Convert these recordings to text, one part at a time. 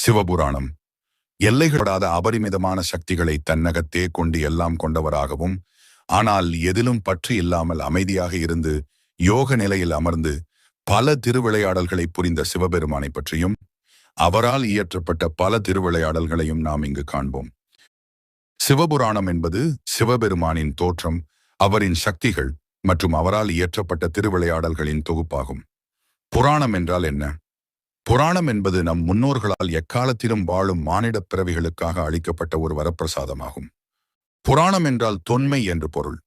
சிவபுராணம் எல்லைகளோடாத அபரிமிதமான சக்திகளை தன்னகத்தே கொண்டு எல்லாம் கொண்டவராகவும், ஆனால் எதிலும் பற்று இல்லாமல் அமைதியாக இருந்து யோக நிலையில் அமர்ந்து பல திருவிளையாடல்களை புரிந்த சிவபெருமானை பற்றியும், அவரால் இயற்றப்பட்ட பல திருவிளையாடல்களையும் நாம் இங்கு காண்போம். சிவபுராணம் என்பது சிவபெருமானின் தோற்றம், அவரின் சக்திகள் மற்றும் அவரால் இயற்றப்பட்ட திருவிளையாடல்களின் தொகுப்பாகும். புராணம் என்றால் என்ன? புராணம் என்பது நம் முன்னோர்களால் எக்காலத்திலும் வாழும் மானிடப் பிறவிகளுக்காக அளிக்கப்பட்ட ஒரு வரப்பிரசாதமாகும். புராணம் என்றால் தொன்மை என்று பொருள்.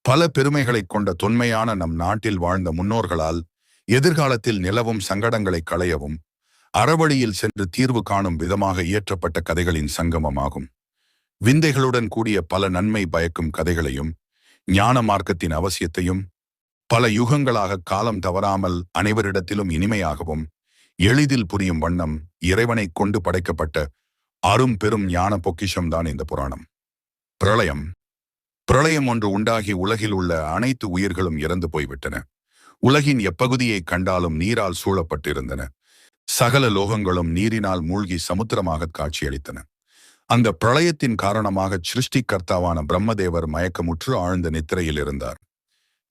பல பெருமைகளைக் கொண்ட தொன்மையான நம் நாட்டில் வாழ்ந்த முன்னோர்களால் எதிர்காலத்தில் நிலவும் சங்கடங்களை களையவும், அறவழியில் சென்று தீர்வு காணும் விதமாக இயற்றப்பட்ட கதைகளின் சங்கமமாகும். விந்தைகளுடன் கூடிய பல நன்மை பயக்கும் கதைகளையும், ஞான மார்க்கத்தின் அவசியத்தையும், பல யுகங்களாக காலம் தவறாமல் அனைவரிடத்திலும் இனிமையாகவும் எளிதில் புரியும் வண்ணம் இறைவனைக் கொண்டு படைக்கப்பட்ட அரும் பெரும் ஞான பொக்கிஷம்தான் இந்த புராணம். பிரளயம் பிரளயம் ஒன்று உண்டாகி உலகில் உள்ள அனைத்து உயிர்களும் இறந்து போய்விட்டன. உலகின் எப்பகுதியை கண்டாலும் நீரால் சூழப்பட்டிருந்தன. சகல லோகங்களும் நீரினால் மூழ்கி சமுத்திரமாக காட்சியளித்தன. அந்த பிரளயத்தின் காரணமாக சிருஷ்டிகர்த்தாவான பிரம்மதேவர் மயக்கமுற்று ஆழ்ந்த நித்திரையில் இருந்தார்.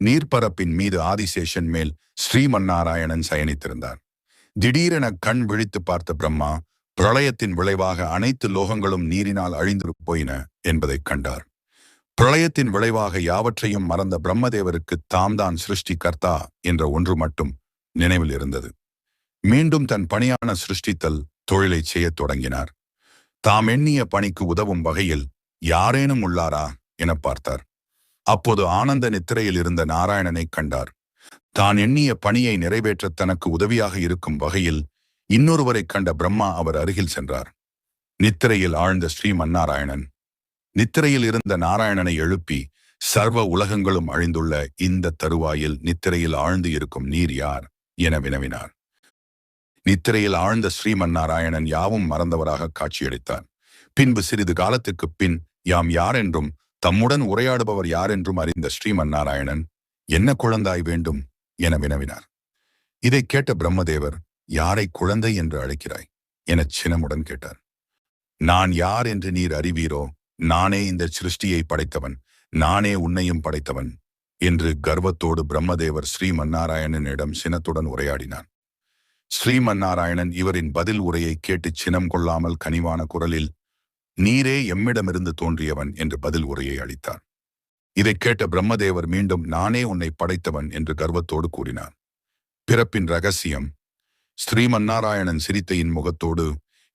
நீர்ப்பரப்பின் மீது ஆதிசேஷன் மேல் ஸ்ரீமன்னாராயணன் சயனித்திருந்தார். திடீரென கண் விழித்து பார்த்த பிரம்மா, பிரளயத்தின் விளைவாக அனைத்து லோகங்களும் நீரினால் அழிந்து போயின என்பதைக் கண்டார். பிரளயத்தின் விளைவாக யாவற்றையும் மறந்த பிரம்மதேவருக்கு தாம்தான் சிருஷ்டி கர்த்தா என்ற ஒன்று மட்டும் நினைவில் இருந்தது. மீண்டும் தன் பணியான சிருஷ்டித்தல் தொழிலை செய்யத் தொடங்கினார். தாம் எண்ணிய பணிக்கு உதவும் வகையில் யாரேனும் உள்ளாரா என பார்த்தார். அப்போது ஆனந்த நித்திரையில் இருந்த நாராயணனை கண்டார். தான் எண்ணிய பணியை நிறைவேற்ற தனக்கு உதவியாக இருக்கும் வகையில் இன்னொருவரை கண்ட பிரம்மா அவர் அருகில் சென்றார். நித்திரையில் ஆழ்ந்த ஸ்ரீமன்னாராயணன் நித்திரையில் இருந்த நாராயணனை எழுப்பி, சர்வ உலகங்களும் அழிந்துள்ள இந்த தருவாயில் நித்திரையில் ஆழ்ந்து இருக்கும் நீர் யார் என வினவினார். நித்திரையில் ஆழ்ந்த ஸ்ரீமன்னாராயணன் யாவும் மறந்தவராக காட்சியளித்தார். பின்பு சிறிது காலத்துக்கு பின் யாம் யாரென்றும் தம்முடன் உரையாடுபவர் யாரென்றும் அறிந்த ஸ்ரீமன்னாராயணன், என்ன குழந்தாய் வேண்டும் என வினவினார். இதை கேட்ட பிரம்மதேவர், யாரை குழந்தை என்று அழைக்கிறாய் எனச் சினமுடன் கேட்டார். நான் யார் என்று நீர் அறிவீரோ? நானே இந்த சிருஷ்டியை படைத்தவன், நானே உன்னையும் படைத்தவன் என்று கர்வத்தோடு பிரம்மதேவர் ஸ்ரீமன்னாராயணனிடம் சினத்துடன் உரையாடினார். ஸ்ரீமன்னாராயணன் இவரின் பதில் உரையை கேட்டு சினம் கொள்ளாமல் கனிவான குரலில், நீரே எம்மிடமிருந்து தோன்றியவன் என்று பதில் உரையை அளித்தார். இதை கேட்ட பிரம்மதேவர் மீண்டும், நானே உன்னை படைத்தவன் என்று கர்வத்தோடு கூறினார். பிறப்பின் ரகசியம். ஸ்ரீமன்னாராயணன் சிரித்த இன்முகத்தோடு,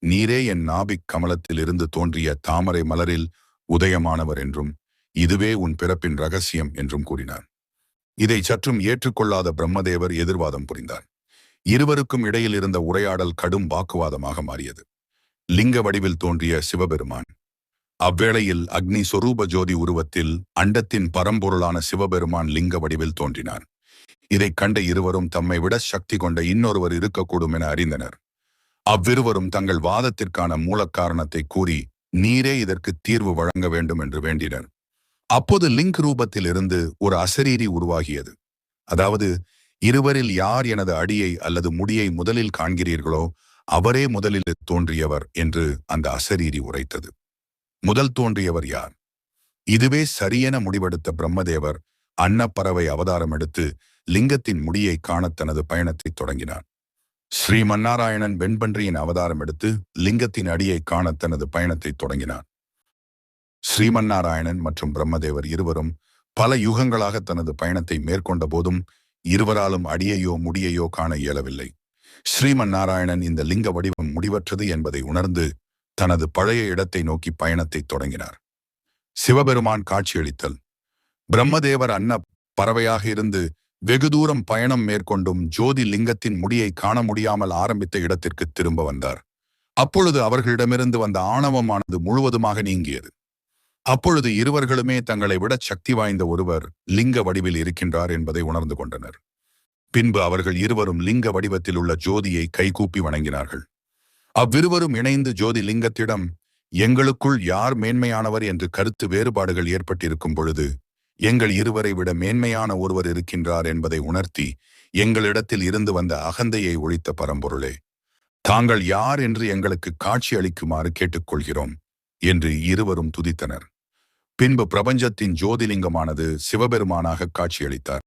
நீரே என் நாபிக் கமலத்தில் இருந்து தோன்றிய தாமரை மலரில் உதயமானவர் என்றும், இதுவே உன் பிறப்பின் ரகசியம் என்றும் கூறினார். இதை சற்றும் ஏற்றுக்கொள்ளாத பிரம்மதேவர் எதிர்வாதம் புரிந்தார். இருவருக்கும் இடையில் இருந்த உரையாடல் கடும் வாக்குவாதமாக மாறியது. லிங்க வடிவில் தோன்றிய சிவபெருமான் அவ்வேளையில் அக்னி சொரூப ஜோதி உருவத்தில் அண்டத்தின் பரம்பொருளான சிவபெருமான் லிங்க வடிவில் தோன்றினார். இதைக் கண்ட இருவரும் தம்மை விட சக்தி கொண்ட இன்னொருவர் இருக்கக்கூடும் என அறிந்தனர். அவ்விருவரும் தங்கள் வாதத்திற்கான மூல காரணத்தை கூறி, நீரே இதற்கு தீர்வு வழங்க வேண்டும் என்று வேண்டினர். அப்போது லிங்க் ரூபத்தில் இருந்து ஒரு அசரீரி உருவாகியது. அதாவது, இருவரில் யார் எனது அடியை அல்லது முடியை முதலில் காண்கிறீர்களோ அவரே முதலில் தோன்றியவர் என்று அந்த அசரீரி உரைத்தது. முதல் தோன்றியவர் யார்? இதுவே சரியென முடிவெடுத்த பிரம்மதேவர் அன்னப்பறவை அவதாரம் எடுத்து லிங்கத்தின் முடியை காண தனது பயணத்தை தொடங்கினார். ஸ்ரீமன்னாராயணன் வெண்பன்றியின் அவதாரம் எடுத்து லிங்கத்தின் அடியை காண தனது பயணத்தை தொடங்கினார். ஸ்ரீமன்னாராயணன் மற்றும் பிரம்மதேவர் இருவரும் பல யுகங்களாக தனது பயணத்தை மேற்கொண்ட போதும் இருவராலும் அடியையோ முடியையோ காண இயலவில்லை. ஸ்ரீமன்னாராயணன் இந்த லிங்க வடிவம் முடிவற்றது என்பதை உணர்ந்து தனது பழைய இடத்தை நோக்கி பயணத்தை தொடங்கினார். சிவபெருமான் காட்சியளித்தல். பிரம்மதேவர் அன்ன பறவையாக இருந்து வெகு தூரம் பயணம் மேற்கொண்டும் ஜோதி லிங்கத்தின் முடியை காண முடியாமல் ஆரம்பித்த இடத்திற்கு திரும்ப வந்தார். அப்பொழுது அவர்களிடமிருந்து வந்த ஆணவமானது முழுவதுமாக நீங்கியது. அப்பொழுது இருவர்களுமே தங்களை விட சக்தி வாய்ந்த ஒருவர் லிங்க வடிவில் இருக்கின்றார் என்பதை உணர்ந்து கொண்டனர். பின்பு அவர்கள் இருவரும் லிங்க வடிவத்தில் உள்ள ஜோதியை கைகூப்பி வணங்கினார்கள். அவ்விருவரும் இணைந்து ஜோதி லிங்கத்திடம், எங்களுக்குள் யார் மேன்மையானவர் என்று கருத்து வேறுபாடுகள் ஏற்பட்டிருக்கும் பொழுது எங்கள் இருவரை விட மேன்மையான ஒருவர் இருக்கின்றார் என்பதை உணர்த்தி, எங்களிடத்தில் இருந்து வந்த அகந்தையை ஒழித்த பரம்பொருளே, தாங்கள் யார் என்று எங்களுக்கு காட்சி அளிக்குமாறு கேட்டுக்கொள்கிறோம் என்று இருவரும் துதித்தனர். பின்பு பிரபஞ்சத்தின் ஜோதிலிங்கமானது சிவபெருமானாக காட்சியளித்தார்.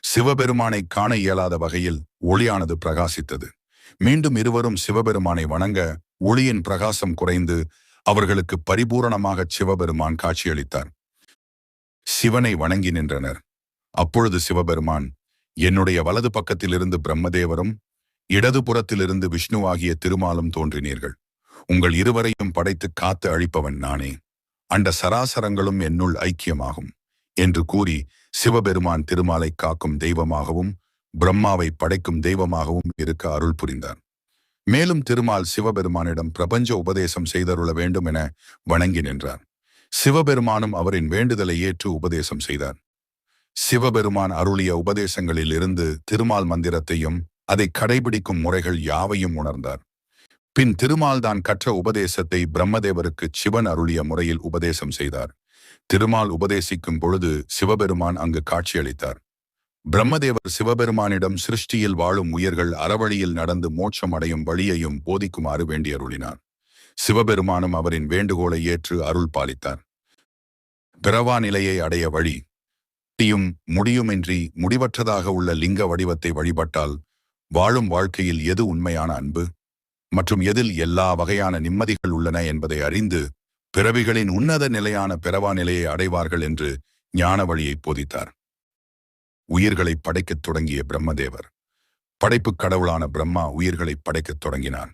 சிவபெருமானை காண இயலாத வகையில் ஒளியானது பிரகாசித்தது. மீண்டும் இருவரும் சிவபெருமானை வணங்க ஒளியின் பிரகாசம் குறைந்து அவர்களுக்கு பரிபூரணமாக சிவபெருமான் காட்சியளித்தார். சிவனை வணங்கி நின்றனர். அப்பொழுது சிவபெருமான், என்னுடைய வலது பக்கத்திலிருந்து பிரம்மதேவரும் இடது புறத்திலிருந்து விஷ்ணுவாகிய திருமாலும் தோன்றினீர்கள். உங்கள் இருவரையும் படைத்து காத்து அழிப்பவன் நானே. அண்ட சராசரங்களும் என்னுள் ஐக்கியமாகும் என்று கூறி சிவபெருமான் திருமாலை காக்கும் தெய்வமாகவும் பிரம்மாவை படைக்கும் தெய்வமாகவும் இருக்க அருள் புரிந்தார். மேலும் திருமால் சிவபெருமானிடம் பிரபஞ்ச உபதேசம் செய்தருள வேண்டும் என வணங்கி நின்றார். சிவபெருமானும் அவரின் வேண்டுதலை ஏற்று உபதேசம் செய்தார். சிவபெருமான் அருளிய உபதேசங்களில் இருந்து திருமால் மந்திரத்தையும் அதை கடைபிடிக்கும் முறைகள் யாவையும் உணர்ந்தார். பின் திருமால் தான் கற்ற உபதேசத்தை பிரம்மதேவருக்கு சிவன் அருளிய முறையில் உபதேசம் செய்தார். திருமால் உபதேசிக்கும் பொழுது சிவபெருமான் அங்கு காட்சியளித்தார். பிரம்மதேவர் சிவபெருமானிடம் சிருஷ்டியில் வாழும் உயிர்கள் அறவழியில் நடந்து மோட்சம் அடையும் வழியையும் போதிக்குமாறு வேண்டியருளினார். சிவபெருமானும் அவரின் வேண்டுகோளை ஏற்று அருள் பாலித்தார். பிறவா நிலையை அடைய வழி முடியுமின்றி முடிவற்றதாக உள்ள லிங்க வடிவத்தை வழிபட்டால் வாழும் வாழ்க்கையில் எது உண்மையான அன்பு மற்றும் எதில் எல்லா வகையான நிம்மதிகள் உள்ளன என்பதை அறிந்து பிறவிகளின் உன்னத நிலையான பிறவா நிலையை அடைவார்கள் என்று ஞான வழியை போதித்தார். உயிர்களை படைக்கத் தொடங்கிய பிரம்மதேவர் படைப்புக் கடவுளான பிரம்மா உயிர்களை படைக்கத் தொடங்கினார்.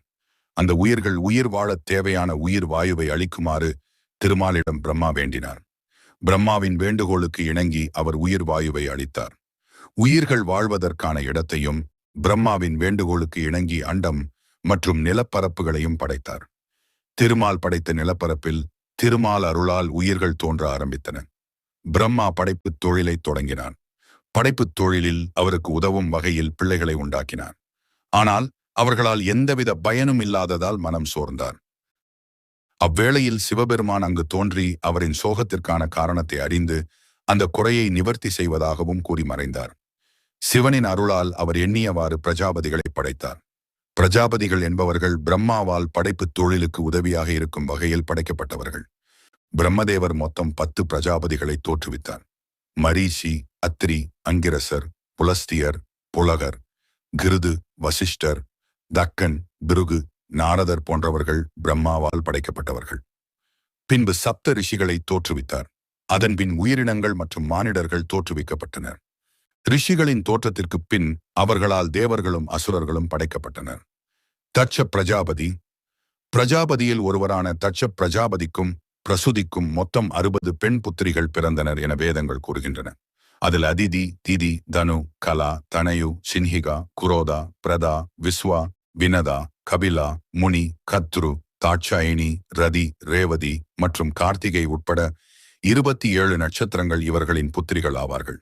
அந்த உயிர்கள் உயிர் வாழத் தேவையான உயிர் வாயுவை அளிக்குமாறு திருமாலிடம் பிரம்மா வேண்டினார். பிரம்மாவின் வேண்டுகோளுக்கு இணங்கி அவர் உயிர் வாயுவை அளித்தார். உயிர்கள் வாழ்வதற்கான இடத்தையும் பிரம்மாவின் வேண்டுகோளுக்கு இணங்கி அண்டம் மற்றும் நிலப்பரப்புகளையும் படைத்தார். திருமால் படைத்த நிலப்பரப்பில் திருமால் அருளால் உயிர்கள் தோன்ற ஆரம்பித்தன. பிரம்மா படைப்புத் தொழிலை தொடங்கினார். படைப்புத் தொழிலில் அவருக்கு உதவும் வகையில் பிள்ளைகளை உண்டாக்கினார். ஆனால் அவர்களால் எந்தவித பயனும் இல்லாததால் மனம் சோர்ந்தார். அவ்வேளையில் சிவபெருமான் அங்கு தோன்றி அவரின் சோகத்திற்கான காரணத்தை அறிந்து அந்த குறையை நிவர்த்தி செய்வதாகவும் கூறி மறைந்தார். சிவனின் அருளால் அவர் எண்ணியவாறு பிரஜாபதிகளை படைத்தார். பிரஜாபதிகள் என்பவர்கள் பிரம்மாவால் படைப்புத் தொழிலுக்கு உதவியாக இருக்கும் வகையில் படைக்கப்பட்டவர்கள். பிரம்மதேவர் மொத்தம் 10 பிரஜாபதிகளை தோற்றுவித்தார். மரீஷி, அத்ரி, அங்கிரசர், புலஸ்தியர், புலகர், கிருது, வசிஷ்டர், தக்கன், பிருகு, நாரதர் போன்றவர்கள் பிரம்மாவால் படைக்கப்பட்டவர்கள். பின்பு சப்த ரிஷிகளை தோற்றுவித்தார். அதன்பின் உயிரினங்கள் மற்றும் மானிடர்கள் தோற்றுவிக்கப்பட்டனர். ரிஷிகளின் தோற்றத்திற்கு பின் அவர்களால் தேவர்களும் அசுரர்களும் படைக்கப்பட்டனர். தட்ச பிரஜாபதி பிரஜாபதியில் ஒருவரான தட்ச பிரஜாபதிக்கும் பிரசுதிக்கும் மொத்தம் 60 பெண் புத்திரிகள் பிறந்தனர் என வேதங்கள் கூறுகின்றன. அதில் அதிதி, திதி, தனு, கலா, தனயு, சின்ஹிகா, குரோதா, பிரதா, விஸ்வா, வினதா, கபிலா, முனி, கத்ரு, தாட்சாயினி, ரதி, ரேவதி மற்றும் கார்த்திகை உட்பட 27 நட்சத்திரங்கள் இவர்களின் புத்திரிகள் ஆவார்கள்.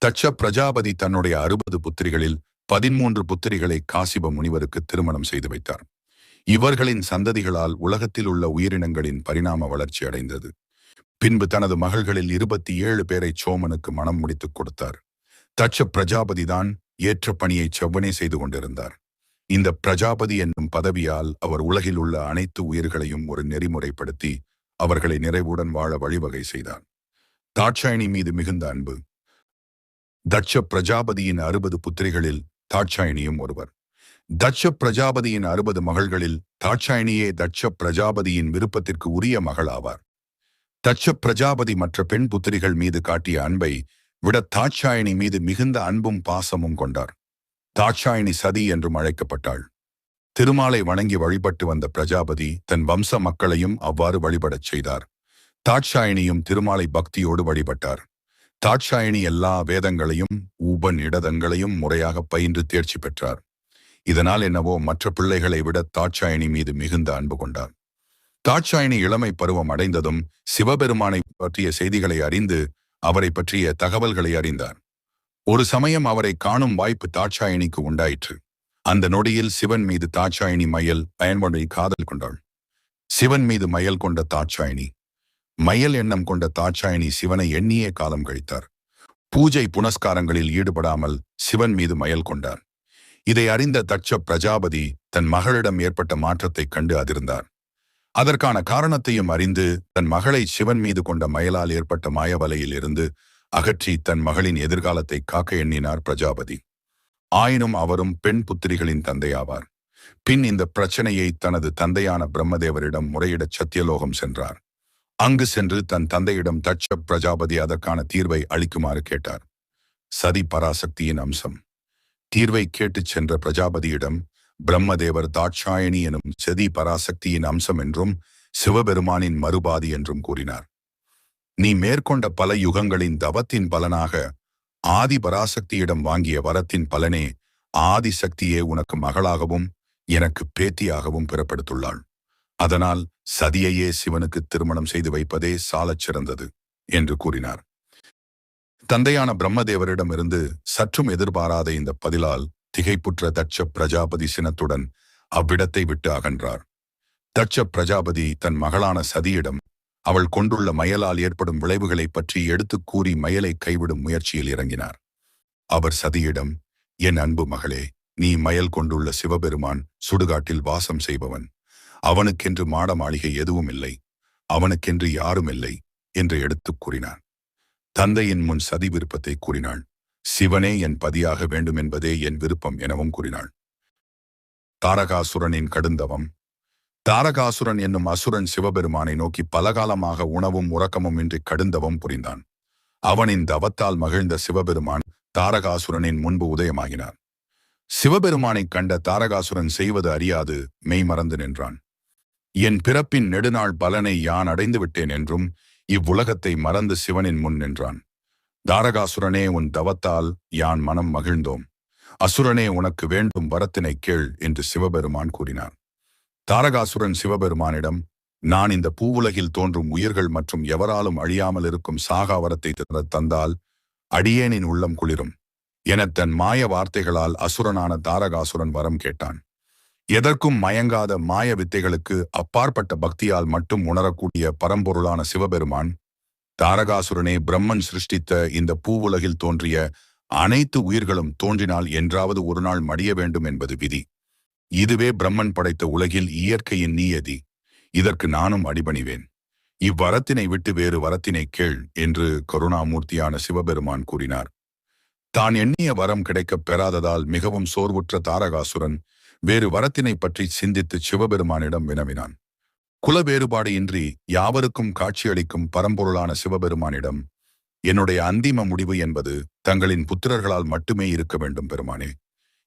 தட்ச பிரஜாபதி தன்னுடைய 60 புத்திரிகளில் 13 புத்திரிகளை காசிப முனிவருக்கு திருமணம் செய்து வைத்தார். இவர்களின் சந்ததிகளால் உலகத்தில் உள்ள உயிரினங்களின் பரிணாம வளர்ச்சி அடைந்தது. பின்பு தனது மகள்களில் 27 பேரை சோமனுக்கு மனம் முடித்துக் கொடுத்தார். தட்ச பிரஜாபதிதான் ஏற்ற பணியை செவ்வனே செய்து கொண்டிருந்தார். இந்த பிரஜாபதி என்னும் பதவியால் அவர் உலகில் உள்ள அனைத்து உயிர்களையும் ஒரு நெறிமுறைப்படுத்தி அவர்களை நிறைவுடன் வாழ வழிவகை செய்தார். தாட்சாயினி மீது மிகுந்த அன்பு. தட்ச பிரஜாபதியின் 60 புத்திரிகளில் தாட்சாயினியும் ஒருவர். தட்ச பிரஜாபதியின் 60 மகள்களில் தாட்சாயினியே தட்ச பிரஜாபதியின் விருப்பத்திற்கு உரிய மகள் ஆவார். தட்ச பிரஜாபதி மற்ற பெண் புத்திரிகள் மீது காட்டிய அன்பை விட தாட்சாயினி மீது மிகுந்த அன்பும் பாசமும் கொண்டார். தாட்சாயினி சதி என்றும் அழைக்கப்பட்டாள். திருமாலை வணங்கி வழிபட்டு வந்த பிரஜாபதி தன் வம்ச மக்களையும் அவ்வாறு வழிபடச் செய்தார். தாட்சாயினியும் திருமாலை பக்தியோடு வழிபட்டார். தாட்சாயினி எல்லா வேதங்களையும் உபநிடதங்களையும் முறையாக பயின்று தேர்ச்சி பெற்றார். இதனால் என்னவோ மற்ற பிள்ளைகளை விட தாட்சாயினி மீது மிகுந்த அன்பு கொண்டார். தாட்சாயினி இளமை பருவம் அடைந்ததும் சிவபெருமானை பற்றிய செய்திகளை அறிந்து அவரை பற்றிய தகவல்களை அறிந்தார். ஒரு சமயம் அவரை காணும் வாய்ப்பு தாட்சாயினிக்கு உண்டாயிற்று. அந்த நொடியில் சிவன் மீது தாட்சாயினி மயல் பயன்வழி காதல் கொண்டாள். சிவன் மீது மயல் கொண்ட தாட்சாயினி மயல் எண்ணம் கொண்ட தாட்சாயினி சிவனை எண்ணியே காலம் கழித்தார். பூஜை புனஸ்காரங்களில் ஈடுபடாமல் சிவன் மீது மயல் கொண்டார். இதை அறிந்த தட்ச பிரஜாபதி தன் மகளிடம் ஏற்பட்ட மாற்றத்தைக் கண்டு அதிர்ந்தார். அதற்கான காரணத்தையும் அறிந்து தன் மகளை சிவன் மீது கொண்ட மயலால் ஏற்பட்ட மாயவலையில் இருந்து அகற்றி தன் மகளின் எதிர்காலத்தை காக்க எண்ணினார் பிரஜாபதி. ஆயினும் அவரும் பெண் புத்திரிகளின் தந்தையாவார். பின் இந்த பிரச்சனையை தனது தந்தையான பிரம்மதேவரிடம் முறையிடச் சத்தியலோகம் சென்றார். அங்கு சென்று தன் தந்தையிடம் தட்ச பிரஜாபதி அதற்கான தீர்வை அளிக்குமாறு கேட்டார். சதி பராசக்தியின் அம்சம். தீர்வை கேட்டுச் சென்ற பிரஜாபதியிடம் பிரம்மதேவர் தாட்சாயணி எனும் சதி பராசக்தியின் அம்சம் என்றும் சிவபெருமானின் மறுபாதி என்றும் கூறினார். நீ மேற்கொண்ட பல யுகங்களின் தவத்தின் பலனாக ஆதி பராசக்தியிடம் வாங்கிய வரத்தின் பலனே ஆதிசக்தியே உனக்கு மகளாகவும் எனக்கு பேத்தியாகவும் பிறப்படுத்துள்ளாள். அதனால் சதியையே சிவனுக்கு திருமணம் செய்து வைப்பதே சாலச் சிறந்தது என்று கூறினார். தந்தையான பிரம்மதேவரிடமிருந்து சற்றும் எதிர்பாராத இந்த பதிலால் திகைப்புற்ற தட்ச பிரஜாபதி சினத்துடன் அவ்விடத்தை விட்டு அகன்றார். தட்ச பிரஜாபதி தன் மகளான சதியிடம் அவள் கொண்டுள்ள மயலால் ஏற்படும் விளைவுகளை பற்றி எடுத்துக் கூறி மயலை கைவிடும் முயற்சியில் இறங்கினார். அவர் சதியிடம், என் அன்பு மகளே, நீ மயல் கொண்டுள்ள சிவபெருமான் சுடுகாட்டில் வாசம் செய்பவன். அவனுக்கென்று மாட மாளிகை எதுவும் இல்லை, அவனுக்கென்று யாரும் இல்லை என்று எடுத்துக் கூறினார். தந்தையின் முன் சதி விருப்பத்தை கூறினாள். சிவனே என் பதியாக வேண்டும் என்பதே என் விருப்பம் எனவும் கூறினாள். தாரகாசுரனின் கடுந்தவம். தாரகாசுரன் என்னும் அசுரன் சிவபெருமானை நோக்கி பலகாலமாக உணவும் உறக்கமும் இன்றி கடுந்தவம் புரிந்தான். அவனின் தவத்தால் மகிழ்ந்த சிவபெருமான் தாரகாசுரனின் முன்பு உதயமாகினார். சிவபெருமானைக் கண்ட தாரகாசுரன் செய்வது அறியாது மெய்மறந்து நின்றான். என் பிறப்பின் நெடுநாள் பலனை யான் அடைந்து விட்டேன் என்றும் இவ்வுலகத்தை மறந்து சிவனின் முன் நின்றான். தாரகாசுரனே, உன் தவத்தால் யான் மனம் மகிழ்ந்தோம். அசுரனே, உனக்கு வேண்டும் வரத்தினை கேள் என்று சிவபெருமான் கூறினார். தாரகாசுரன் சிவபெருமானிடம், நான் இந்த பூவுலகில் தோன்றும் உயிர்கள் மற்றும் எவராலும் அழியாமல் இருக்கும் சாகா வரத்தை தந்தால் அடியேனின் உள்ளம் குளிரும் என தன் மாய வார்த்தைகளால் அசுரனான தாரகாசுரன் வரம் கேட்டான். எதற்கும் மயங்காத மாய வித்தைகளுக்கு அப்பாற்பட்ட பக்தியால் மட்டும் உணரக்கூடிய பரம்பொருளான சிவபெருமான், தாரகாசுரனே, பிரம்மன் சிருஷ்டித்த இந்த பூவுலகில் தோன்றிய அனைத்து உயிர்களும் தோன்றினால் என்றாவது ஒரு நாள் மடிய வேண்டும் என்பது விதி. இதுவே பிரம்மன் படைத்த உலகில் இயற்கையின் நியதி. இதற்கு நானும் அடிபணிவேன். இவ்வரத்தினை விட்டு வேறு வரத்தினை கேள் என்று கருணாமூர்த்தியான சிவபெருமான் கூறினார். தான் எண்ணிய வரம் கிடைக்கப் பெறாததால் மிகவும் சோர்வுற்ற தாரகாசுரன் வேறு வரத்தினை பற்றி சிந்தித்து சிவபெருமானிடம் வினவினான். குல வேறுபாடு இன்றி யாவருக்கும் காட்சியளிக்கும் பரம்பொருளான சிவபெருமானிடம், என்னுடைய அந்திம முடிவு என்பது தங்களின் புத்திரர்களால் மட்டுமே இருக்க வேண்டும் பெருமானே.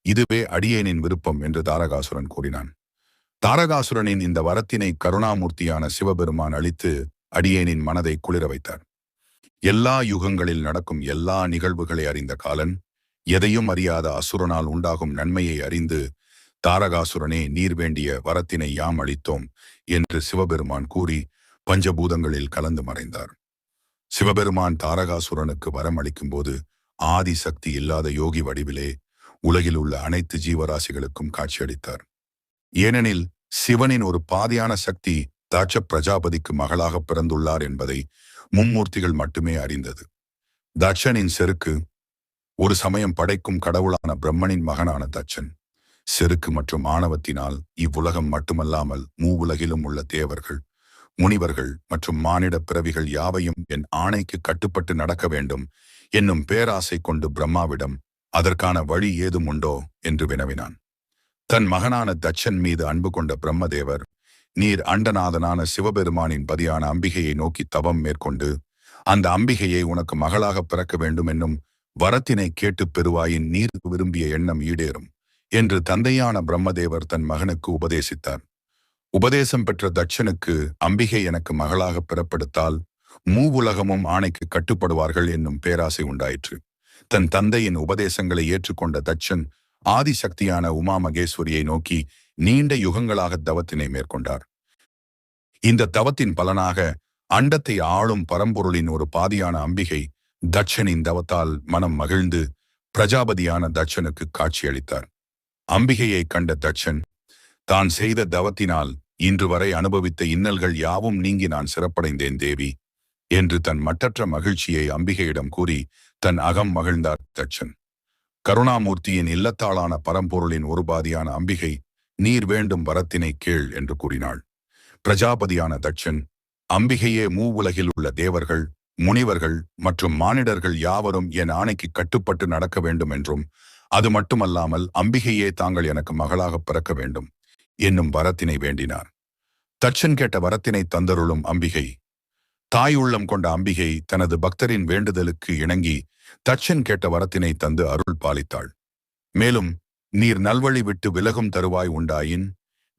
இதுவே அடியேனின் விருப்பம் என்று தாரகாசுரன் கூறினான். தாரகாசுரனின் இந்த வரத்தினை கருணாமூர்த்தியான சிவபெருமான் அளித்து அடியேனின் மனதை குளிர வைத்தார். எல்லா யுகங்களில் நடக்கும் எல்லா நிகழ்வுகளை அறிந்த காலன், எதையும் அறியாத அசுரனால் உண்டாகும் நன்மையை அறிந்து, தாரகாசுரனே, நீர் வேண்டிய வரத்தினை யாம் அளித்தோம் என்று சிவபெருமான் கூறி பஞ்சபூதங்களில் கலந்து மறைந்தார். சிவபெருமான் தாரகாசுரனுக்கு வரம் அளிக்கும் போது ஆதிசக்தி இல்லாத யோகி வடிவிலே உலகில் உள்ள அனைத்து ஜீவராசிகளுக்கும் காட்சியளித்தார். ஏனெனில் சிவனின் ஒரு பாதியான சக்தி தாட்ச பிரஜாபதிக்கு மகளாக பிறந்துள்ளார் என்பதை மும்மூர்த்திகள் மட்டுமே அறிந்தது. தட்சனின் செருக்கு. ஒரு சமயம் படைக்கும் கடவுளான பிரம்மனின் மகனான தட்சன் செருக்கு மற்றும் ஆணவத்தினால் இவ்வுலகம் மட்டுமல்லாமல் மூவுலகிலும் உள்ள தேவர்கள், முனிவர்கள் மற்றும் மானிட பிறவிகள் யாவையும் என் ஆணைக்கு கட்டுப்பட்டு நடக்க வேண்டும் என்னும் பேராசை கொண்டு பிரம்மாவிடம் அதற்கான வழி ஏதும் உண்டோ என்று வினவினான். தன் மகனான தட்சன் மீது அன்பு கொண்ட பிரம்மதேவர், நீர் அண்டநாதனான சிவபெருமானின் பதியான அம்பிகையை நோக்கி தவம் மேற்கொண்டு அந்த அம்பிகையை உனக்கு மகளாக பிறக்க வேண்டும் என்னும் வரத்தினை கேட்டு பெறுவாயின் நீர் விரும்பிய எண்ணம் ஈடேறும் என்று தந்தையான பிரம்மதேவர் தன் மகனுக்கு உபதேசித்தார். உபதேசம் பெற்ற தட்சனுக்கு அம்பிகை எனக்கு மகளாக பிறப்படுத்தால் மூவுலகமும் ஆணைக்கு கட்டுப்படுவார்கள் என்னும் பேராசை உண்டாயிற்று. தன் தந்தையின் உபதேசங்களை ஏற்றுக்கொண்ட தட்சன் ஆதிசக்தியான உமா மகேஸ்வரியை நோக்கி நீண்ட யுகங்களாக தவத்தினை மேற்கொண்டார். இந்த தவத்தின் பலனாக அண்டத்தை ஆளும் பரம்பொருளின் ஒரு பாதியான அம்பிகை தட்சனின் தவத்தால் மனம் மகிழ்ந்து பிரஜாபதியான தட்சனுக்கு காட்சியளித்தார். அம்பிகையை கண்ட தட்சன், தான் செய்த தவத்தினால் இன்று வரை அனுபவித்த இன்னல்கள் யாவும் நீங்கி நான் சிறப்படைந்தேன் தேவி என்று தன் மட்டற்ற மகிழ்ச்சியை அம்பிகையிடம் கூறி தன் அகம் மகிழ்ந்தார் தட்சன். கருணாமூர்த்தியின் இல்லத்தாளான பரம்பொருளின் ஒரு பாதியான அம்பிகை நீர் வேண்டும் வரத்தினை கேள் என்று கூறினாள். பிரஜாபதியான தட்சன், அம்பிகையே மூவுலகில் உள்ள தேவர்கள், முனிவர்கள் மற்றும் மானிடர்கள் யாவரும் என் ஆணைக்கு கட்டுப்பட்டு நடக்க வேண்டும் என்றும், அது மட்டுமல்லாமல் அம்பிகையே தாங்கள் எனக்கு மகளாக பிறக்க வேண்டும் என்னும் வரத்தினை வேண்டினார். தட்சன் கேட்ட வரத்தினை தந்தருளும் அம்பிகை. தாய் உள்ளம் கொண்ட அம்பிகை தனது பக்தரின் வேண்டுதலுக்கு இணங்கி தட்சன் கேட்ட வரத்தினை தந்து அருள் பாலித்தாள். மேலும், நீர் நல்வழி விட்டு விலகும் தருவாய் உண்டாயின்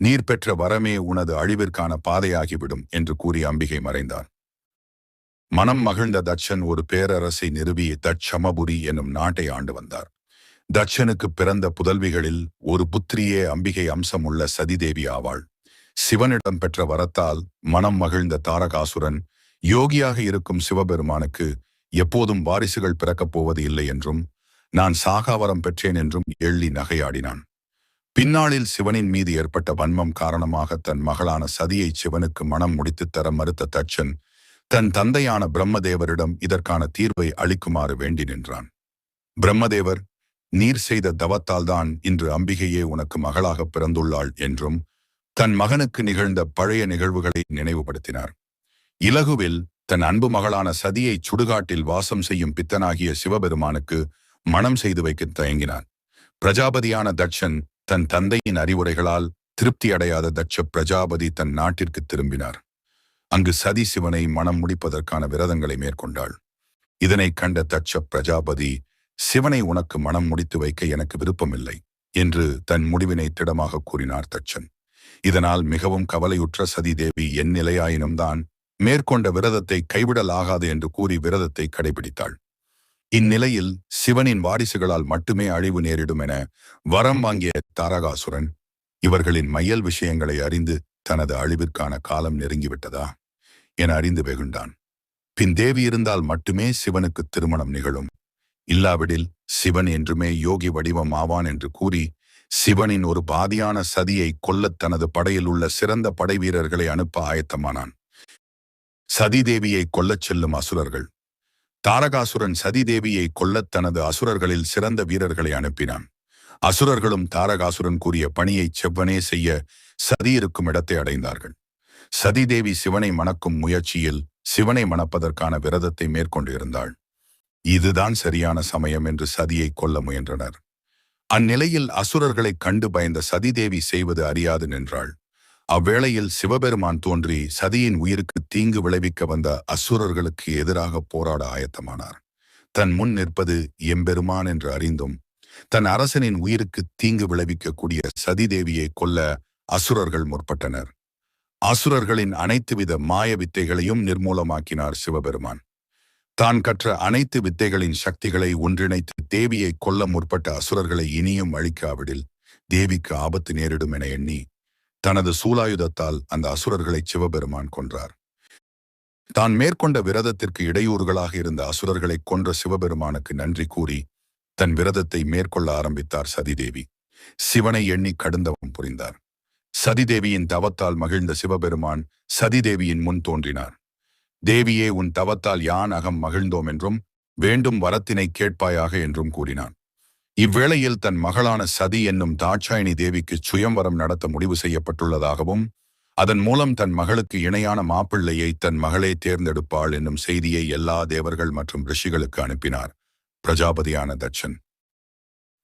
நீர் பெற்ற வரமே உனது அழிவிற்கான பாதையாகிவிடும் என்று கூறி அம்பிகை மறைந்தார். மனம் மகிழ்ந்த தட்சன் ஒரு பேரரசை நிறுவி தட்சமபுரி என்னும் நாட்டை ஆண்டு வந்தார். தட்சனுக்கு பிறந்த புதல்விகளில் ஒரு புத்திரியே அம்பிகை அம்சம் உள்ள சதிதேவி ஆவாள். சிவனிடம் பெற்ற வரத்தால் மனம் மகிழ்ந்த தாரகாசுரன் யோகியாக இருக்கும் சிவபெருமானுக்கு எப்போதும் வாரிசுகள் பிறக்கப் போவது இல்லை என்றும், நான் சாகாவரம் பெற்றேன் என்றும் எள்ளி நகையாடினான். பின்னாளில் சிவனின் மீது ஏற்பட்ட வன்மம் காரணமாக தன் மகளான சதியை சிவனுக்கு மனம் முடித்துத் தர மறுத்த தட்சன் தன் தந்தையான பிரம்மதேவரிடம் இதற்கான தீர்வை அளிக்குமாறு வேண்டி நின்றான். பிரம்மதேவர், நீர் செய்த தவத்தால் தான் இன்று அம்பிகையே உனக்கு மகளாக பிறந்துள்ளாள் என்றும் தன் மகனுக்கு நிகழ்ந்த பழைய நிகழ்வுகளை நினைவுபடுத்தினார். இலகுவில் தன் அன்பு மகளான சதியை சுடுகாட்டில் வாசம் செய்யும் பித்தனாகிய சிவபெருமானுக்கு மணம் செய்து வைக்க தயங்கினார். பிரஜாபதியான தட்சன் தன் தந்தையின் அறிவுரைகளால் திருப்தி அடையாத தட்ச பிரஜாபதி தன் நாட்டிற்கு திரும்பினார். அங்கு சதி சிவனை மணம் முடிப்பதற்கான விரதங்களை மேற்கொண்டாள். இதனை கண்ட தட்ச பிரஜாபதி, சிவனை உனக்கு மணம் முடித்து வைக்க எனக்கு விருப்பமில்லை என்று தன் முடிவினை திடமாக கூறினார் தட்சன். இதனால் மிகவும் கவலையுற்ற சதிதேவி என் நிலையாயினும் தான் மேற்கொண்ட விரதத்தை கைவிடலாகாது என்று கூறி விரதத்தை கடைபிடித்தாள். இந்நிலையில் சிவனின் வாரிசுகளால் மட்டுமே அழிவு நேரிடும் என வரம் வாங்கிய தாரகாசுரன் இவர்களின் மையல் விஷயங்களை அறிந்து தனது அழிவிற்கான காலம் நெருங்கிவிட்டதா என அறிந்து வெகுண்டான். பின் தேவி இருந்தால் மட்டுமே சிவனுக்கு திருமணம் நிகழும், இல்லாவிடில் சிவன் என்றுமே யோகி வடிவம் ஆவான் என்று கூறி சிவனின் ஒரு பாதியான சதியை கொல்லத் தனது படையில் உள்ள சிறந்த படை வீரர்களை அனுப்ப ஆயத்தமானான். சதிதேவியை கொல்லச் செல்லும் அசுரர்கள். தாரகாசுரன் சதிதேவியை கொல்லத் தனது அசுரர்களில் சிறந்த வீரர்களை அனுப்பினான். அசுரர்களும் தாரகாசுரன் கூறிய பணியை செவ்வனே செய்ய சதி இருக்கும் இடத்தை அடைந்தார்கள். சதிதேவி சிவனை மணக்கும் முயற்சியில் சிவனை மணப்பதற்கான விரதத்தை மேற்கொண்டு இருந்தாள். இதுதான் சரியான சமயம் என்று சதியை கொல்ல முயன்றனர். அந்நிலையில் அசுரர்களை கண்டு பயந்த சதிதேவி செய்வது அறியாது நின்றாள். அவ்வேளையில் சிவபெருமான் தோன்றி சதியின் உயிருக்கு தீங்கு விளைவிக்க வந்த அசுரர்களுக்கு எதிராக போராட ஆயத்தமானார். தன் முன் நிற்பது எம்பெருமான் என்று அறிந்தும் தன் அரசனின் உயிருக்கு தீங்கு விளைவிக்கக்கூடிய சதிதேவியை கொல்ல அசுரர்கள் முற்பட்டனர். அசுரர்களின் அனைத்து வித மாய வித்தைகளையும் நிர்மூலமாக்கினார் சிவபெருமான். தான் கற்ற அனைத்து வித்தைகளின் சக்திகளை ஒன்றிணைத்து தேவியை கொல்ல முற்பட்ட அசுரர்களை இனியும் அழிக்காவிடில் தேவிக்கு ஆபத்து நேரிடும் என எண்ணி தனது சூலாயுதத்தால் அந்த அசுரர்களை சிவபெருமான் கொன்றார். தான் மேற்கொண்ட விரதத்திற்கு இடையூறுகளாக இருந்த அசுரர்களை கொன்ற சிவபெருமானுக்கு நன்றி கூறி தன் விரதத்தை மேற்கொள்ள ஆரம்பித்தார் சதிதேவி. சிவனை எண்ணி கடுந்தவம் புரிந்தார். சதிதேவியின் தவத்தால் மகிழ்ந்த சிவபெருமான் சதிதேவியின் முன் தோன்றினார். தேவியே, உன் தவத்தால் யான் அகம் மகிழ்ந்தோம் என்றும் வேண்டும் வரத்தினை கேட்பாயாக என்றும் கூறினான். இவ்வேளையில் தன் மகளான சதி என்னும் தாட்சாயணி தேவிக்கு சுயம்வரம் நடத்த முடிவு செய்யப்பட்டுள்ளதாகவும் அதன் மூலம் தன் மகளுக்கு இணையான மாப்பிள்ளையை தன் மகளே தேர்ந்தெடுப்பாள் என்னும் செய்தியை எல்லா தேவர்கள் மற்றும் ரிஷிகளுக்கு அனுப்பினார் பிரஜாபதியான தட்சன்.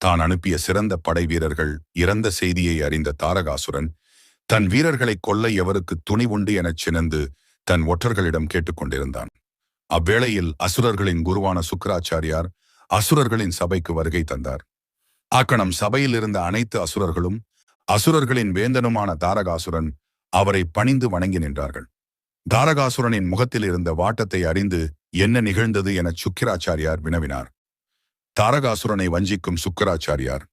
தான் அனுப்பிய சிறந்த படை வீரர்கள் இறந்த செய்தியை அறிந்த தாரகாசுரன் தன் வீரர்களை கொல்ல எவருக்கு துணிவுண்டு எனச் சினந்து தன் ஒற்றர்களிடம் கேட்டுக்கொண்டிருந்தான். அவ்வேளையில் அசுரர்களின் குருவான சுக்கராச்சாரியார் அசுரர்களின் சபைக்கு வருகை தந்தார். அக்கணம் சபையில் இருந்த அனைத்து அசுரர்களும் அசுரர்களின் வேந்தனுமான தாரகாசுரன் அவரை பணிந்து வணங்கி நின்றார்கள். தாரகாசுரனின் முகத்தில் இருந்த வாட்டத்தை அறிந்து என்ன நிகழ்ந்தது என சுக்கிராச்சாரியார் வினவினார். தாரகாசுரனை வஞ்சிக்கும் சுக்கராச்சாரியார்,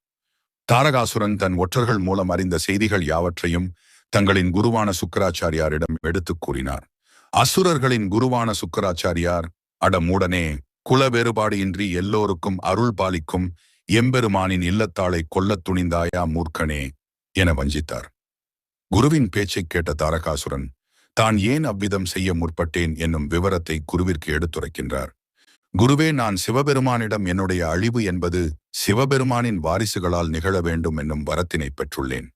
தாரகாசுரன் தன் ஒற்றர்கள் மூலம் அறிந்த செய்திகள் யாவற்றையும் தங்களின் குருவான சுக்கராச்சாரியாரிடம் எடுத்துக் கூறினார். அசுரர்களின் குருவான சுக்கராச்சாரியார், அட மூடனே, குல வேறுபாடு இன்றி எல்லோருக்கும் அருள் பாலிக்கும் எம்பெருமானின் இல்லத்தாளை கொல்லத் துணிந்தாயா மூர்க்கனே என வஞ்சித்தார். குருவின் பேச்சைக் கேட்ட தாரகாசுரன் தான் ஏன் அவ்விதம் செய்ய முற்பட்டேன் என்னும் விவரத்தை குருவிற்கு எடுத்துரைக்கின்றார். குருவே, நான் சிவபெருமானிடம் என்னுடைய அழிவு என்பது சிவபெருமானின் வாரிசுகளால் நிகழ வேண்டும் என்னும் வரத்தினை பெற்றுள்ளேன்.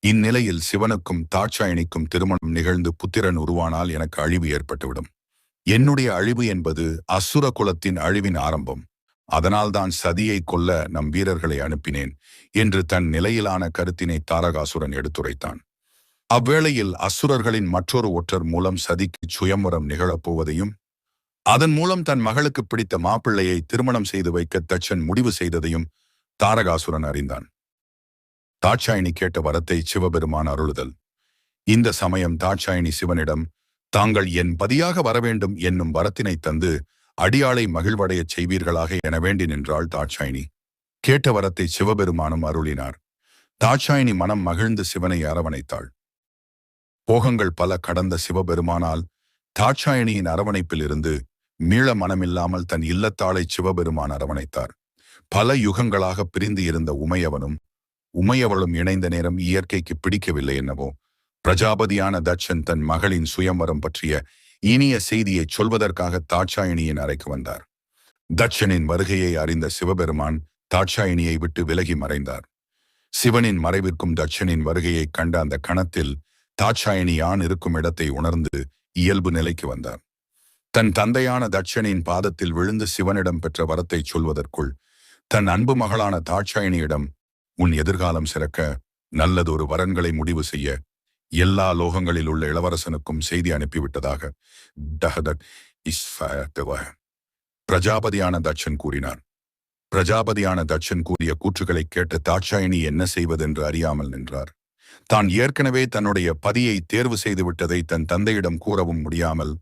இந்நிலையில் சிவனுக்கும் தாட்சாயணிக்கும் திருமணம் நிகழ்ந்து புத்திரன் உருவானால் எனக்கு அழிவு ஏற்பட்டுவிடும். என்னுடைய அழிவு என்பது அசுர குலத்தின் அழிவின் ஆரம்பம். அதனால்தான் சதியை கொல்ல நம் வீரர்களை அனுப்பினேன் என்று தன் நிலையிலான கருத்தினை தாரகாசுரன் எடுத்துரைத்தான். அவ்வேளையில் அசுரர்களின் மற்றொரு ஒற்றர் மூலம் சதிக்கு சுயம்வரம் நிகழப்போவதையும் அதன் மூலம் தன் மகளுக்கு பிடித்த மாப்பிள்ளையை திருமணம் செய்து வைக்க தட்சன் முடிவு செய்ததையும் தாரகாசுரன் அறிந்தான். தாட்சாயணி கேட்ட வரத்தை சிவபெருமான் அருளுதல். இந்த சமயம் தாட்சாயணி சிவனிடம் தாங்கள் என் பதியாக வரவேண்டும் என்னும் வரத்தினை தந்து அடியாளை மகிழ்வடையச் செய்வீர்களாக என வேண்டி நின்றாள் தாட்சாயணி. கேட்ட வரத்தை சிவபெருமானும் அருளினார். தாட்சாயணி மனம் மகிழ்ந்து சிவனை அரவணைத்தாள். போகங்கள் பல கடந்த சிவபெருமானால் தாட்சாயணியின் அரவணைப்பில் இருந்து மீள மனமில்லாமல் தன் இல்லத்தாளை சிவபெருமான் அரவணைத்தார். பல யுகங்களாக பிரிந்து இருந்த உமையவளும் இணைந்த நேரம் இயற்கைக்கு பிடிக்கவில்லை என்னவோ. பிரஜாபதியான தட்சன் தன் மகளின் சுயம்வரம் பற்றிய இனிய செய்தியை சொல்வதற்காக தாட்சாயணியின் அறைக்கு வந்தார். தட்சனின் வருகையை அறிந்த சிவபெருமான் தாட்சாயணியை விட்டு விலகி மறைந்தார். சிவனின் மறைவிற்கும் தட்சனின் வருகையை கண்ட அந்த கணத்தில் தாட்சாயணி யான் இருக்கும் இடத்தை உணர்ந்து இயல்பு நிலைக்கு வந்தார். தன் தந்தையான தட்சனின் பாதத்தில் விழுந்து சிவனிடம் பெற்ற வரத்தை சொல்வதற்குள் தன் அன்பு மகளான தாட்சாயணியிடம் உன் எதிர்காலம் சிறக்க நல்லதொரு வரன்களை முடிவு செய்ய எல்லா லோகங்களில் உள்ள இளவரசனுக்கும் செய்தி அனுப்பிவிட்டதாக பிரஜாபதியான தட்சன் கூறினார். பிரஜாபதியான தட்சன் கூறிய கூற்றுகளை கேட்ட தாட்சாயணி என்ன செய்வதென்று அறியாமல் நின்றார். தான் ஏற்கனவே தன்னுடைய பதியை தேர்வு செய்துவிட்டதை தன் தந்தையிடம் கூறவும் முடியாமல்,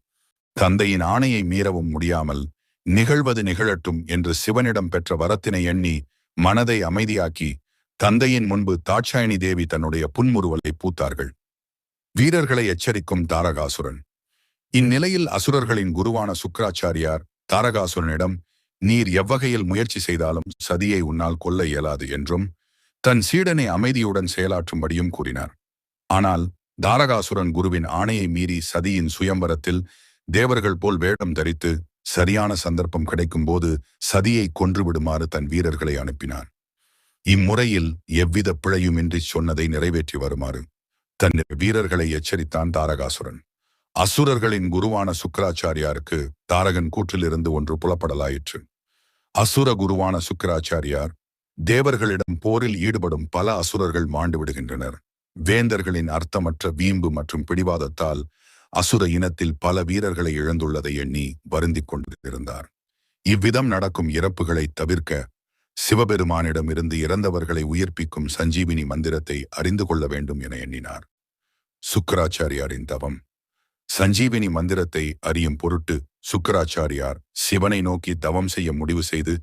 தந்தையின் ஆணையை மீறவும் முடியாமல், நிகழ்வது நிகழட்டும் என்று சிவனிடம் பெற்ற வரத்தினை எண்ணி மனதை அமைதியாக்கி தந்தையின் முன்பு தாட்சாயணி தேவி தன்னுடைய புன்முறுவலை பூத்தார்கள். வீரர்களை எச்சரிக்கும் தாரகாசுரன். இந்நிலையில் அசுரர்களின் குருவான சுக்கிராச்சாரியார் தாரகாசுரனிடம் நீர் எவ்வகையில் முயற்சி செய்தாலும் சதியை உன்னால் கொல்ல இயலாது என்றும் தன் சீடனை அமைதியுடன் செயலாற்றும்படியும் கூறினார். ஆனால் தாரகாசுரன் குருவின் ஆணையை மீறி சதியின் சுயம்பரத்தில் தேவர்கள் போல் வேடம் தரித்து சரியான சந்தர்ப்பம் கிடைக்கும் போது சதியை கொன்றுவிடுமாறு தன் வீரர்களை அனுப்பினார். இம்முறையில் எவ்வித பிழையுமின்றி சொன்னதை நிறைவேற்றி வருமாறு தன் வீரர்களை எச்சரித்தான் தாரகாசுரன். அசுரர்களின் குருவான சுக்கிராச்சாரியாருக்கு தாரகன் கூற்றிலிருந்து ஒன்று புலப்படலாயிற்று. அசுர குருவான சுக்கிராச்சாரியார் தேவர்களிடம் போரில் ஈடுபடும் பல அசுரர்கள் மாண்டு விடுகின்றனர். வேந்தர்களின் அர்த்தமற்ற வீம்பு மற்றும் பிடிவாதத்தால் அசுர இனத்தில் பல வீரர்களை இழந்துள்ளதை எண்ணி வருந்திக் கொண்டிருந்தார். இவ்விதம் நடக்கும் இறப்புகளை தவிர்க்க சிவபெருமானிடம் இருந்து இறந்தவர்களை உயிர்ப்பிக்கும் சஞ்சீவினி மந்திரத்தை அறிந்து கொள்ள வேண்டும் என எண்ணினார். சுக்கிராச்சாரியாரின் தவம். சஞ்சீவினி மந்திரத்தை அறியும் பொருட்டு சுக்கிராச்சாரியார் சிவனை நோக்கி தவம் செய்ய முடிவு செய்து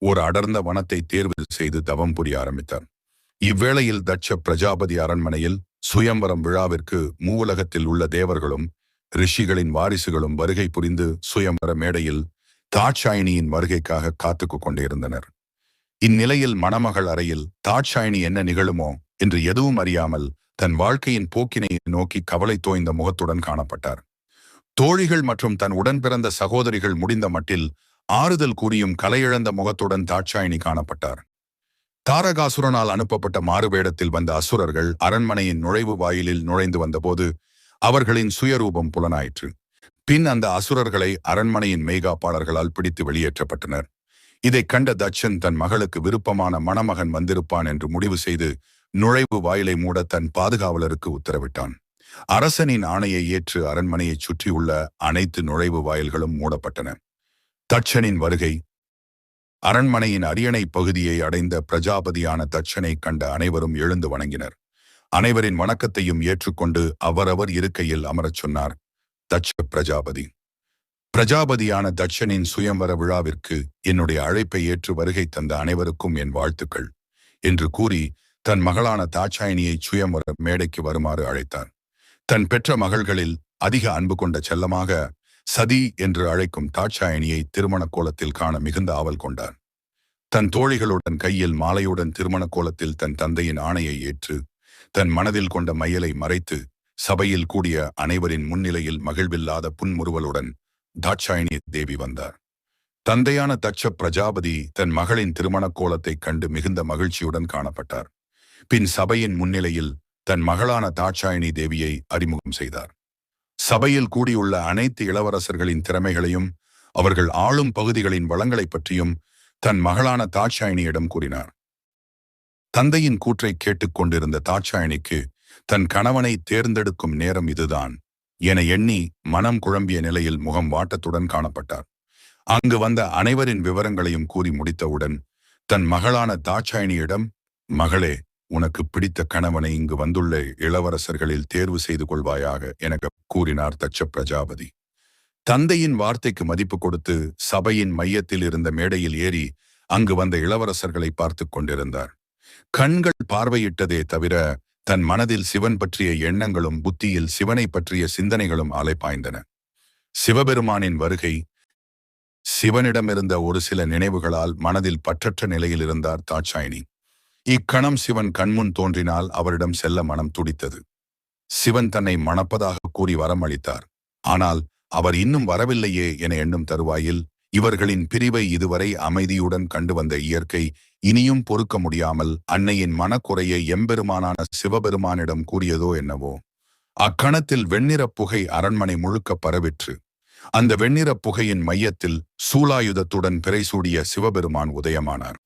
ஒரு அடர்ந்த வனத்தை தேர்வு செய்து தவம் புரிய ஆரம்பித்தார். இவ்வேளையில் தட்ச பிரஜாபதி அரண்மனையில் சுயம்பரம் விழாவிற்கு மூவுலகத்தில் உள்ள தேவர்களும் ரிஷிகளின் வாரிசுகளும் வருகை புரிந்து சுயம்பர மேடையில் தாட்சாயணியின் வருகைக்காக காத்துக்கு கொண்டிருந்தனர். இந்நிலையில் மணமகள் அறையில் தாட்சாயணி என்ன நிகழுமோ என்று எதுவும் அறியாமல் தன் வாழ்க்கையின் போக்கினை நோக்கி கவலை தோய்ந்த முகத்துடன் காணப்பட்டார். தோழிகள் மற்றும் தன் உடன் பிறந்த சகோதரிகள் முடிந்த மட்டில் ஆறுதல் கூறியும் கலையிழந்த முகத்துடன் தாட்சாயணி காணப்பட்டார். தாரகாசுரனால் அனுப்பப்பட்ட மாறுவேடத்தில் வந்த அசுரர்கள் அரண்மனையின் நுழைவு வாயிலில் நுழைந்து வந்தபோது அவர்களின் சுயரூபம் புலனாயிற்று. பின் அந்த அசுரர்களை அரண்மனையின் மெய்காப்பாளர்களால் பிடித்து வெளியேற்றப்பட்டனர். இதைக் கண்ட தட்சன் தன் மகளுக்கு விருப்பமான மணமகன் வந்திருப்பான் என்று முடிவு செய்து நுழைவு வாயிலை மூட தன் பாதுகாவலருக்கு உத்தரவிட்டான். அரசனின் ஆணையை ஏற்று அரண்மனையைச் சுற்றியுள்ள அனைத்து நுழைவு வாயில்களும் மூடப்பட்டன. தட்சனின் வருகை. அரண்மனையின் அரியணை பகுதியை அடைந்த பிரஜாபதியான தட்சனை கண்ட அனைவரும் எழுந்து வணங்கினர். அனைவரின் வணக்கத்தையும் ஏற்றுக்கொண்டு அவரவர் இருக்கையில் அமரச் சொன்னார் தட்ச பிரஜாபதி. பிரஜாபதியான தட்சனின் சுயம்வர விழாவிற்கு என்னுடைய அழைப்பை ஏற்று வருகை தந்த அனைவருக்கும் என் வாழ்த்துக்கள் என்று கூறி தன் மகளான தாட்சாயணியை சுயம்வர மேடைக்கு வருமாறு அழைத்தார். தன் பெற்ற மகள்களில் அதிக அன்பு கொண்ட செல்லமாக சதி என்று அழைக்கும் தாட்சாயணியை திருமண கோலத்தில் காண மிகுந்த ஆவல் கொண்டார். தன் தோழிகளுடன் கையில் மாலையுடன் திருமண கோலத்தில் தன் தந்தையின் ஆணையை ஏற்று தன் மனதில் கொண்ட மையலை மறைத்து சபையில் கூடிய அனைவரின் முன்னிலையில் மகிழ்வில்லாத புன்முறுவலுடன் தாட்சாயணி தேவி வந்தார். தந்தையான தட்ச பிரஜாபதி தன் மகளின் திருமண கோலத்தைக் கண்டு மிகுந்த மகிழ்ச்சியுடன் காணப்பட்டார். பின் சபையின் முன்னிலையில் தன் மகளான தாட்சாயணி தேவியை அறிமுகம் செய்தார். சபையில் கூடியுள்ள அனைத்து இளவரசர்களின் திறமைகளையும் அவர்கள் ஆளும் பகுதிகளின் வளங்களைப் பற்றியும் தன் மகளான தாட்சாயணியிடம் கூறினார். தந்தையின் கூற்றை கேட்டுக்கொண்டிருந்த தாட்சாயணிக்கு தன் கணவனை தேர்ந்தெடுக்கும் நேரம் இதுதான் என எண்ணி மனம் குழம்பிய நிலையில் முகம் வாட்டத்துடன் காணப்பட்டார். அங்கு வந்த அனைவரின் விவரங்களையும் கூறி முடித்தவுடன் தன் மகளான தாட்சாயணியிடம், மகளே, உனக்கு பிடித்த கணவனை இங்கு வந்துள்ள இளவரசர்களில் தேர்வு செய்து கொள்வாயாக என கூறினார் தட்ச பிரஜாபதி. தந்தையின் வார்த்தைக்கு மதிப்பு கொடுத்து சபையின் மையத்தில் இருந்த மேடையில் ஏறி அங்கு வந்த இளவரசர்களை பார்த்து கொண்டிருந்தார். கண்கள் பார்வையிட்டதே தவிர தன் மனதில் சிவன் பற்றிய எண்ணங்களும் புத்தியில் சிவனை பற்றிய சிந்தனைகளும் அலைப்பாய்ந்தன. சிவபெருமானின் வருகை, சிவனிடமிருந்த ஒரு சில நினைவுகளால் மனதில் பற்றற்ற நிலையில் இருந்தார் தாட்சாயணி. இக்கணம் சிவன் கண்முன் தோன்றினால் அவரிடம் செல்ல மனம் துடித்தது. சிவன் தன்னை மணப்பதாக கூறி வரம் அளித்தார். ஆனால் அவர் இன்னும் வரவில்லையே என எண்ணும் தருவாயில் இவர்களின் பிரிவை இதுவரை அமைதியுடன் கண்டு வந்த இயற்கை இனியும் பொறுக்க முடியாமல் அன்னையின் மனக்குறையை எம்பெருமானான சிவபெருமானிடம் கூறியதோ என்னவோ. அக்கணத்தில் வெண்ணிறப் புகை அரண்மனை முழுக்க பரவிற்று. அந்த வெண்ணிறப் புகையின் மையத்தில் சூலாயுதத்துடன் பிறைசூடிய சிவபெருமான் உதயமானார்.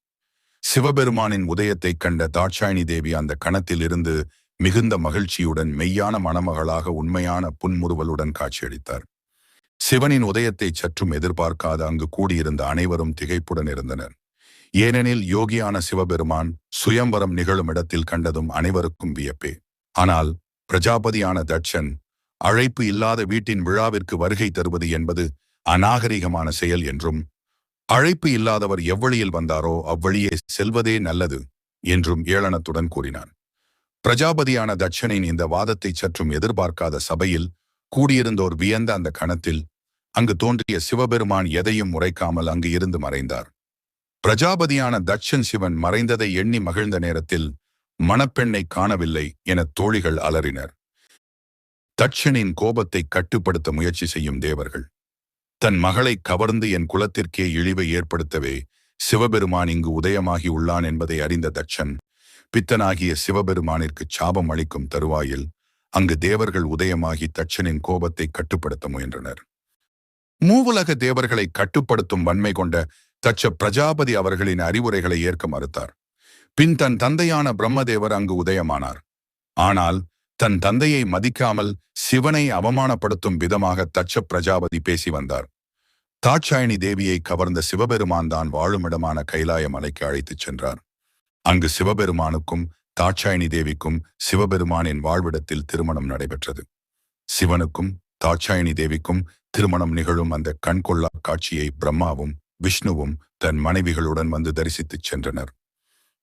சிவபெருமானின் உதயத்தைக் கண்ட தாட்சாயணி தேவி அந்த கணத்தில் இருந்து மிகுந்த மகிழ்ச்சியுடன் மெய்யான மணமகளாக உண்மையான புன்முறுவலுடன் காட்சியளித்தார். சிவனின் உதயத்தை சற்றும் எதிர்பார்க்காத அங்கு கூடியிருந்த அனைவரும் திகைப்புடன் இருந்தனர். ஏனெனில் யோகியான சிவபெருமான் சுயம்பரம் நிகழும் இடத்தில் கண்டதும் அனைவருக்கும் வியப்பே. ஆனால் பிரஜாபதியான தட்சன் அழைப்பு இல்லாத வீட்டின் விழாவிற்கு வருகை தருவது என்பது அநாகரிகமான செயல் என்றும், அழைப்பு இல்லாதவர் எவ்வழியில் வந்தாரோ அவ்வழியே செல்வதே நல்லது என்றும் ஏளனத்துடன் கூறினார். பிரஜாபதியான தட்சனின் இந்த வாதத்தை சற்றும் எதிர்பார்க்காத சபையில் கூடியிருந்தோர் வியந்த அந்த கணத்தில் அங்கு தோன்றிய சிவபெருமான் எதையும் உரைக்காமல் அங்கு இருந்து மறைந்தார். பிரஜாபதியான தட்சன் சிவன் மறைந்ததை எண்ணி மகிழ்ந்த நேரத்தில் மணப்பெண்ணை காணவில்லை என தோழிகள் அலறினர். தட்சனின் கோபத்தை கட்டுப்படுத்த முயற்சி செய்யும் தேவர்கள், தன் மகளை கவர்ந்து என் குலத்திற்கே இழிவை ஏற்படுத்தவே சிவபெருமான் இங்கு உதயமாகி உள்ளான் என்பதை அறிந்த தட்சன் பித்தனாகிய சிவபெருமானிற்கு சாபம் அளிக்கும் தருவாயில் அங்கு தேவர்கள் உதயமாகி தட்சனின் கோபத்தை கட்டுப்படுத்த முயன்றனர். மூவுலக தேவர்களை கட்டுப்படுத்தும் வன்மை கொண்ட தட்ச பிரஜாபதி அவர்களின் அறிவுரைகளை ஏற்க மறுத்தார். பின் தன் தந்தையான பிரம்மதேவர் அங்கு உதயமானார். ஆனால் தன் தந்தையை மதிக்காமல் சிவனை அவமானப்படுத்தும் விதமாக தட்ச பிரஜாபதி பேசி வந்தார். தாட்சாயணி தேவியை கவர்ந்த சிவபெருமான் தான் வாழுமிடமான கைலாய மலைக்கு அழைத்துச் சென்றார். அங்கு சிவபெருமானுக்கும் தாட்சாயணி தேவிக்கும் சிவபெருமானின் வாழ்விடத்தில் திருமணம் நடைபெற்றது. சிவனுக்கும் தாட்சாயணி தேவிக்கும் திருமணம் நிகழும் அந்த கண்கொள்ளா காட்சியை பிரம்மாவும் விஷ்ணுவும் தன் மனைவிகளுடன் வந்து தரிசித்துச் சென்றனர்.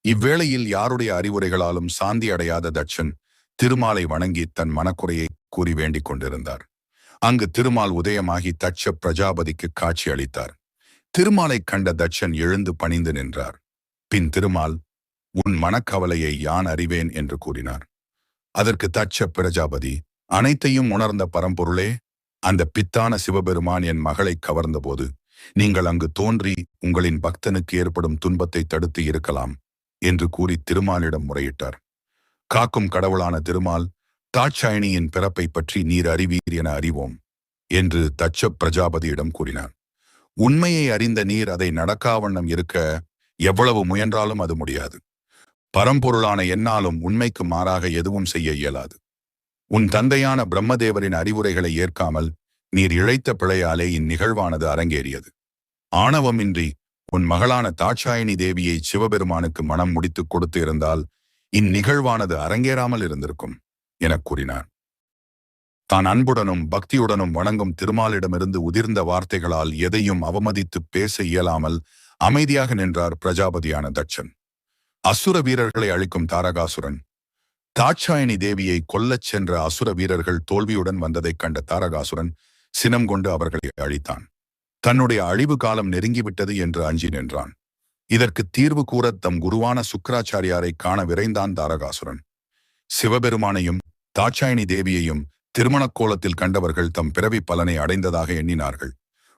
இவ்வேளையில் யாருடைய அறிவுரைகளாலும் சாந்தி அடையாத தட்சன் திருமாலை வணங்கி தன் மனக்குறையை கூறி வேண்டிக் கொண்டிருந்தார். அங்கு திருமால் உதயமாகி தட்ச பிரஜாபதிக்கு காட்சி அளித்தார். திருமாலை கண்ட தட்சன் எழுந்து பணிந்து நின்றார். பின் திருமால், உன் மனக்கவலையை யான் அறிவேன் என்று கூறினார். அதற்கு தட்ச பிரஜாபதி, அனைத்தையும் உணர்ந்த பரம்பொருளே, அந்த பித்தான சிவபெருமான் என் மகளை கவர்ந்தபோது நீங்கள் அங்கு தோன்றி உங்களின் பக்தனுக்கு ஏற்படும் துன்பத்தை தடுத்து இருக்கலாம் என்று கூறி திருமாலிடம் முறையிட்டார். காக்கும் கடவுளான திருமால், தாட்சாயணியின் பிறப்பை பற்றி நீர் அறிவீர் என அறிவோம் என்று தட்ச பிரஜாபதியிடம் கூறினார். உண்மையை அறிந்த நீர் அதை நடக்காவண்ணம் இருக்க எவ்வளவு முயன்றாலும் அது முடியாது. பரம்பொருளான என்னாலும் உண்மைக்கு மாறாக எதுவும் செய்ய இயலாது. உன் தந்தையான பிரம்மதேவரின் அறிவுரைகளை ஏற்காமல் நீர் இழைத்த பிழையாலே இந்நிகழ்வானது அரங்கேறியது. ஆணவமின்றி உன் மகளான தாட்சாயணி தேவியை சிவபெருமானுக்கு மனம் முடித்துக் கொடுத்து இருந்தால் இந்நிகழ்வானது அரங்கேறாமல் இருந்திருக்கும் எனக் கூறினார். தான் அன்புடனும் பக்தியுடனும் வணங்கும் திருமாலிடமிருந்து உதிர்ந்த வார்த்தைகளால் எதையும் அவமதித்து பேச இயலாமல் அமைதியாக நின்றார் பிரஜாபதியான தட்சன். அசுர வீரர்களை அழிக்கும் தாரகாசுரன், தாட்சாயணி தேவியை கொல்லச் சென்ற அசுர வீரர்கள் தோல்வியுடன் வந்ததைக் கண்ட தாரகாசுரன் சினம் கொண்டு அவர்களை அழித்தான். தன்னுடைய அழிவு காலம் நெருங்கிவிட்டது என்று அஞ்சி நின்றான். இதற்கு தீர்வு கூற தம் குருவான சுக்கிராச்சாரியாரை காண விரைந்தான் தாரகாசுரன். சிவபெருமானையும் தாட்சாயணி தேவியையும் திருமணக் கோலத்தில் கண்டவர்கள் தம் பிறவி பலனை அடைந்ததாக எண்ணினார்கள்.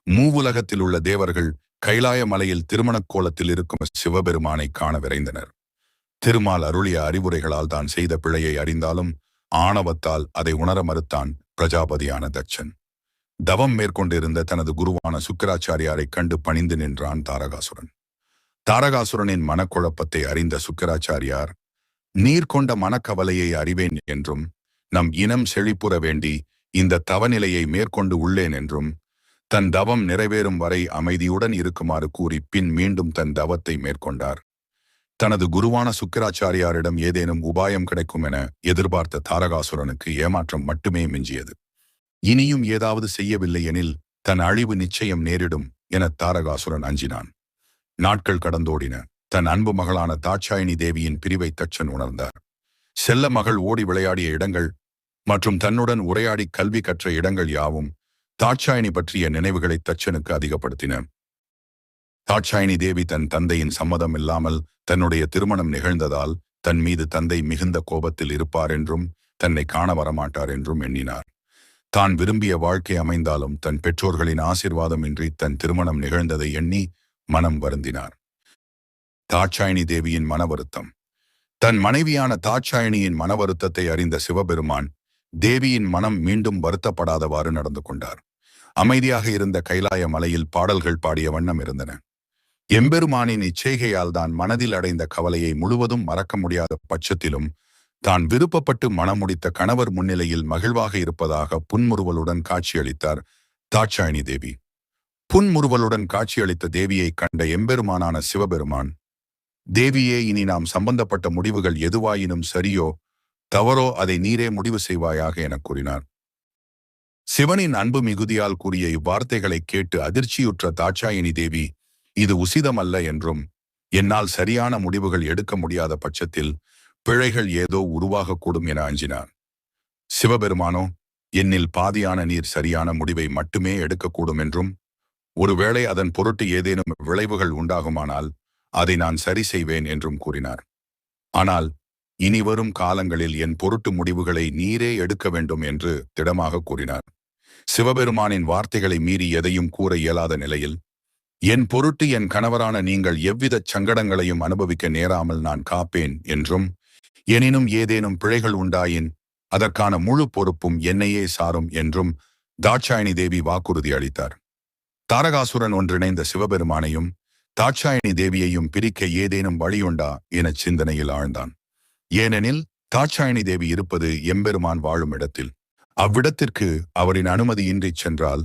மூவுலகத்தில் உள்ள தேவர்கள் கைலாய மலையில் திருமணக் கோலத்தில் இருக்கும் சிவபெருமானை காண விரைந்தனர். திருமால் அருளிய அறிவுரைகளால் தான் செய்த பிழையை அறிந்தாலும் ஆணவத்தால் அதை உணர மறுத்தான் பிரஜாபதியான தட்சன். தவம் மேற்கொண்டிருந்த தனது குருவான சுக்கிராச்சாரியாரை கண்டு பணிந்து நின்றான் தாரகாசுரன். தாரகாசுரனின் மனக்குழப்பத்தை அறிந்த சுக்கிராச்சாரியார், நீர் கொண்ட மனக்கவலையை அறிவேன் என்றும், நம் இனம் செழிப்புற வேண்டி இந்த தவநிலையை மேற்கொண்டு உள்ளேன் என்றும், தன் தவம் நிறைவேறும் வரை அமைதியுடன் இருக்குமாறு கூறி பின் மீண்டும் தன் தவத்தை மேற்கொண்டார். தனது குருவான சுக்கிராச்சாரியாரிடம் ஏதேனும் உபாயம் கிடைக்கும் என எதிர்பார்த்த தாரகாசுரனுக்கு ஏமாற்றம் மட்டுமே மிஞ்சியது. இனியும் ஏதாவது செய்யவில்லை எனில் தன் அழிவு நிச்சயம் நேரிடும் என தாரகாசுரன் அஞ்சினான். நாட்கள் கடந்தோடின. தன் அன்பு மகளான தாட்சாயினி தேவியின் பிரிவை தட்சன் உணர்ந்தார். செல்ல மகள் ஓடி விளையாடிய இடங்கள் மற்றும் தன்னுடன் உரையாடி கல்வி கற்ற இடங்கள் யாவும் தாட்சாயினி பற்றிய நினைவுகளை தட்சனுக்கு அதிகப்படுத்தின. தாட்சாயினி தேவி தன் தந்தையின் சம்மதம் இல்லாமல் தன்னுடைய திருமணம் நிகழ்ந்ததால் தன் மீது தந்தை மிகுந்த கோபத்தில் இருப்பார் என்றும் தன்னை காண வரமாட்டார் என்றும் எண்ணினார். தான் விரும்பிய வாழ்க்கை அமைந்தாலும் தன் பெற்றோர்களின் ஆசிர்வாதமின்றி தன் திருமணம் நிகழ்ந்ததை எண்ணி மனம் வருந்தினார். தாட்சாயினி தேவியின் மன வருத்தம். தன் மனைவியான தாட்சாயினியின் மன வருத்தத்தை அறிந்த சிவபெருமான் தேவியின் மனம் மீண்டும் வருத்தப்படாதவாறு நடந்து கொண்டார். அமைதியாக இருந்த கைலாய மலையில் பாடல்கள் பாடிய வண்ணம் இருந்தன. எம்பெருமானின் இச்செய்கையால் தான் மனதில் அடைந்த கவலையை முழுவதும் மறக்க முடியாத பட்சத்திலும் தான் விருப்பப்பட்டு மணமுடித்த கணவர் முன்னிலையில் மகிழ்வாக இருப்பதாக புன்முறுவலுடன் காட்சியளித்தார் தாட்சாயினி தேவி. புன்முறுவலுடன் காட்சியளித்த தேவியை கண்ட எம்பெருமானான சிவபெருமான், தேவியே, இனி நாம் சம்பந்தப்பட்ட முடிவுகள் எதுவாயினும் சரியோ தவறோ அதை நீரே முடிவு செய்வாயாக என கூறினார். சிவனின் அன்பு மிகுதியால் கூறிய இவ்வார்த்தைகளை கேட்டு அதிர்ச்சியுற்ற தாட்சாயினி தேவி, இது உசிதமல்ல என்றும் என்னால் சரியான முடிவுகள் எடுக்க முடியாத பட்சத்தில் பிழைகள் ஏதோ உருவாகக்கூடும் என அஞ்சினார். சிவபெருமானோ, என்னில் பாதியான நீர் சரியான முடிவை மட்டுமே எடுக்கக்கூடும் என்றும், ஒருவேளை அதன் பொருட்டு ஏதேனும் விளைவுகள் உண்டாகுமானால் அதை நான் சரி செய்வேன் என்றும் கூறினார். ஆனால் இனிவரும் காலங்களில் என் பொருட்டு முடிவுகளை நீரே எடுக்க வேண்டும் என்று திடமாக கூறினார். சிவபெருமானின் வார்த்தைகளை மீறி எதையும் கூற இயலாத நிலையில், என் பொருட்டு என் கணவரான நீங்கள் எவ்வித சங்கடங்களையும் அனுபவிக்க நேராமல் நான் காப்பேன் என்றும், எனினும் ஏதேனும் பிழைகள் உண்டாயின் அதற்கான முழு பொறுப்பும் என்னையே சாரும் என்றும் தாட்சாயினி தேவி வாக்குறுதி அளித்தார். தாரகாசுரன் ஒன்றிணைந்த சிவபெருமானையும் தாட்சாயினி தேவியையும் பிரிக்க ஏதேனும் வழியுண்டா என சிந்தனையில் ஆழ்ந்தான். ஏனெனில் தாட்சாயினி தேவி இருப்பது எம்பெருமான் வாழும் இடத்தில். அவ்விடத்திற்கு அவரின் அனுமதியின்றி சென்றால்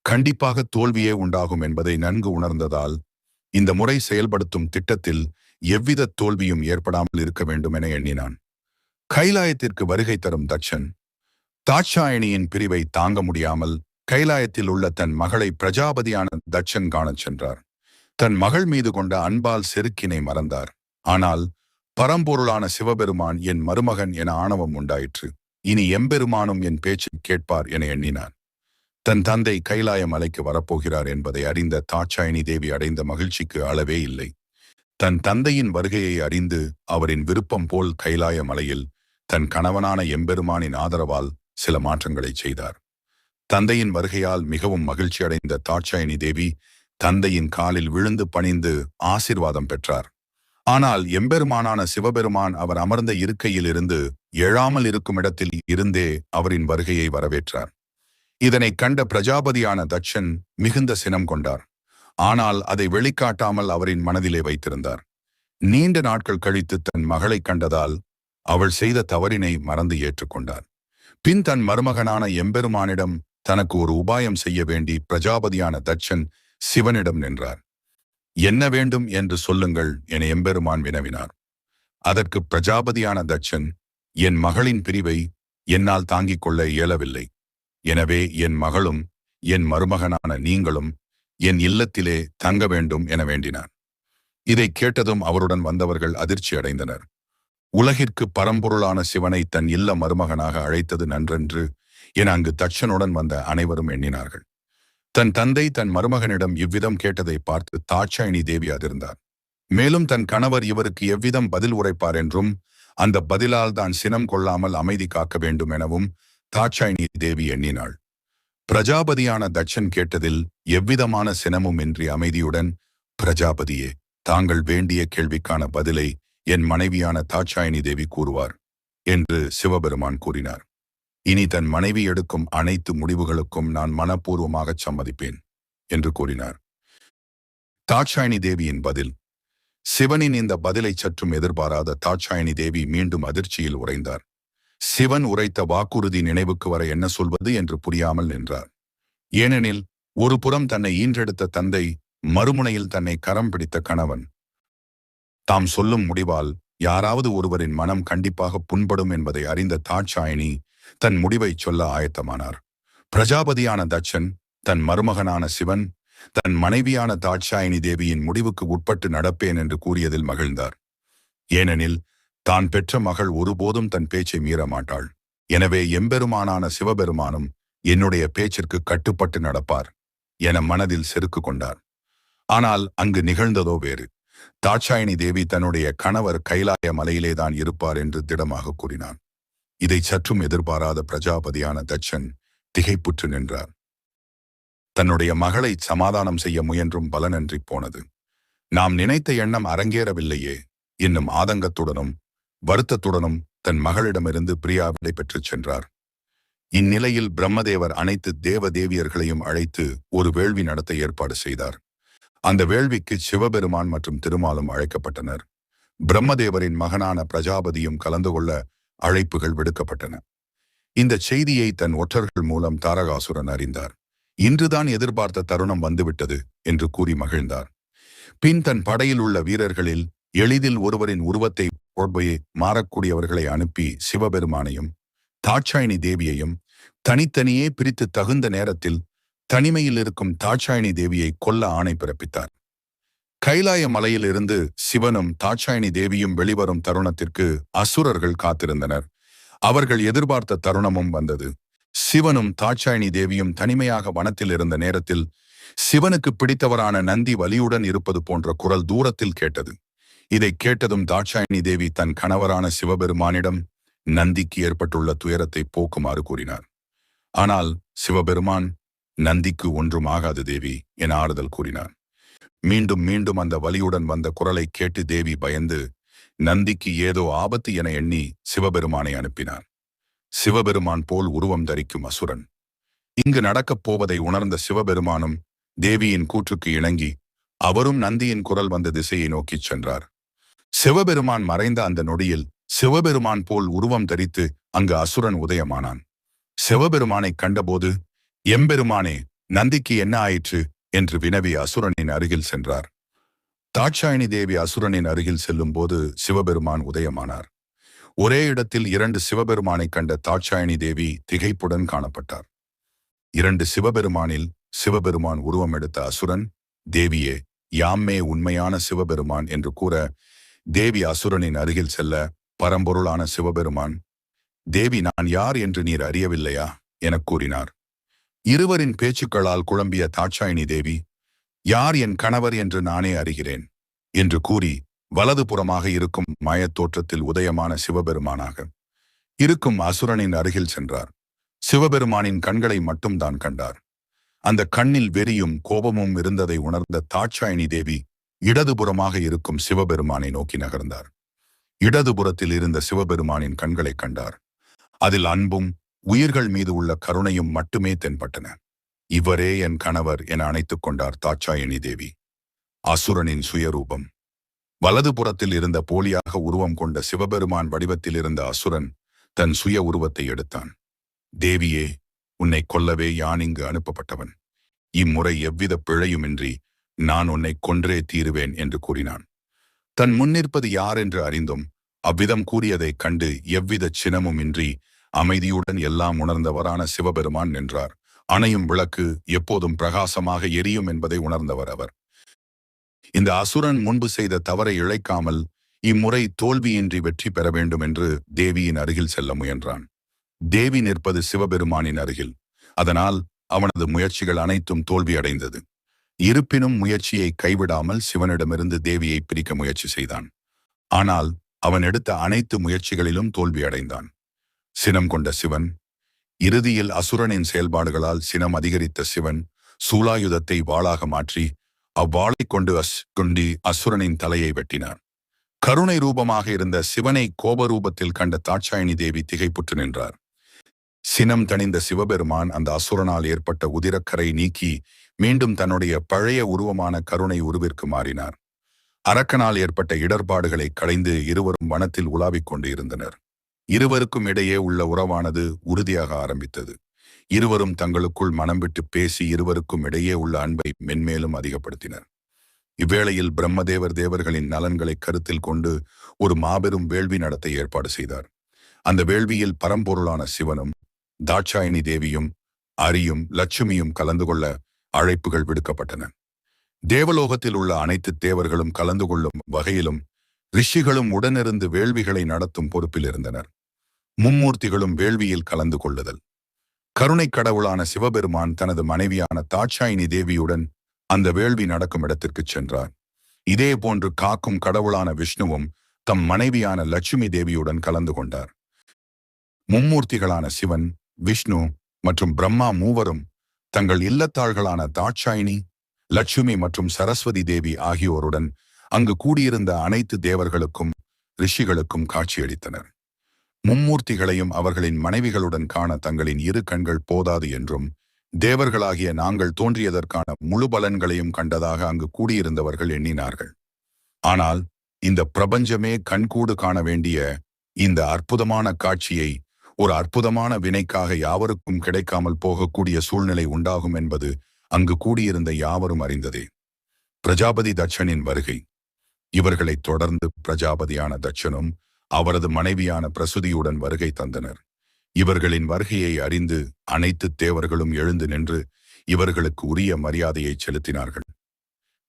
கண்டிப்பாக தோல்வியே உண்டாகும் என்பதை நன்கு உணர்ந்ததால் இந்த முறை செயல்படுத்தும் திட்டத்தில் எவ்வித தோல்வியும் ஏற்படாமல் இருக்க வேண்டும் என எண்ணினான். கைலாயத்திற்கு வருகை தரும் தட்சன் தாட்சாயினியின் பிரிவை தாங்க முடியாமல் கைலாயத்தில் உள்ள தன் மகளை பிரஜாபதியான தட்சன் காணச் சென்றார். தன் மகள் மீது கொண்ட அன்பால் செருக்கினை மறந்தார். ஆனால் பரம்பொருளான சிவபெருமான் என் மருமகன் என ஆணவம் உண்டாயிற்று. இனி எம்பெருமானும் என் பேச்சு கேட்பார் என எண்ணினார். தன் தந்தை கைலாய மலைக்கு வரப்போகிறார் என்பதை அறிந்த தாட்சாயினி தேவி அடைந்த மகிழ்ச்சிக்கு அளவே இல்லை. தன் தந்தையின் வருகையை அறிந்து அவரின் விருப்பம் போல் கைலாய மலையில் தன் கணவனான எம்பெருமானின் ஆதரவால் சில மாற்றங்களை செய்தார். தந்தையின் வருகையால் மிகவும் மகிழ்ச்சி அடைந்த தாட்சாயினி தேவி தந்தையின் காலில் விழுந்து பணிந்து ஆசீர்வாதம் பெற்றார். ஆனால் எம்பெருமானான சிவபெருமான் அவர் அமர்ந்த இருக்கையில் இருந்து எழாமல் இருக்கும் இடத்தில் இருந்தே அவரின் வருகையை வரவேற்றார். இதனை கண்ட பிரஜாபதியான தட்சன் மிகுந்த சினம் கொண்டார். ஆனால் அதை வெளிக்காட்டாமல் அவரின் மனதிலே வைத்திருந்தார். நீண்ட நாட்கள் கழித்து தன் மகளை கண்டதால் அவள் செய்த தவறினை மறந்து ஏற்றுக்கொண்டார். பின் தன் மருமகனான எம்பெருமானிடம் தனக்கு ஒரு உபாயம் செய்ய வேண்டி பிரஜாபதியான தட்சன் சிவனிடம் நின்றார். என்ன வேண்டும் என்று சொல்லுங்கள் என எம்பெருமான் வினவினார். அதற்கு பிரஜாபதியான தட்சன், என் மகளின் பிரிவை என்னால் தாங்கிக் கொள்ள இயலவில்லை. எனவே என் மகளும் என் மருமகனான நீங்களும் என் இல்லத்திலே தங்க வேண்டும் என வேண்டினார். இதை கேட்டதும் அவருடன் வந்தவர்கள் அதிர்ச்சி அடைந்தனர். உலகிற்கு பரம்பொருளான சிவனை தன் இல்ல மருமகனாக அழைத்தது நன்றென்று என அங்கு தட்சனுடன் வந்த அனைவரும் எண்ணினார்கள். தன் தந்தை தன் மருமகனிடம் இவ்விதம் கேட்டதை பார்த்து தாட்சாயினி தேவி அதிர்ந்தார். மேலும் தன் கணவர் இவருக்கு எவ்விதம் பதில் உரைப்பார் என்றும் அந்த பதிலால் தான் சினம் கொள்ளாமல் அமைதி காக்க வேண்டும் எனவும் தாட்சாயினி தேவி எண்ணினாள். பிரஜாபதியான தட்சன் கேட்டதில் எவ்விதமான சினமும் இன்றி அமைதியுடன், பிரஜாபதியே, தாங்கள் வேண்டிய கேள்விக்கான பதிலை என் மனைவியான தாட்சாயினி தேவி கூறுவார் என்று சிவபெருமான் கூறினார். இனி தன் மனைவி எடுக்கும் அனைத்து முடிவுகளுக்கும் நான் மனப்பூர்வமாகச் சம்மதிப்பேன் என்று கூறினார். தாட்சாயினி தேவியின் பதில். சிவனின் இந்த பதிலை சற்றும் எதிர்பாராத தாட்சாயினி தேவி மீண்டும் அதிர்ச்சியில் உறைந்தார். சிவன் உரைத்த வாக்குறுதி நினைவுக்கு வர என்ன சொல்வது என்று புரியாமல் நின்றார். ஏனெனில் ஒரு புறம் தன்னை ஈன்றெடுத்த தந்தை, மறுமுனையில் தன்னை கரம் பிடித்த கணவன். தாம் சொல்லும் முடிவால் யாராவது ஒருவரின் மனம் கண்டிப்பாக புண்படும் என்பதை அறிந்த தாட்சாயினி தன் முடிவை சொல்ல ஆயத்தமானார். பிரஜாபதியான தட்சன், தன் மருமகனான சிவன், தன் மனைவியான தாட்சாயினி தேவியின் முடிவுக்கு உட்பட்டு நடப்பேன் என்று கூறியதில் மகிழ்ந்தார். ஏனெனில் தான் பெற்ற மகள் ஒருபோதும் தன் பேச்சை மீற மாட்டாள். எனவே எம்பெருமானான சிவபெருமானும் என்னுடைய பேச்சிற்கு கட்டுப்பட்டு நடப்பார் என மனதில் செருக்கு கொண்டார். ஆனால் அங்கு நிகழ்ந்ததோ வேறு. தாட்சாயினி தேவி தன்னுடைய கணவர் கைலாய மலையிலேதான் இருப்பார் என்று திடமாக கூறினான். இதை சற்றும் எதிர்பாராத பிரஜாபதியான தட்சன் திகைப்புற்று நின்றார். தன்னுடைய மகளை சமாதானம் செய்ய முயன்றும் பலனன்றி போனது. நாம் நினைத்த எண்ணம் அரங்கேறவில்லையே என்னும் ஆதங்கத்துடனும் வருத்தத்துடனும் தன் மகளிடமிருந்து பிரியாவிடை பெற்றுச் சென்றார். இந்நிலையில் பிரம்மதேவர் அனைத்து தேவ தேவியர்களையும் அழைத்து ஒரு வேள்வி நடத்த ஏற்பாடு செய்தார். அந்த வேள்விக்கு சிவபெருமான் மற்றும் திருமாலும் அழைக்கப்பட்டனர். பிரம்மதேவரின் மகனான பிரஜாபதியும் கலந்து கொள்ள அழைப்புகள் விடுக்கப்பட்டன. இந்த செய்தியை தன் ஒற்றர்கள் மூலம் தாரகாசுரன் அறிந்தார். இன்றுதான் எதிர்பார்த்த தருணம் வந்துவிட்டது என்று கூறி மகிழ்ந்தார். பின் தன் படையில் உள்ள வீரர்களில் எளிதில் ஒருவரின் உருவத்தை போர்வையை மாறக்கூடியவர்களை அனுப்பி சிவபெருமானையும் தாட்சாயினி தேவியையும் தனித்தனியே பிரித்து தகுந்த நேரத்தில் தனிமையில் இருக்கும் தாட்சாயினி தேவியை கொல்ல ஆணை பிறப்பித்தார். கைலாய மலையிலிருந்து சிவனும் தாட்சாயினி தேவியும் வெளிவரும் தருணத்திற்கு அசுரர்கள் காத்திருந்தனர். அவர்கள் எதிர்பார்த்த தருணமும் வந்தது. சிவனும் தாட்சாயினி தேவியும் தனிமையாக வனத்தில் இருந்த நேரத்தில் சிவனுக்கு பிடித்தவரான நந்தி வலியுடன் இருப்பது போன்ற குரல் தூரத்தில் கேட்டது. இதை கேட்டதும் தாட்சாயினி தேவி தன் கணவரான சிவபெருமானிடம் நந்திக்கு ஏற்பட்டுள்ள துயரத்தை போக்குமாறு கூறினார். ஆனால் சிவபெருமான், நந்திக்கு ஒன்றும் ஆகாது தேவி என ஆறுதல் கூறினார். மீண்டும் மீண்டும் அந்த வலியுடன் வந்த குரலை கேட்டு தேவி பயந்து நந்திக்கு ஏதோ ஆபத்து என எண்ணி சிவபெருமானை அனுப்பினார். சிவபெருமான் போல் உருவம் தரிக்கும் அசுரன். இங்கு நடக்கப் போவதை உணர்ந்த சிவபெருமானும் தேவியின் கூற்றுக்கு இணங்கி அவரும் நந்தியின் குரல் வந்த திசையை நோக்கிச் சென்றார். சிவபெருமான் மறைந்த அந்த நொடியில் சிவபெருமான் போல் உருவம் தரித்து அங்கு அசுரன் உதயமானான். சிவபெருமானை கண்டபோது, எம்பெருமானே, நந்திக்கு என்ன ஆயிற்று என்று வினவி அசுரனின் அருகில் சென்றார். தாட்சாயினி தேவி அசுரனின் அருகில் செல்லும் போது சிவபெருமான் உதயமானார். ஒரே இடத்தில் இரண்டு சிவபெருமானை கண்ட தாட்சாயினி தேவி திகைப்புடன் காணப்பட்டார். இரண்டு சிவபெருமானில் சிவபெருமான் உருவம் எடுத்த அசுரன், தேவியே, யாம்மே உண்மையான சிவபெருமான் என்று கூற தேவி அசுரனின் அருகில் செல்ல பரம்பொருளான சிவபெருமான், தேவி, நான் யார் என்று நீர் அறியவில்லையா எனக் கூறினார். இருவரின் பேச்சுக்களால் குழம்பிய தாட்சாயினி தேவி, யார் என் கணவர் என்று நானே அறிகிறேன் என்று கூறி வலது புறமாக இருக்கும் மாயத் தோற்றத்தில் உதயமான சிவபெருமானாக இருக்கும் அசுரனின் அருகில் சென்றார். சிவபெருமானின் கண்களை மட்டும் தான் கண்டார். அந்த கண்ணில் வெறியும் கோபமும் இருந்ததை உணர்ந்த தாட்சாயினி தேவி இடதுபுறமாக இருக்கும் சிவபெருமானை நோக்கி நகர்ந்தார். இடதுபுறத்தில் இருந்த சிவபெருமானின் கண்களை கண்டார். அதில் அன்பும் உயிர்கள் மீது உள்ள கருணையும் மட்டுமே தென்பட்டன. இவரே என் கணவர் என அணைத்துக் கொண்டார் தாட்சாயினி தேவி. அசுரனின் சுயரூபம். வலதுபுறத்தில் இருந்த போலியாக உருவம் கொண்ட சிவபெருமான் வடிவத்தில் இருந்த அசுரன் தன் சுய உருவத்தை எடுத்தான். தேவியே, உன்னை கொல்லவே யான் இங்கு அனுப்பப்பட்டவன். இம்முறை எவ்வித பிழையுமின்றி நான் உன்னை கொன்றே தீருவேன் என்று கூறினான். தன் முன்னிற்பது யார் என்று அறிந்தும் அவ்விதம் கூறியதைக் கண்டு எவ்வித சினமும் இன்றி அமைதியுடன் எல்லாம் உணர்ந்தவரான சிவபெருமான் நின்றார். அணையும் விளக்கு எப்போதும் பிரகாசமாக எரியும் என்பதை உணர்ந்தவர் அவர். இந்த அசுரன் முன்பு செய்த தவறை இழைக்காமல் இம்முறை தோல்வியின்றி வெற்றி பெற வேண்டும் என்று தேவியின் அருகில் செல்ல முயன்றான். தேவி நிற்பது சிவபெருமானின் அருகில். அதனால் அவனது முயற்சிகள் அனைத்தும் தோல்வியடைந்தது. இருப்பினும் முயற்சியை கைவிடாமல் சிவனிடமிருந்து தேவியை பிரிக்க முயற்சி செய்தான். ஆனால் அவன் எடுத்த அனைத்து முயற்சிகளிலும் தோல்வியடைந்தான். சினம் கொண்ட சிவன், இறுதியில் அசுரனின் செயல்பாடுகளால் சினம் அதிகரித்த சிவன் சூலாயுதத்தை வாளாக மாற்றி அவ்வாளை கொண்டு அசுரனின் தலையை வெட்டினார். கருணை ரூபமாக இருந்த சிவனை கோபரூபத்தில் கண்ட தாட்சாயணி தேவி திகைப்புற்று நின்றார். சினம் தணிந்த சிவபெருமான் அந்த அசுரனால் ஏற்பட்ட உதிரக்கரை நீக்கி மீண்டும் தன்னுடைய பழைய உருவமான கருணை உருவிற்கு மாறினார். அரக்கனால் ஏற்பட்ட இடர்பாடுகளை களைந்து இருவரும் வனத்தில் உலாவிக் கொண்டு இருந்தனர். இருவருக்கும் இடையே உள்ள உறவானது உறுதியாக ஆரம்பித்தது. இருவரும் தங்களுக்குள் மனம் விட்டு பேசி இருவருக்கும் இடையே உள்ள அன்பை மென்மேலும் அதிகப்படுத்தினர். இவ்வேளையில் பிரம்மதேவர் தேவர்களின் நலன்களை கருத்தில் கொண்டு ஒரு மாபெரும் வேள்வி நடத்த ஏற்பாடு செய்தார். அந்த வேள்வியில் பரம்பொருளான சிவனும் தாட்சாயணி தேவியும் அரியும் லட்சுமியும் கலந்து கொள்ள அழைப்புகள் விடுக்கப்பட்டன. தேவலோகத்தில் உள்ள அனைத்து தேவர்களும் கலந்து கொள்ளும் வகையிலும் ரிஷிகளும் உடனிருந்து வேள்விகளை நடத்தும் பொறுப்பில் இருந்தனர். மும்மூர்த்திகளும் வேள்வியில் கலந்து கொள்ளுதல். கருணை கடவுளான சிவபெருமான் தனது மனைவியான தாட்சாயினி தேவியுடன் அந்த வேள்வி நடக்கும் இடத்திற்கு சென்றார். இதே போன்று காக்கும் கடவுளான விஷ்ணுவும் தம் மனைவியான லட்சுமி தேவியுடன் கலந்து கொண்டார். மும்மூர்த்திகளான சிவன், விஷ்ணு மற்றும் பிரம்மா மூவரும் தங்கள் இல்லத்தாள்களான தாட்சாயினி, லட்சுமி மற்றும் சரஸ்வதி தேவி ஆகியோருடன் அங்கு கூடியிருந்த அனைத்து தேவர்களுக்கும் ரிஷிகளுக்கும் காட்சியளித்தனர். மும்மூர்த்திகளையும் அவர்களின் மனைவிகளுடன் காண தங்களின் இரு கண்கள் போதாது என்றும் தேவர்களாகிய நாங்கள் தோன்றியதற்கான முழு பலன்களையும் கண்டதாக அங்கு கூடியிருந்தவர்கள் எண்ணினார்கள். ஆனால் இந்த பிரபஞ்சமே கண்கூடு காண வேண்டிய இந்த அற்புதமான காட்சியை ஒரு அற்புதமான வினைக்காக யாவருக்கும் கிடைக்காமல் போகக்கூடிய சூழ்நிலை உண்டாகும் என்பது அங்கு கூடியிருந்த யாவரும் அறிந்ததே. பிரஜாபதி தட்சனின் வருகை. இவர்களைத் தொடர்ந்து பிரஜாபதியான தட்சனும் அவரது மனைவியான பிரசுதியுடன் வருகை தந்தனர். இவர்களின் வருகையை அறிந்து அனைத்து தேவர்களும் எழுந்து நின்று இவர்களுக்கு உரிய மரியாதையை செலுத்தினார்கள்.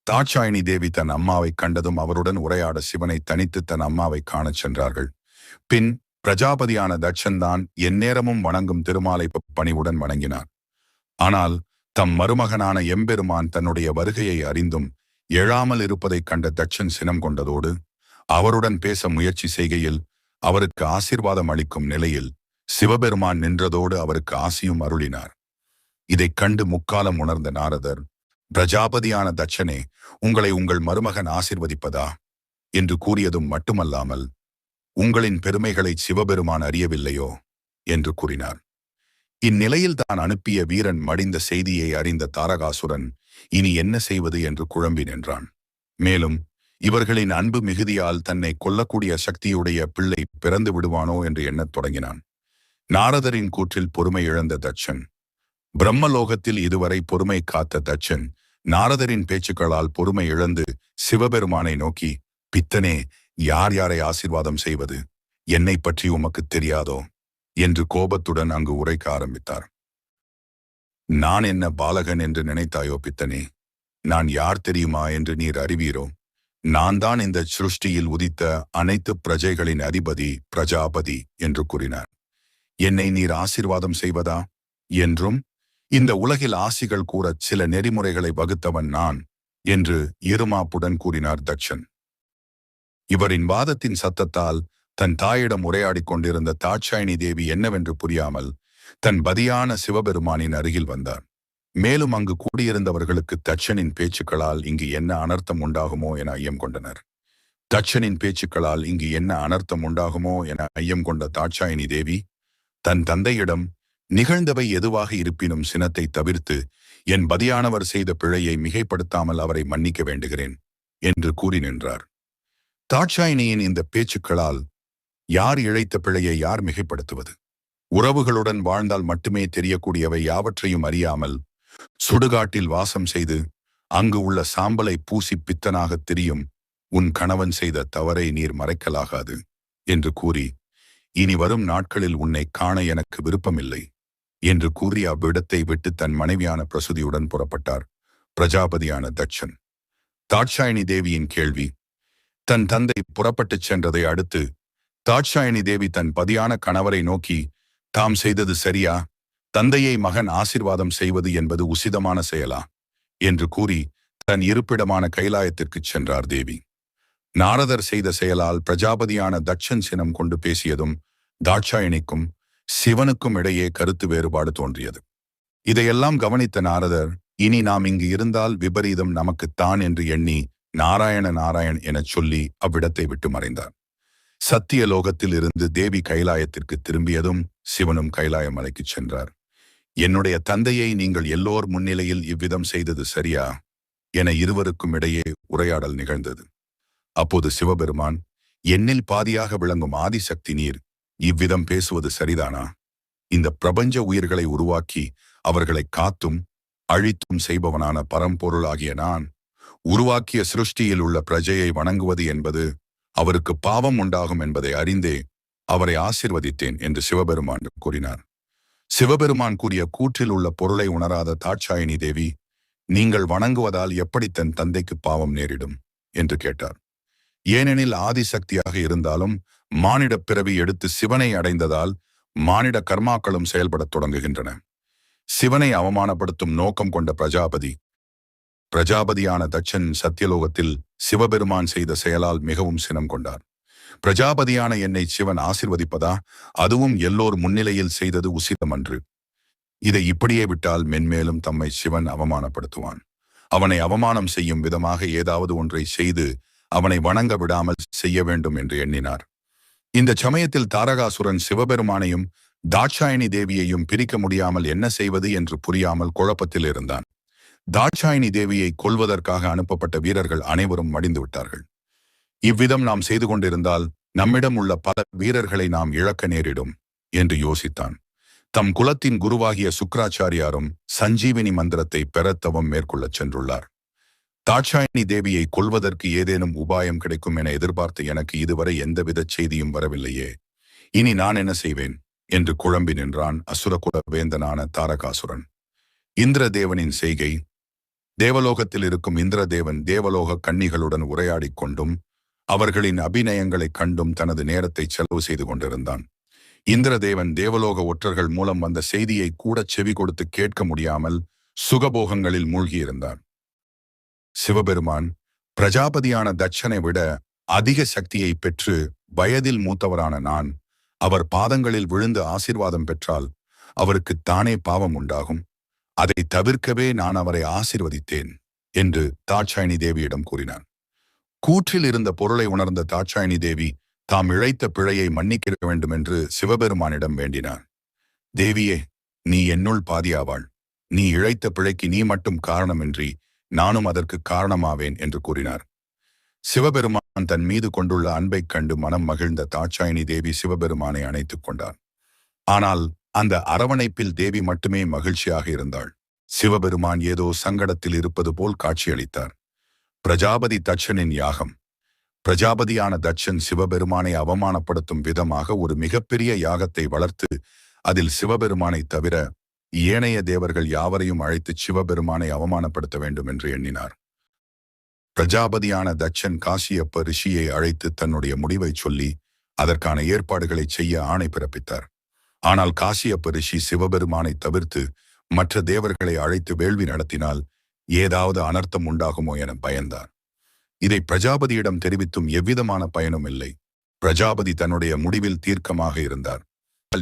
தாட்சாயணி தேவி தன் அம்மாவை கண்டதும் அவருடன் உரையாட சிவனை தனித்து தன் அம்மாவை காணச் சென்றார்கள். பின் பிரஜாபதியான தட்சன் தான் எந்நேரமும் வணங்கும் திருமாலை பணிவுடன் வணங்கினார். ஆனால் தம் மருமகனான எம்பெருமான் தன்னுடைய வருகையை அறிந்தும் எழாமல் இருப்பதைக் கண்ட தட்சன் சினம் கொண்டதோடு அவருடன் பேச முயற்சி செய்கையில் அவருக்கு ஆசீர்வாதம் அளிக்கும் நிலையில் சிவபெருமான் நின்றதோடு அவருக்கு ஆசியும் அருளினார். இதைக் கண்டு முக்காலம் உணர்ந்த நாரதர், பிரஜாபதியான தட்சனே, உங்களை உங்கள் மருமகன் ஆசிர்வதிப்பதா என்று கூறியதும் மட்டுமல்லாமல், உங்களின் பெருமைகளை சிவபெருமான் அறியவில்லையோ என்று கூறினார். இந்நிலையில் தான் அனுப்பிய வீரன் மடிந்த செய்தியை அறிந்த தாரகாசுரன் இனி என்ன செய்வது என்று குழம்பி நின்றான். மேலும் இவர்களின் அன்பு மிகுதியால் தன்னை கொல்லக்கூடிய சக்தியுடைய பிள்ளை பிறந்து விடுவானோ என்று எண்ணத் தொடங்கினான். நாரதரின் கூற்றில் பொறுமை இழந்த தட்சன், பிரம்மலோகத்தில் இதுவரை பொறுமை காத்த தட்சன் நாரதரின் பேச்சுக்களால் பொறுமை இழந்து சிவபெருமானை நோக்கி, பித்தனே, யார் யாரை ஆசீர்வாதம் செய்வது? என்னை பற்றி உமக்கு தெரியாதோ என்று கோபத்துடன் அங்கு உரைக்க ஆரம்பித்தார். நான் என்ன பாலகன் என்று நினைத்தாயோ பித்தனே? நான் யார் தெரியுமா என்று நீர் அறிவீரோ? நான் தான் இந்த சிருஷ்டியில் உதித்த அனைத்து பிரஜைகளின் அதிபதி பிரஜாபதி என்று கூறினார். என்னை நீர் ஆசீர்வாதம் செய்வதா என்றும் இந்த உலகில் ஆசிகள் கூற சில நெறிமுறைகளை வகுத்தவன் நான் என்று இருமாப்புடன் கூறினார் தட்சன். இவரின் வாதத்தின் சத்தத்தால் தன் தாயிடம் உரையாடிக் கொண்டிருந்த தாட்சாயணி தேவி என்னவென்று புரியாமல் தன் பதியான சிவபெருமானின் அருகில் வந்தார். மேலும் அங்கு கூடியிருந்தவர்களுக்கு தட்சனின் பேச்சுக்களால் இங்கு என்ன அனர்த்தம் உண்டாகுமோ என ஐயம் கொண்டனர். தட்சனின் பேச்சுக்களால் இங்கு என்ன அனர்த்தம் உண்டாகுமோ என ஐயம் கொண்ட தாட்சாயணி தேவி தன் தந்தையிடம், நிகழ்ந்தவை எதுவாக இருப்பினும் சினத்தை தவிர்த்து என் பதியானவர் செய்த பிழையை மிகைப்படுத்தாமல் அவரை மன்னிக்க வேண்டுகிறேன் என்று கூறி நின்றார். தாட்சாயணியின் இந்த பேச்சுக்களால் யார் இழைத்த பிழையை யார் மிகைப்படுத்துவது? உறவுகளுடன் வாழ்ந்தால் மட்டுமே தெரியக்கூடியவை யாவற்றையும் அறியாமல் சுடுகாட்டில் வாசம் செய்து அங்கு உள்ள சாம்பலை பூசி பித்தனாகத் தெரியும் உன் கணவன் செய்த தவறை நீர் மறைக்கலாகாது என்று கூறி, இனி வரும் நாட்களில் உன்னை காண எனக்கு விருப்பமில்லை என்று கூறி அவ்விடத்தை விட்டு தன் மனைவியான பிரசுதியுடன் புறப்பட்டார் பிரஜாபதியான தட்சன். தாட்சாயணி தேவியின் கேள்வி. தன் தந்தை புறப்பட்டுச் சென்றதை அடுத்து தாட்சாயணி தேவி தன் பதியான கணவரை நோக்கி, தாம் செய்தது சரியா? தந்தையை மகன் ஆசீர்வாதம் செய்வது என்பது உசிதமான செயலா என்று கூறி தன் இருப்பிடமான கைலாயத்திற்குச் சென்றார் தேவி. நாரதர் செய்த செயலால் பிரஜாபதியான தட்சன் சினம் கொண்டு பேசியதும் தாட்சாயணிக்கும் சிவனுக்கும் இடையே கருத்து வேறுபாடு தோன்றியது. இதையெல்லாம் கவனித்த நாரதர், இனி நாம் இங்கு இருந்தால் விபரீதம் நமக்குத்தான் என்று எண்ணி நாராயண நாராயண் எனச் சொல்லி அவ்விடத்தை விட்டு மறைந்தார். சத்திய லோகத்தில் இருந்து தேவி கைலாயத்திற்கு திரும்பியதும் சிவனும் கைலாய மலைக்குச் சென்றார். என்னுடைய தந்தையை நீங்கள் எல்லோர் முன்னிலையில் இவ்விதம் செய்தது சரியா என இருவருக்கும் இடையே உரையாடல் நிகழ்ந்தது. அப்போது சிவபெருமான், என்னில் பாதியாக விளங்கும் ஆதிசக்தி நீர் இவ்விதம் பேசுவது சரிதானா? இந்த பிரபஞ்ச உயிர்களை உருவாக்கி அவர்களை காத்தும் அழித்தும் செய்பவனான பரம்பொருளாகிய நான் உருவாக்கிய சிருஷ்டியில் உள்ள பிரஜையை வணங்குவது என்பது அவருக்கு பாவம் உண்டாகும் என்பதை அறிந்தே அவரை ஆசிர்வதித்தேன் என்று சிவபெருமான் கூறினார். சிவபெருமான் கூறிய கூற்றில் உள்ள பொருளை உணராத தாட்சாயினி தேவி, நீங்கள் வணங்குவதால் எப்படி தன் தந்தைக்கு பாவம் நேரிடும் என்று கேட்டார். ஏனெனில் ஆதிசக்தியாக இருந்தாலும் மானிட பிறவி எடுத்து சிவனை அடைந்ததால் மானிட கர்மாக்களும் செயல்படத் தொடங்குகின்றன. சிவனை அவமானப்படுத்தும் நோக்கம் கொண்ட பிரஜாபதியான தட்சன் சத்தியலோகத்தில் சிவபெருமான் செய்த செயலால் மிகவும் சினம் கொண்டார். பிரஜாபதியான என்னை சிவன் ஆசிர்வதிப்பதா? அதுவும் எல்லோர் முன்னிலையில் செய்தது உசிதமன்று. இதை இப்படியே விட்டால் மென்மேலும் தம்மை சிவன் அவமானப்படுத்துவான். அவனை அவமானம் செய்யும் விதமாக ஏதாவது ஒன்றை செய்து அவனை வணங்க விடாமல் செய்ய வேண்டும் என்று எண்ணினார். இந்த சமயத்தில் தாரகாசுரன் சிவபெருமானையும் தாட்சாயினி தேவியையும் பிரிக்க முடியாமல் என்ன செய்வது என்று புரியாமல் குழப்பத்தில் இருந்தான். தாட்சாயினி தேவியை கொல்வதற்காக அனுப்பப்பட்ட வீரர்கள் அனைவரும் மடிந்து விட்டார்கள். இவ்விதம் நாம் செய்து கொண்டிருந்தால் நம்மிடம் உள்ள பல வீரர்களை நாம் இழக்க நேரிடும் என்று யோசித்தான். தம் குலத்தின் குருவாகிய சுக்ராச்சாரியாரும் சஞ்சீவினி மந்திரத்தை பெறத்தவம் மேற்கொள்ளச் சென்றுள்ளார். தாட்சாயினி தேவியை கொல்வதற்கு ஏதேனும் உபாயம் கிடைக்கும் என எதிர்பார்த்து எனக்கு இதுவரை எந்தவித செய்தியும் வரவில்லையே, இனி நான் என்ன செய்வேன் என்று குழம்பி நின்றான் அசுரகுல வேந்தனான தாரகாசுரன். இந்திரதேவனின் செய்கை. தேவலோகத்தில் இருக்கும் இந்திரதேவன் தேவலோக கன்னிகளுடன் உரையாடிக் கொண்டும் அவர்களின் அபிநயங்களைக் கண்டும் தனது நேரத்தை செலவு செய்து கொண்டிருந்தான். இந்திரதேவன் தேவலோக ஒற்றர்கள் மூலம் வந்த செய்தியை கூட செவி கொடுத்து கேட்க முடியாமல் சுகபோகங்களில் மூழ்கியிருந்தார். சிவபெருமான் பிரஜாபதியான தட்சனை விட அதிக சக்தியை பெற்று வயதில் மூத்தவரான நான் அவர் பாதங்களில் விழுந்து ஆசீர்வாதம் பெற்றால் அவருக்கு தானே பாவம் உண்டாகும். அதை தவிர்க்கவே நான் அவரை ஆசீர்வதித்தேன் என்று தாட்சாயினி தேவியிடம் கூறினார். கூற்றில் இருந்த பொருளை உணர்ந்த தாட்சாயினி தேவி தாம் இழைத்த பிழையை மன்னிக்க வேண்டும் என்று சிவபெருமானிடம் வேண்டினார். தேவியே, நீ என்னுள் பாதியாவாள். நீ இழைத்த பிழைக்கு நீ மட்டும் காரணமின்றி நானும் அதற்கு காரணமாவேன் என்று கூறினார். சிவபெருமான் தன் மீது கொண்டுள்ள அன்பைக் கண்டு மனம் மகிழ்ந்த தாட்சாயினி தேவி சிவபெருமானை அணைத்துக் கொண்டார். ஆனால் அந்த அரவணைப்பில் தேவி மட்டுமே மகிழ்ச்சியாக இருந்தாள். சிவபெருமான் ஏதோ சங்கடத்தில் இருப்பது போல் காட்சியளித்தார். பிரஜாபதி தட்சனின் யாகம். பிரஜாபதியான தட்சன் சிவபெருமானை அவமானப்படுத்தும் விதமாக ஒரு மிகப்பெரிய யாகத்தை வளர்த்து அதில் சிவபெருமானை தவிர ஏனைய தேவர்கள் யாவரையும் அழைத்து சிவபெருமானை அவமானப்படுத்த வேண்டும் என்று எண்ணினார். பிரஜாபதியான தட்சன் காசியப்ப ரிஷியை அழைத்து தன்னுடைய முடிவை சொல்லி அதற்கான ஏற்பாடுகளை செய்ய ஆணை பிறப்பித்தார். ஆனால் காசியப்ப ரிஷி சிவபெருமானை தவிர்த்து மற்ற தேவர்களை அழைத்து வேள்வி நடத்தினால் ஏதாவது அனர்த்தம் உண்டாகுமோ என பயந்தார். இதை பிரஜாபதியிடம் தெரிவித்தும் எவ்விதமான பயனும் இல்லை. பிரஜாபதி தன்னுடைய முடிவில் தீர்க்கமாக இருந்தார்.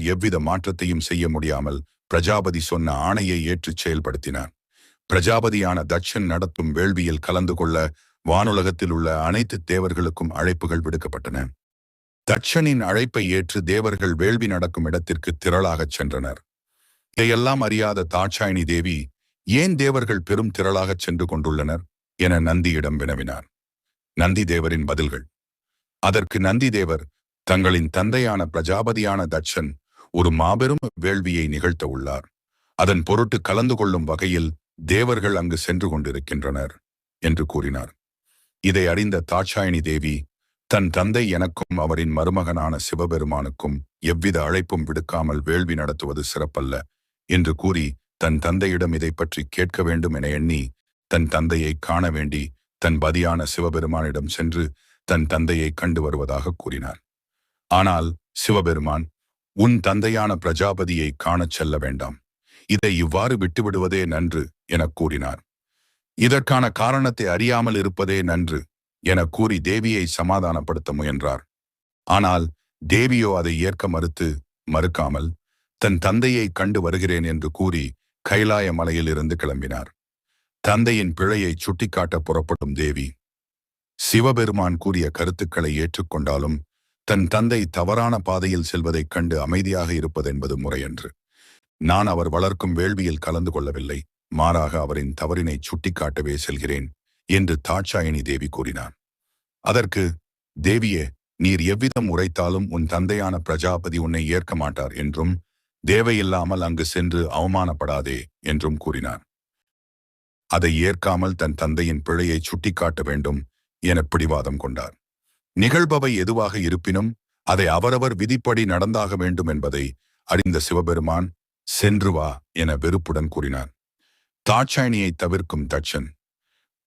எவ்வித மாற்றத்தையும் செய்ய முடியாமல் பிரஜாபதி சொன்ன ஆணையை ஏற்றுச் செயல்படுத்தினார். பிரஜாபதியான தட்சன் நடத்தும் வேள்வியில் கலந்து கொள்ள வானுலகத்தில் உள்ள அனைத்து தேவர்களுக்கும் அழைப்புகள் விடுக்கப்பட்டன. தட்சனின் அழைப்பை ஏற்று தேவர்கள் வேள்வி நடக்கும் இடத்திற்கு திரளாகச் சென்றனர். இதையெல்லாம் அறியாத தாட்சாயினி தேவி, ஏன் தேவர்கள் பெரும் திரளாகச் சென்று கொண்டுள்ளனர் என நந்தியிடம் வினவினார். நந்தி தேவரின் பதில்கள். அதற்கு நந்தி தேவர், தங்களின் தந்தையான பிரஜாபதியான தட்சன் ஒரு மாபெரும் வேள்வியை நிகழ்த்த உள்ளார். அதன் பொருட்டு கலந்து கொள்ளும் வகையில் தேவர்கள் அங்கு சென்று கொண்டிருக்கின்றனர் என்று கூறினார். இதை அறிந்த தாட்சாயினி தேவி, தன் தந்தை எனக்கும் அவரின் மருமகனான சிவபெருமானுக்கும் எவ்வித அழைப்பும் விடுக்காமல் வேள்வி நடத்துவது சிறப்பல்ல என்று கூறி தன் தந்தையிடம் இதை பற்றி கேட்க வேண்டும் என எண்ணி தன் தந்தையை காண வேண்டி தன் பதியான சிவபெருமானிடம் சென்று தன் தந்தையை கண்டு வருவதாக கூறினார். ஆனால் சிவபெருமான், உன் தந்தையான பிரஜாபதியை காணச் செல்ல வேண்டாம், இதை இவ்வாறு விட்டுவிடுவதே நன்று என கூறினார். இதற்கான காரணத்தை அறியாமல் இருப்பதே நன்று என கூறி தேவியை சமாதானப்படுத்த முயன்றார். ஆனால் தேவியோ அதை ஏற்க மறுக்காமல் தன் தந்தையை கண்டு வருகிறேன் என்று கூறி கைலாய மலையில் இருந்து கிளம்பினார். தந்தையின் பிழையை சுட்டிக்காட்ட புறப்படும் தேவி சிவபெருமான் கூறிய கருத்துக்களை ஏற்றுக்கொண்டாலும் தன் தந்தை தவறான பாதையில் செல்வதைக் கண்டு அமைதியாக இருப்பதென்பது முறையன்று. நான் அவர் வளர்க்கும் வேள்வியில் கலந்து கொள்ளவில்லை, மாறாக அவரின் தவறினை சுட்டிக்காட்டவே செல்கிறேன் என்று தாட்சாயணி தேவி கூறினார். அதற்கு, தேவியே, நீர் எவ்விதம் உரைத்தாலும் உன் தந்தையான பிரஜாபதி உன்னை ஏற்க மாட்டார் என்றும் தேவையில்லாமல் அங்கு சென்று அவமானப்படாதே என்றும் கூறினார். அதை ஏற்காமல் தன் தந்தையின் பிழையை சுட்டிக்காட்ட வேண்டும் என பிடிவாதம் கொண்டார். நிகழ்பவை எதுவாக இருப்பினும் அதை அவரவர் விதிப்படி நடந்தாக வேண்டும் என்பதை அறிந்த சிவபெருமான், சென்று வா என வெறுப்புடன் கூறினார். தாட்சாயணியை தவிர்க்கும் தட்சன்.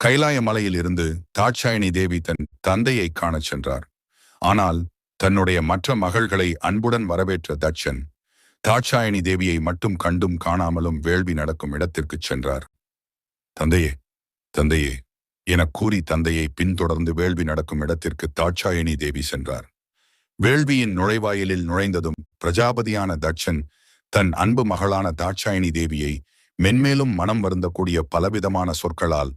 கைலாய மலையில் இருந்து தாட்சாயணி தேவி தன் தந்தையை காணச் சென்றார். ஆனால் தன்னுடைய மற்ற மகள்களை அன்புடன் வரவேற்ற தட்சன் தாட்சாயணி தேவியை மட்டும் கண்டும் காணாமலும் வேள்வி நடக்கும் இடத்திற்குச் சென்றார். தந்தையே, தந்தையே எனக் கூறி தந்தையை பின்தொடர்ந்து வேள்வி நடக்கும் இடத்திற்கு தாட்சாயணி தேவி சென்றார். வேள்வியின் நுழைவாயிலில் நுழைந்ததும் பிரஜாபதியான தட்சன் தன் அன்பு மகளான தாட்சாயணி தேவியை மென்மேலும் மனம் வருந்தக்கூடிய பலவிதமான சொற்களால்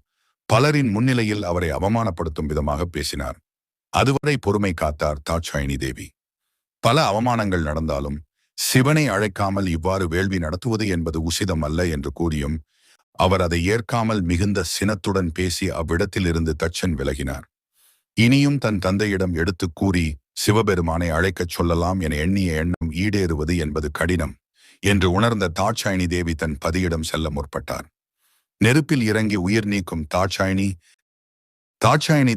பலரின் முன்னிலையில் அவரை அவமானப்படுத்தும் விதமாக பேசினார். அதுவரை பொறுமை காத்தார் தாட்சாயணி தேவி. பல அவமானங்கள் நடந்தாலும் சிவனை அழைக்காமல் இவ்வாறு வேள்வி நடத்துவது என்பது உசிதம் அல்ல என்று கூறியும் அவர் அதை ஏற்காமல் மிகுந்த சினத்துடன் பேசி அவ்விடத்திலிருந்து தட்சன் விலகினார். இனியும் தன் தந்தையிடம் எடுத்துக் கூறி சிவபெருமானை அழைக்கச் சொல்லலாம் என எண்ணிய எண்ணம் ஈடேறுவது என்பது கடினம் என்று உணர்ந்த தாட்சாயணி தேவி தன் பதியிடம் செல்ல முற்பட்டார். நெருப்பில் இறங்கி உயிர் நீக்கும் தாட்சாயணி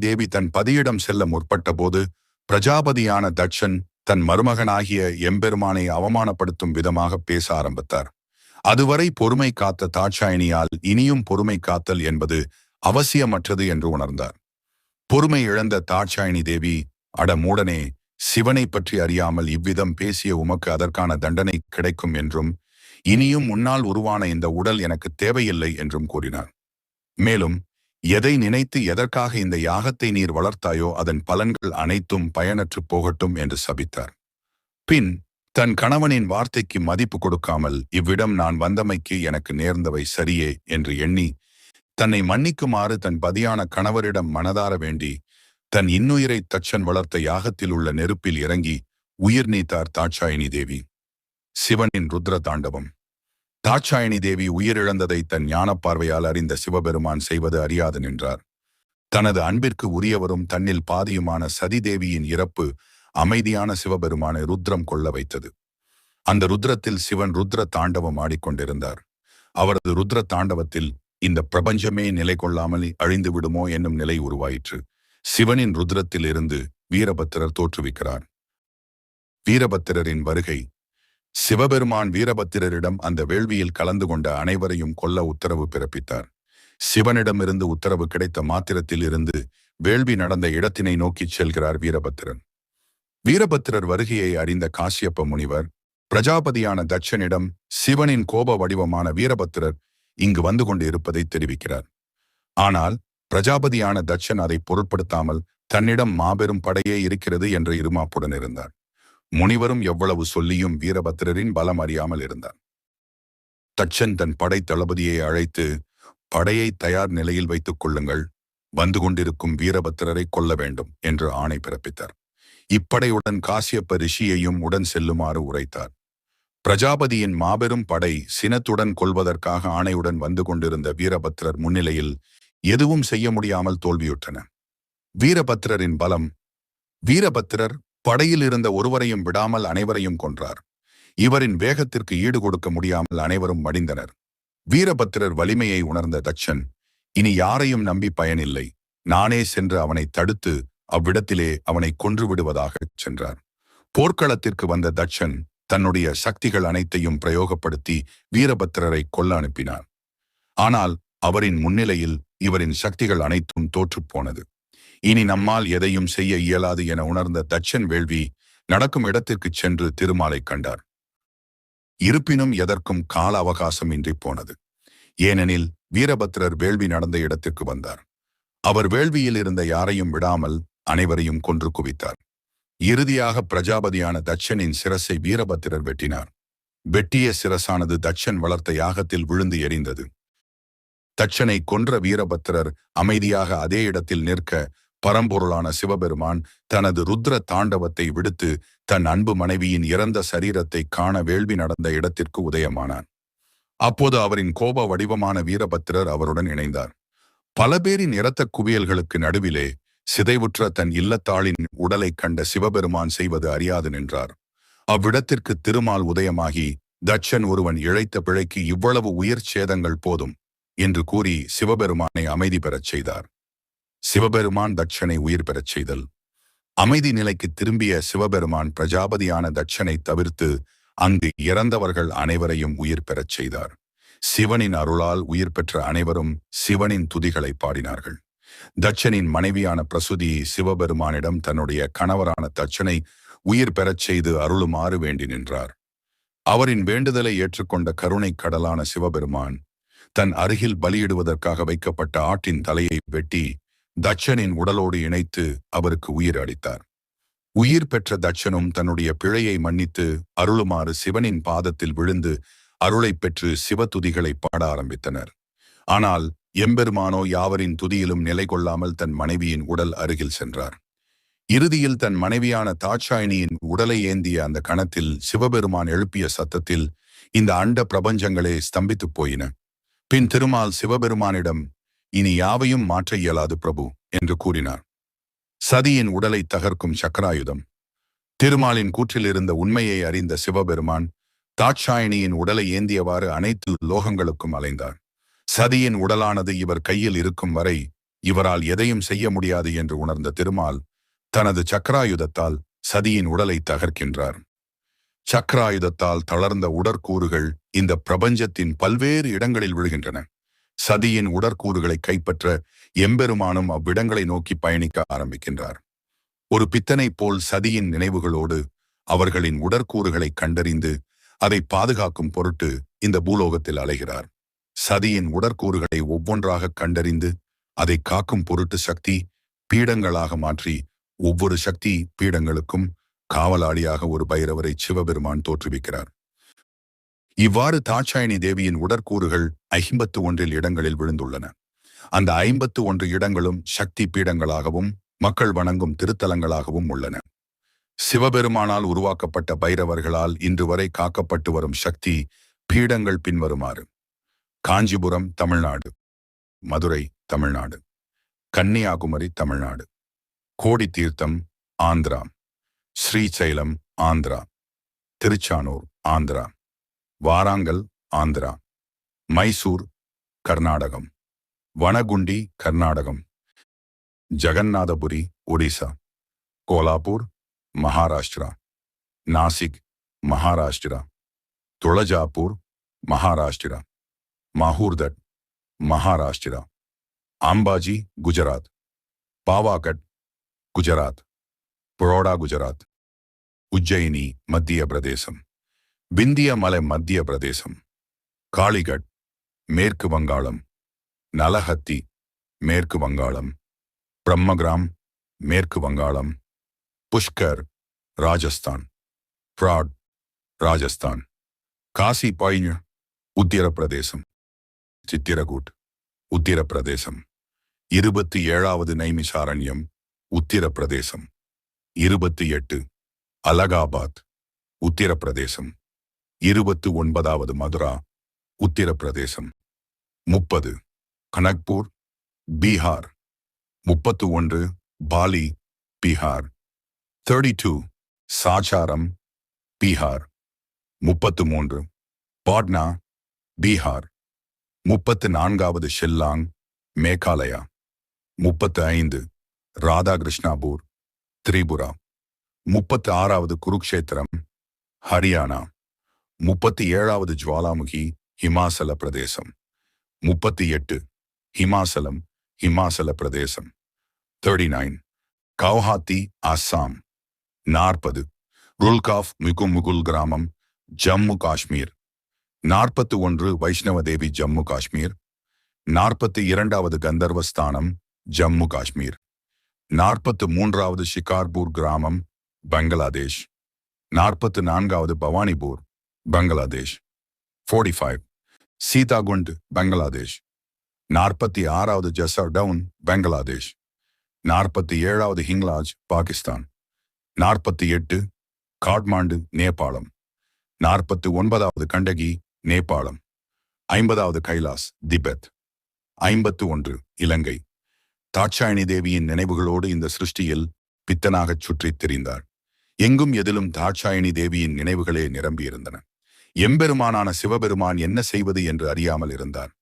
தேவி தன் பதியிடம் செல்ல முற்பட்ட போது பிரஜாபதியான தட்சன் தன் மருமகனாகிய எம்பெருமானை அவமானப்படுத்தும் விதமாக பேச ஆரம்பித்தார். அதுவரை பொறுமை காத்த தாட்சாயணியால் இனியும் பொறுமை காத்தல் என்பது அவசியமற்றது என்று உணர்ந்தார். பொறுமை இழந்த தாட்சாயணி தேவி, அட மூடனே, சிவனை பற்றி அறியாமல் இவ்விதம் பேசிய உமக்கு அதற்கான தண்டனை கிடைக்கும் என்றும் இனியும் முன்னால் உருவான இந்த உடல் எனக்கு தேவையில்லை என்றும் கூறினார். மேலும், எதை நினைத்து எதற்காக இந்த யாகத்தை நீர் வளர்த்தாயோ அதன் பலன்கள் அனைத்தும் பயனற்று போகட்டும் என்று சபித்தார். பின் தன் கணவனின் வார்த்தைக்கு மதிப்பு கொடுக்காமல் இவ்விடம் நான் வந்தமைக்கு எனக்கு நேர்ந்தவை சரியே என்று எண்ணி தன்னை மன்னிக்குமாறு தன் பதியான கணவரிடம் மனதார வேண்டி தன் இன்னுயிரை தட்சன் வளர்த்த யாகத்தில் உள்ள நெருப்பில் இறங்கி உயிர் நீத்தார் தாட்சாயணி தேவி. சிவனின் ருத்ர தாண்டவம். தாட்சாயணி தேவி உயிரிழந்ததை தன் ஞான பார்வையால் அறிந்த சிவபெருமான் செய்வது அறியாது நின்றார். தனது அன்பிற்கு உரியவரும் தன்னில் பாதியுமான சதி தேவியின் இறப்பு அமைதியான சிவபெருமானை ருத்ரம் கொள்ள வைத்தது. அந்த ருத்ரத்தில் சிவன் ருத்ர தாண்டவம் ஆடிக்கொண்டிருந்தார். அவரது ருத்ர தாண்டவத்தில் இந்த பிரபஞ்சமே நிலை கொள்ளாமல் அழிந்து விடுமோ என்னும் நிலை உருவாயிற்று. சிவனின் ருத்ரத்தில் இருந்து வீரபத்திரர் தோற்றுவிக்கிறார். வீரபத்திரரின் வருகை. சிவபெருமான் வீரபத்திரரிடம் அந்த வேள்வியில் கலந்து கொண்ட அனைவரையும் கொல்ல உத்தரவு பிறப்பித்தார். சிவனிடமிருந்து உத்தரவு கிடைத்த மாத்திரத்தில் இருந்து வேள்வி நடந்த இடத்தினை நோக்கிச் செல்கிறார் வீரபத்திரன். வீரபத்திரர் வருகையை அறிந்த காசியப்ப முனிவர் பிரஜாபதியான தட்சனிடம் சிவனின் கோப வடிவமான வீரபத்திரர் இங்கு வந்து கொண்டு இருப்பதை தெரிவிக்கிறார். ஆனால் பிரஜாபதியான தட்சன் அதை பொருட்படுத்தாமல் தன்னிடம் மாபெரும் படையே இருக்கிறது என்ற இருமாப்புடன் இருந்தார். முனிவரும் எவ்வளவு சொல்லியும் வீரபத்திரரின் பலம் அறியாமல் இருந்தார். தட்சன் தன் படை தளபதியை அழைத்து, படையை தயார் நிலையில் வைத்துக் கொள்ளுங்கள், வந்து கொண்டிருக்கும் வீரபத்திரரை கொல்ல வேண்டும் என்று ஆணை பிறப்பித்தார். இப்படையுடன் காசியப்ப ரிஷியையும் உடன் செல்லுமாறு உரைத்தார். பிரஜாபதியின் மாபெரும் படை சினத்துடன் கொள்வதற்காக ஆணையுடன் வந்து கொண்டிருந்த வீரபத்திரர் முன்னிலையில் எதுவும் செய்ய முடியாமல் தோல்வியுற்றன. வீரபத்திரரின் பலம். வீரபத்திரர் படையில் இருந்த ஒருவரையும் விடாமல் அனைவரையும் கொன்றார். இவரின் வேகத்திற்கு ஈடு கொடுக்க முடியாமல் அனைவரும் மடிந்தனர். வீரபத்திரர் வலிமையை உணர்ந்த தட்சன், இனி யாரையும் நம்பி பயனில்லை, நானே சென்று அவனை தடுத்து அவ்விடத்திலே அவனை கொன்று விடுவதாகச் சென்றார். போர்க்களத்திற்கு வந்த தட்சன் தன்னுடைய சக்திகள் அனைத்தையும் பிரயோகப்படுத்தி வீரபத்திரரை கொல்ல அனுப்பினார். ஆனால் அவரின் முன்னிலையில் இவரின் சக்திகள் அனைத்தும் தோற்றுப்போனது. இனி நம்மால் எதையும் செய்ய இயலாது என உணர்ந்த தட்சன் வேள்வி நடக்கும் இடத்திற்குச் சென்று திருமாலை கண்டார். இருப்பினும் எதற்கும் கால அவகாசம் இன்றி போனது. ஏனெனில் வீரபத்திரர் வேள்வி நடந்த இடத்திற்கு வந்தார். அவர் வேள்வியில் இருந்த யாரையும் விடாமல் அனைவரையும் கொன்று குவித்தார். இறுதியாக பிரஜாபதியான தட்சனின் சிரசை வீரபத்திரர் வெட்டினார். வெட்டிய சிரசானது தட்சன் வளர்த்த யாகத்தில் விழுந்து எரிந்தது. தட்சனை கொன்ற வீரபத்திரர் அமைதியாக அதே இடத்தில் நிற்க பரம்பொருளான சிவபெருமான் தனது ருத்ர தாண்டவத்தை விடுத்து தன் அன்பு மனைவியின் இறந்த சரீரத்தை காண வேள்வி நடந்த இடத்திற்கு உதயமானான். அப்போது அவரின் கோப வடிவமான வீரபத்திரர் அவருடன் இணைந்தார். பல பேரின் இரத்த குவியல்களுக்கு நடுவிலே சிதைவுற்ற தன் இல்லத்தாளின் உடலை கண்ட சிவபெருமான் செய்வது அறியாது நின்றார். அவ்விடத்திற்கு திருமால் உதயமாகி, தட்சன் ஒருவன் இழைத்த பிழைக்கு இவ்வளவு உயிர் சேதங்கள் போதும் என்று கூறி சிவபெருமானை அமைதி பெறச் செய்தார். சிவபெருமான் தட்சனை உயிர் பெறச் செய்தல். அமைதி நிலைக்கு திரும்பிய சிவபெருமான் பிரஜாபதியான தட்சனை தவிர்த்து அங்கு இறந்தவர்கள் அனைவரையும் உயிர் பெறச் செய்தார். சிவனின் அருளால் உயிர் பெற்ற அனைவரும் சிவனின் துதிகளை பாடினார்கள். தட்சனின் மனைவியான பிரசுதி சிவபெருமானிடம் தன்னுடைய கணவரான தட்சனை உயிர் பெறச் செய்து அருளுமாறு வேண்டி நின்றார். அவரின் வேண்டுதலை ஏற்றுக்கொண்ட கருணை கடலான சிவபெருமான் தன் அருகில் பலியிடுவதற்காக வைக்கப்பட்ட ஆட்டின் தலையை வெட்டி தட்சனின் உடலோடு இணைத்து அவருக்கு உயிர் அளித்தார். உயிர் பெற்ற தட்சனும் தன்னுடைய பிழையை மன்னித்து அருளுமாறு சிவனின் பாதத்தில் விழுந்து அருளை பெற்று சிவதுதிகளை பாட ஆரம்பித்தனர். ஆனால் எம்பெருமானோ யாவரின் துதியிலும் நிலை கொள்ளாமல் தன் மனைவியின் உடல் அருகில் சென்றார். இறுதியில் தன் மனைவியான தாட்சாயினியின் உடலை ஏந்திய அந்த கணத்தில் சிவபெருமான் எழுப்பிய சத்தத்தில் இந்த அண்ட பிரபஞ்சங்களே ஸ்தம்பித்துப் போயின. பின் திருமால் சிவபெருமானிடம், இனி யாவையும் மாற்ற இயலாது பிரபு என்று கூறினார். சதியின் உடலை தகர்க்கும் சக்கராயுதம். திருமாலின் கூற்றில் இருந்த உண்மையை அறிந்த சிவபெருமான் தாட்சாயினியின் உடலை ஏந்தியவாறு அனைத்து லோகங்களுக்கும் அலைந்தார். சதியின் உடலானது இவர் கையில் இருக்கும் வரை இவரால் எதையும் செய்ய முடியாது என்று உணர்ந்த திருமால் தனது சக்கராயுதத்தால் சதியின் உடலை தகர்க்கின்றார். சக்கராயுதத்தால் தளர்ந்த உடற்கூறுகள் இந்த பிரபஞ்சத்தின் பல்வேறு இடங்களில் விழுகின்றன. சதியின் உடற்கூறுகளை கைப்பற்ற எம்பெருமானும் அவ்விடங்களை நோக்கி பயணிக்க ஆரம்பிக்கின்றார். ஒரு பித்தனை போல் சதியின் நினைவுகளோடு அவர்களின் உடற்கூறுகளை கண்டறிந்து அதை பாதுகாக்கும் பொருட்டு இந்த பூலோகத்தில் அலைகிறார். சதியின் உடற்கூறுகளை ஒவ்வொன்றாக கண்டறிந்து அதை காக்கும் பொருட்டு சக்தி பீடங்களாக மாற்றி ஒவ்வொரு சக்தி பீடங்களுக்கும் காவலாளியாக ஒரு பைரவரை சிவபெருமான் தோற்றுவிக்கிறார். இவ்வாறு தாட்சாயினி தேவியின் உடற்கூறுகள் 51 இடங்களில் விழுந்துள்ளன. அந்த 51 இடங்களும் சக்தி பீடங்களாகவும் மக்கள் வணங்கும் திருத்தலங்களாகவும் உள்ளன. சிவபெருமானால் உருவாக்கப்பட்ட பைரவர்களால் இன்று வரை காக்கப்பட்டு வரும் சக்தி பீடங்கள் பின்வருமாறு: காஞ்சிபுரம் தமிழ்நாடு, மதுரை தமிழ்நாடு, கன்னியாகுமரி தமிழ்நாடு, கோடி தீர்த்தம் ஆந்திரா, ஸ்ரீசைலம் ஆந்திரா, திருச்சானூர் ஆந்திரா, வாராங்கல் ஆந்திரா, மைசூர் கர்நாடகம், வனகுண்டி கர்நாடகம், ஜகநாதபுரி ஒடிசா, கோலாப்பூர் மகாராஷ்டிரா, நாசிக் மகாராஷ்டிரா, துளஜாப்பூர் மகாராஷ்டிரா, மாஹூர்தட் மகாராஷ்டிரா, அம்பாஜி குஜராத், பாவாகட் குஜராத், புரோடா குஜராத், உஜ்ஜயினி மத்திய பிரதேசம், விந்திய மலை மத்திய பிரதேசம், காளிகட் மேற்கு வங்காளம், நலஹத்தி மேற்கு வங்காளம், பிரம்மகிராம் மேற்கு வங்காளம், புஷ்கர் ராஜஸ்தான், பிராட் ராஜஸ்தான், காசி பாய்ஞ் உத்திரப்பிரதேசம், சித்திரகூட் உத்திரப்பிரதேசம், 27வது நைமிசாரண்யம் உத்திரப்பிரதேசம், 28 அலகாபாத் உத்திரப்பிரதேசம், 29வது மதுரா உத்திரப்பிரதேசம், 30 கனக்பூர் பீகார், 31 பாலி பீகார், 32 சாச்சாரம் பீகார், 33 பாட்னா பீகார், 34வது ஷில்லாங் மேகாலயா, 35 ராதாகிருஷ்ணாபூர் திரிபுரா, 36வது குருக்ஷேத்திரம் ஹரியானா, 37வது ஜுவாலாமுகி ஹிமாசல பிரதேசம், 38 ஹிமாசலம் ஹிமாசல பிரதேசம், 39 கவுஹாத்தி அஸ்ஸாம், 40 ருல்காஃப் முகுல் கிராமம் ஜம்மு காஷ்மீர், 41 வைஷ்ணவ தேவி ஜம்மு காஷ்மீர், 42வது கந்தர்வஸ்தானம் ஜம்மு காஷ்மீர், 43வது ஷிகார்பூர் கிராமம் பங்களாதேஷ், 44வது பவானிபூர் பங்களாதேஷ், 45 சீதாகுண்ட் பங்களாதேஷ், 46வது ஜசர் டவுன் பங்களாதேஷ், 47வது ஹிங்லாஜ் பாகிஸ்தான், 48 காட்மாண்டு நேபாளம், 49வது கண்டகி நேபாளம், 50வது கைலாஸ் திபெத், 51 இலங்கை. தாட்சாயணி தேவியின் நினைவுகளோடு இந்த சிருஷ்டியில் பித்தனாகச் சுற்றித் திரிந்தார். எங்கும் எதிலும் தாட்சாயணி தேவியின் நினைவுகளே நிரம்பியிருந்தன. எம்பெருமானான சிவபெருமான் என்ன செய்வது என்று அறியாமல் இருந்தார்.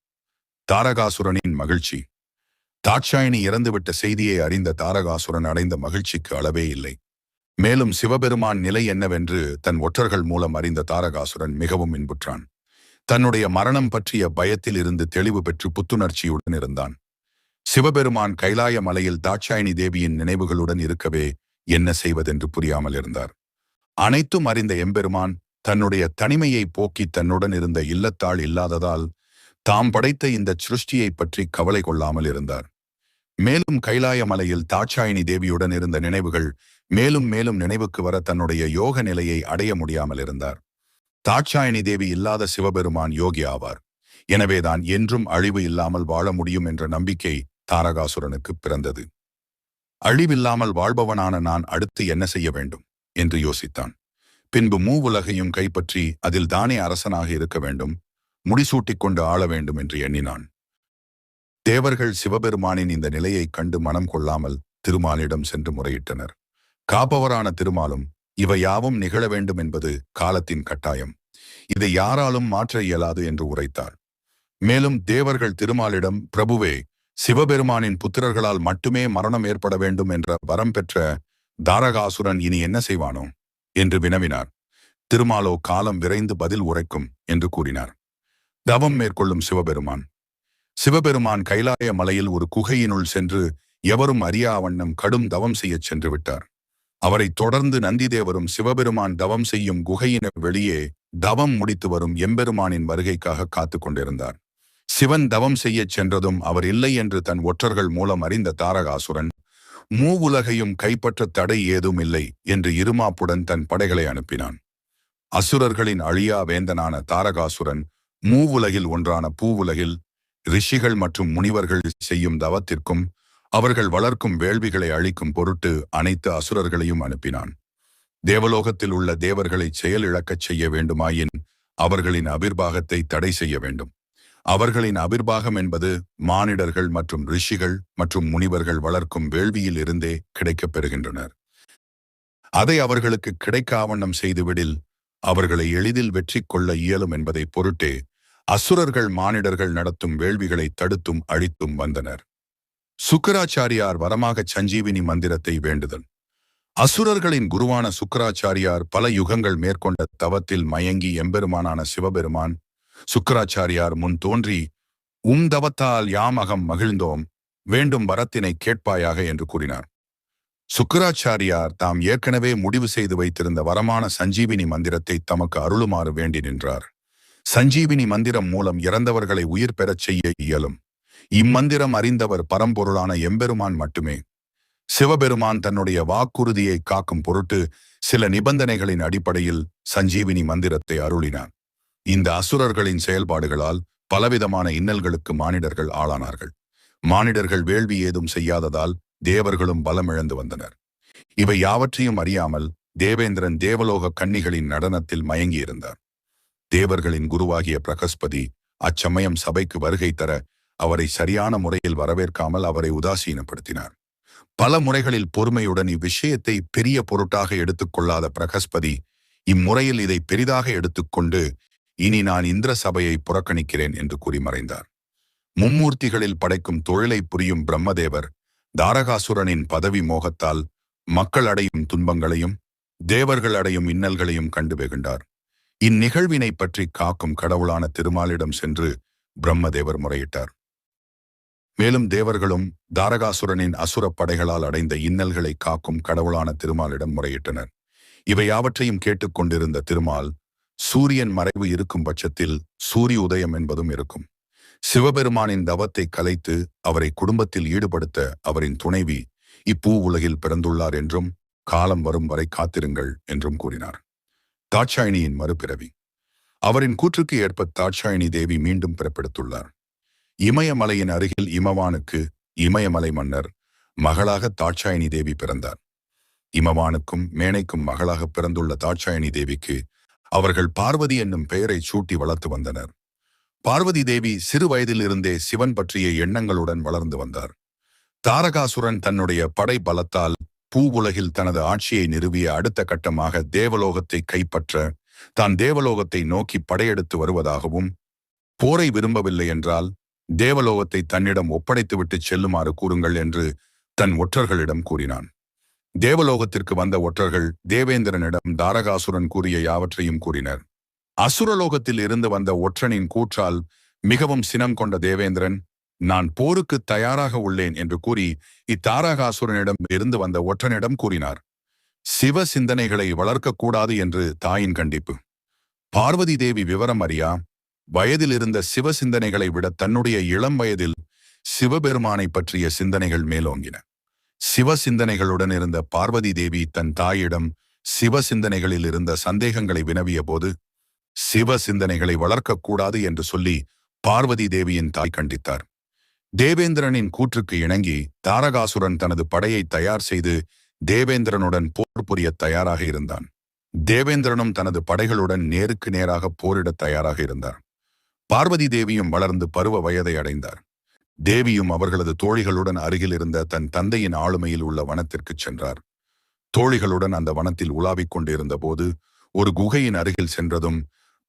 தாரகாசுரனின் மகிழ்ச்சி. தாட்சாயணி இறந்துவிட்ட செய்தியை அறிந்த தாரகாசுரன் அடைந்த மகிழ்ச்சிக்கு அளவே இல்லை. மேலும் சிவபெருமான் நிலை என்னவென்று தன் ஒற்றர்கள் மூலம் அறிந்த தாரகாசுரன் மிகவும் இன்புற்றான். தன்னுடைய மரணம் பற்றிய பயத்தில் இருந்து தெளிவு பெற்று புத்துணர்ச்சியுடன் இருந்தான். சிவபெருமான் கைலாய மலையில் தாட்சாயணி தேவியின் நினைவுகளுடன் இருக்கவே என்ன செய்வதென்று புரியாமல் இருந்தார். அனைத்தும் அறிந்த எம்பெருமான் தன்னுடைய தனிமையை போக்கி தன்னுடன் இருந்த இல்லத்தாள் இல்லாததால் தாம் படைத்த இந்த சிருஷ்டியை பற்றி கவலை கொள்ளாமல் இருந்தார். மேலும் கைலாய மலையில் தாட்சாயணி தேவியுடன் இருந்த நினைவுகள் மேலும் மேலும் நினைவுக்கு வர தன்னுடைய யோக நிலையை அடைய முடியாமல் இருந்தார். தாட்சாயணி தேவி இல்லாத சிவபெருமான் யோகி ஆவார். எனவேதான் என்றும் அழிவு இல்லாமல் வாழ முடியும் என்ற நம்பிக்கை தாரகாசுரனுக்கு பிறந்தது. அழிவில்லாமல் வாழ்பவனான நான் அடுத்து என்ன செய்ய வேண்டும் என்று யோசித்தான். பின்பு மூவுலகையும் கைப்பற்றி அதில் தானே அரசனாக இருக்க வேண்டும், முடிசூட்டிக் கொண்டு ஆள வேண்டும் என்று எண்ணினான். தேவர்கள் சிவபெருமானின் இந்த நிலையைக் கண்டு மனம் கொள்ளாமல் திருமாலிடம் சென்று முறையிட்டனர். காப்பவரான திருமாலும் இவை யாவும் நிகழ வேண்டும் என்பது காலத்தின் கட்டாயம், இதை யாராலும் மாற்ற இயலாது என்று உரைத்தார். மேலும் தேவர்கள் திருமாலிடம், பிரபுவே, சிவபெருமானின் புத்திரர்களால் மட்டுமே மரணம் ஏற்பட வேண்டும் என்ற வரம் பெற்ற தாரகாசுரன் இனி என்ன செய்வானோ என்று வினவினார். திருமாலோ காலம் விரைந்து பதில் உரைக்கும் என்று கூறினார். தவம் மேற்கொள்ளும் சிவபெருமான் கைலாய மலையில் ஒரு குகையினுள் சென்று எவரும் அறியா வண்ணம் கடும் தவம் செய்யச் சென்று விட்டார். அவரை தொடர்ந்து நந்திதேவரும் சிவபெருமான் தவம் செய்யும் குகையின வெளியே தவம் முடித்து வரும் எம்பெருமானின் வருகைக்காக காத்து கொண்டிருந்தார். சிவன் தவம் செய்யச் சென்றதும் அவர் இல்லை என்று தன் ஒற்றர்கள் மூலம் அறிந்த தாரகாசுரன் மூவுலகையும் கைப்பற்ற தடை ஏதும் இல்லை என்று இருமாப்புடன் தன் படைகளை அனுப்பினான். அசுரர்களின் அழியா வேந்தனான தாரகாசுரன் மூவுலகில் ஒன்றான பூவுலகில் ரிஷிகள் மற்றும் முனிவர்கள் செய்யும் தவத்திற்கும் அவர்கள் வளர்க்கும் வேள்விகளை அழிக்கும் பொருட்டு அனைத்து அசுரர்களையும் அனுப்பினான். தேவலோகத்தில் உள்ள தேவர்களை செயலிழக்கச் செய்ய வேண்டுமாயின் அவர்களின் அபிர்வாகத்தை தடை செய்ய வேண்டும். அவர்களின் அபிர்வாகம் என்பது மானிடர்கள் மற்றும் ரிஷிகள் மற்றும் முனிவர்கள் வளர்க்கும் வேள்வியில் இருந்தே கிடைக்கப் பெறுகின்றனர். அதை அவர்களுக்கு கிடைக்காவண்ணம் செய்துவிடில் அவர்களை எளிதில் வெற்றி கொள்ள இயலும் என்பதை பொருட்டே அசுரர்கள் மானிடர்கள் நடத்தும் வேள்விகளை தடுத்தும் அழித்தும் வந்தனர். சுக்கராச்சாரியார் வரமாக சஞ்சீவினி மந்திரத்தை வேண்டுதல். அசுரர்களின் குருவான சுக்கராச்சாரியார் பல யுகங்கள் மேற்கொண்ட தவத்தில் மயங்கி எம்பெருமானான சிவபெருமான் சுக்கராச்சாரியார் முன் தோன்றி, தவத்தால் யாம் அகம் மகிழ்ந்தோம், வேண்டும் வரத்தினை கேட்பாயாக என்று கூறினார். சுக்கராச்சாரியார் தாம் ஏற்கனவே முடிவு செய்து வைத்திருந்த வரமான சஞ்சீவினி மந்திரத்தை தமக்கு அருளுமாறு வேண்டி நின்றார். சஞ்சீவினி மந்திரம் மூலம் இறந்தவர்களை உயிர் பெறச் செய்ய இயலும். இம்மந்திரம் அறிந்தவர் பரம்பொருளான எம்பெருமான் மட்டுமே. சிவபெருமான் தன்னுடைய வாக்குறுதியை காக்கும் பொருட்டு சில நிபந்தனைகளின் அடிப்படையில் சஞ்சீவினி மந்திரத்தை அருளினார். இந்த அசுரர்களின் செயல்பாடுகளால் பலவிதமான இன்னல்களுக்கு மானிடர்கள் ஆளானார்கள். மானிடர்கள் வேள்வி ஏதும் செய்யாததால் தேவர்களும் பலமிழந்து வந்தனர். இவை யாவற்றையும் அறியாமல் தேவேந்திரன் தேவலோக கன்னிகளின் நடனத்தில் மயங்கியிருந்தார். தேவர்களின் குருவாகிய பிரகஸ்பதி அச்சமயம் சபைக்கு வருகை தர அவரை சரியான முறையில் வரவேற்காமல் அவரை உதாசீனப்படுத்தினார். பல முறைகளில் பொறுமையுடன் இவ்விஷயத்தை பெரிய பொருட்டாக எடுத்துக்கொள்ளாத பிரகஸ்பதி இம்முறையில் இதை பெரிதாக எடுத்துக்கொண்டு, இனி நான் இந்திர சபையை புறக்கணிக்கிறேன் என்று கூறி மறைந்தார். மும்மூர்த்திகளில் படைக்கும் தொழிலை புரியும் பிரம்மதேவர் தாரகாசுரனின் பதவி மோகத்தால் மக்கள் அடையும் துன்பங்களையும் தேவர்கள் அடையும் இன்னல்களையும் கண்டு வெகுண்டார். இந்நிகழ்வினை பற்றி காக்கும் கடவுளான திருமாலிடம் சென்று பிரம்மதேவர் முறையிட்டார். மேலும் தேவர்களும் தாரகாசுரனின் அசுரப் படைகளால் அடைந்த இன்னல்களை காக்கும் கடவுளான திருமாலிடம் முறையிட்டனர். இவை யாவற்றையும் கேட்டுக்கொண்டிருந்த திருமால், சூரியன் மறைவு இருக்கும் பட்சத்தில் சூரிய உதயம் என்பதும் இருக்கும். சிவபெருமானின் தவத்தை கலைத்து அவரை குடும்பத்தில் ஈடுபடுத்த அவரின் துணைவி இப்பூ உலகில் பிறந்துள்ளார் என்றும் காலம் வரும் வரை காத்திருங்கள் என்றும் கூறினார். தாட்சாயணியின் மறுபிறவி. அவரின் கூற்றுக்கு ஏற்ப தாட்சாயணி தேவி மீண்டும் பிறப்பெடுத்துள்ளார். இமயமலையின் அருகில் இமவானுக்கு இமயமலை மன்னர் மகளாக தாட்சாயணி தேவி பிறந்தார். இமவானுக்கும் மேனைக்கும் மகளாக பிறந்துள்ள தாட்சாயணி தேவிக்கு அவர்கள் பார்வதி என்னும் பெயரை சூட்டி வளர்த்து வந்தனர். பார்வதி தேவி சிறு வயதிலிருந்தே சிவன் பற்றிய எண்ணங்களுடன் வளர்ந்து வந்தார். தாரகாசுரன் தன்னுடைய படை பலத்தால் பூவுலகில் தனது ஆட்சியை நிறுவிய அடுத்த கட்டமாக தேவலோகத்தை கைப்பற்ற தான் தேவலோகத்தை நோக்கி படையெடுத்து வருவதாகவும், போரை விரும்பவில்லை என்றால் தேவலோகத்தை தன்னிடம் ஒப்படைத்துவிட்டு செல்லுமாறு கூறுங்கள் என்று தன் ஒற்றர்களிடம் கூறினான். தேவலோகத்திற்கு வந்த ஒற்றர்கள் தேவேந்திரனிடம் தாரகாசுரன் கூறிய யாவற்றையும் கூறினர். அசுரலோகத்தில் இருந்து வந்த ஒற்றனின் கூற்றால் மிகவும் சினம் கொண்ட தேவேந்திரன், நான் போருக்கு தயாராக உள்ளேன் என்று கூறி இத்தாரகாசுரனிடம் இருந்து வந்த ஒற்றனிடம் கூறினார். சிவ சிந்தனைகளை வளர்க்கக்கூடாது என்று தாயின் கண்டிப்பு. பார்வதி தேவி விவரம் அறியா வயதில் இருந்த சிவ சிந்தனைகளை விட தன்னுடைய இளம் வயதில் சிவபெருமானை பற்றிய சிந்தனைகள் மேலோங்கின. சிவ சிந்தனைகளுடன் இருந்த பார்வதி தேவி தன் தாயிடம் சிவ சிந்தனைகளில் இருந்த சந்தேகங்களை வினவிய போது, சிவ சிந்தனைகளை வளர்க்கக்கூடாது என்று சொல்லி பார்வதி தேவியின் தாய் கண்டித்தார். தேவேந்திரனின் கூற்றுக்கு இணங்கி தாரகாசுரன் தனது படையை தயார் செய்து தேவேந்திரனுடன் போர் புரிய தயாராக இருந்தான். தேவேந்திரனும் தனது படைகளுடன் நேருக்கு நேராக போரிட தயாராக இருந்தார். பார்வதி தேவியும் வளர்ந்து பருவ வயதை அடைந்தார். தேவியும் அவர்களது தோழிகளுடன் அருகில் இருந்த தன் தந்தையின் ஆளுமையில் உள்ள வனத்திற்கு சென்றார். தோழிகளுடன் அந்த வனத்தில் உலாவிக் கொண்டிருந்த போது ஒரு குகையின் அருகில் சென்றதும்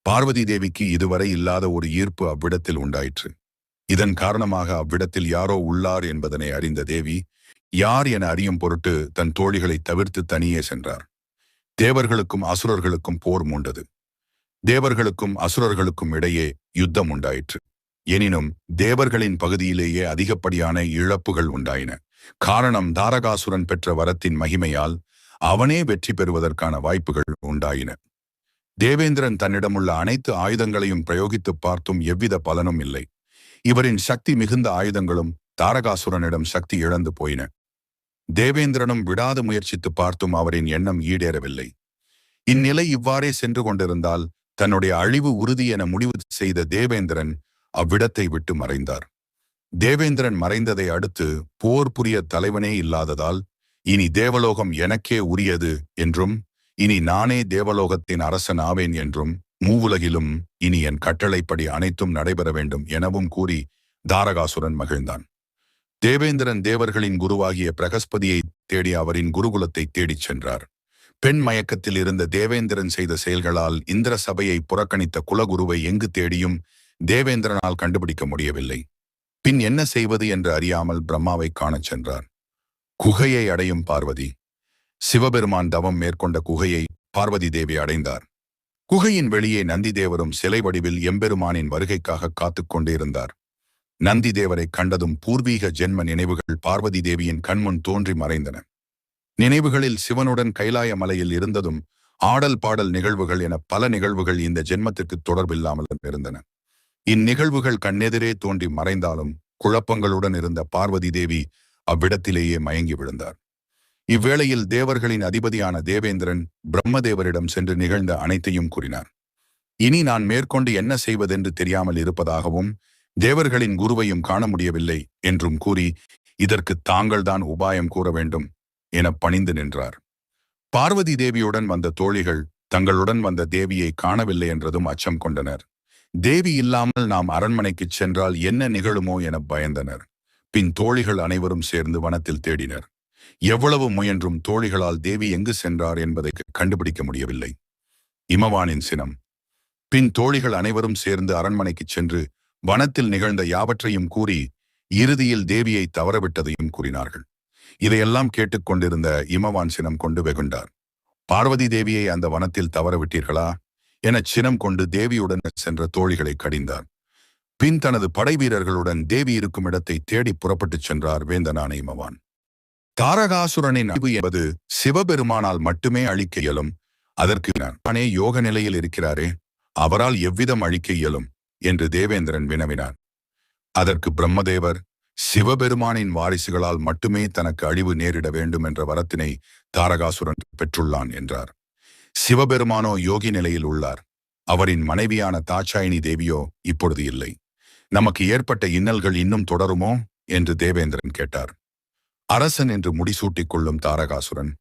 பார்வதி தேவிக்கு இதுவரை இல்லாத ஒரு ஈர்ப்பு அவ்விடத்தில் உண்டாயிற்று. இதன் காரணமாக அவ்விடத்தில் யாரோ உள்ளார் என்பதனை அறிந்த தேவி யார் என அறியும் பொருட்டு தன் தோழிகளை தவிர்த்து தனியே சென்றார். தேவர்களுக்கும் அசுரர்களுக்கும் போர் மூண்டது. தேவர்களுக்கும் அசுரர்களுக்கும் இடையே யுத்தம் உண்டாயிற்று. எனினும் தேவர்களின் பகுதியிலேயே அதிகப்படியான இழப்புகள் உண்டாயின. காரணம், தாரகாசுரன் பெற்ற வரத்தின் மகிமையால் அவனே வெற்றி பெறுவதற்கான வாய்ப்புகள் உண்டாயின. தேவேந்திரன் தன்னிடமுள்ள அனைத்து ஆயுதங்களையும் பிரயோகித்து பார்த்தும் எவ்வித பலனும் இல்லை. இவரின் சக்தி மிகுந்த ஆயுதங்களும் தாரகாசுரனிடம் சக்தி இழந்து போயின. தேவேந்திரனும் விடாது முயற்சித்து பார்த்தும் அவரின் எண்ணம் ஈடேறவில்லை. இந்நிலை இவ்வாறே சென்று கொண்டிருந்தால் தன்னுடைய அழிவு உறுதி என முடிவு செய்த தேவேந்திரன் அவ்விடத்தை விட்டு மறைந்தார். தேவேந்திரன் மறைந்ததை அடுத்து போர் புரிய தலைவனே இல்லாததால் இனி தேவலோகம் எனக்கே உரியது என்றும், இனி நானே தேவலோகத்தின் அரசன் ஆவேன் என்றும், மூவுலகிலும் இனி என் கட்டளைப்படி அனைத்தும் நடைபெற வேண்டும் எனவும் கூறி தாரகாசுரன் மகிழ்ந்தான். தேவேந்திரன் தேவர்களின் குருவாகிய பிரகஸ்பதியை தேடி அவரின் குருகுலத்தை தேடிச் சென்றார். பெண் மயக்கத்தில் இருந்த தேவேந்திரன் செய்த செயல்களால் இந்திர சபையை புறக்கணித்த குலகுருவை எங்கு தேடியும் தேவேந்திரனால் கண்டுபிடிக்க முடியவில்லை. பின் என்ன செய்வது என்று அறியாமல் பிரம்மாவை காணச் சென்றார். குகையை அடையும் பார்வதி. சிவபெருமான் தவம் மேற்கொண்ட குகையை பார்வதி தேவி அடைந்தார். குகையின் வெளியே நந்தி தேவரும் சிலை வடிவில் எம்பெருமானின் வருகைக்காக காத்துக் கொண்டிருந்தார். நந்தி தேவரை கண்டதும் பூர்வீக ஜென்ம நினைவுகள் பார்வதி தேவியின் கண்முன் தோன்றி மறைந்தன. நினைவுகளில் சிவனுடன் கைலாய மலையில் இருந்ததும் ஆடல் பாடல் நிகழ்வுகள் என பல நிகழ்வுகள் இந்த ஜென்மத்திற்கு தொடர்பில்லாமல் இருந்தன. இந்நிகழ்வுகள் கண்ணெதிரே தோன்றி மறைந்தாலும் குழப்பங்களுடன் இருந்த பார்வதி தேவி அவ்விடத்திலேயே மயங்கி விழுந்தார். இவ்வேளையில் தேவர்களின் அதிபதியான தேவேந்திரன் பிரம்மதேவரிடம் சென்று நிகழ்ந்த அனைத்தையும் கூறினார். இனி நான் மேற்கொண்டு என்ன செய்வதென்று தெரியாமல் இருப்பதாகவும், தேவர்களின் குருவையும் காண முடியவில்லை என்றும் கூறி, இதற்கு தாங்கள்தான் உபாயம் கூற வேண்டும் என பணிந்து நின்றார். பார்வதி தேவியுடன் வந்த தோழிகள் தங்களுடன் வந்த தேவியை காணவில்லை என்றதும் அச்சம் கொண்டனர். தேவி இல்லாமல் நாம் அரண்மனைக்கு சென்றால் என்ன நிகழுமோ என பயந்தனர். பின் தோழிகள் அனைவரும் சேர்ந்து வனத்தில் தேடினர். எவ்வளவு முயன்றும் தோழிகளால் தேவி எங்கு சென்றார் என்பதை கண்டுபிடிக்க முடியவில்லை. இமவானின் சினம். பின் தோழிகள் அனைவரும் சேர்ந்து அரண்மனைக்கு சென்று வனத்தில் நிகழ்ந்த யாவற்றையும் கூறி இறுதியில் தேவியை தவறவிட்டதையும் கூறினார்கள். இதையெல்லாம் கேட்டுக்கொண்டிருந்த இமவான் சினம் கொண்டு வெகுண்டார். பார்வதி தேவியை அந்த வனத்தில் தவறவிட்டீர்களா எனச் சினம் கொண்டு தேவியுடன் சென்ற தோழிகளை கடிந்தார். பின் தனது படை வீரர்களுடன் தேவி இருக்கும் இடத்தை தேடி புறப்பட்டுச் சென்றார் வேந்தனான இமவான். தாரகாசுரனின் அழிவு என்பது சிவபெருமானால் மட்டுமே அழிக்க இயலும். அதற்கு நானே யோக நிலையில் இருக்கிறாரே, அவரால் எவ்விதம் அழிக்க இயலும் என்று தேவேந்திரன் வினவினார். அதற்கு பிரம்மதேவர், சிவபெருமானின் வாரிசுகளால் மட்டுமே தனக்கு அழிவு நேரிட வேண்டும் என்ற வரத்தினை தாரகாசுரன் பெற்றுள்ளான் என்றார். சிவபெருமானோ யோகி நிலையில் உள்ளார். அவரின் மனைவியான தாட்சாயினி தேவியோ இப்பொழுது இல்லை. நமக்கு ஏற்பட்ட இன்னல்கள் இன்னும் தொடருமோ என்று தேவேந்திரன் கேட்டார். அரசன் என்று முடிசூட்டிக் கொள்ளும் தாரகாசுரன்.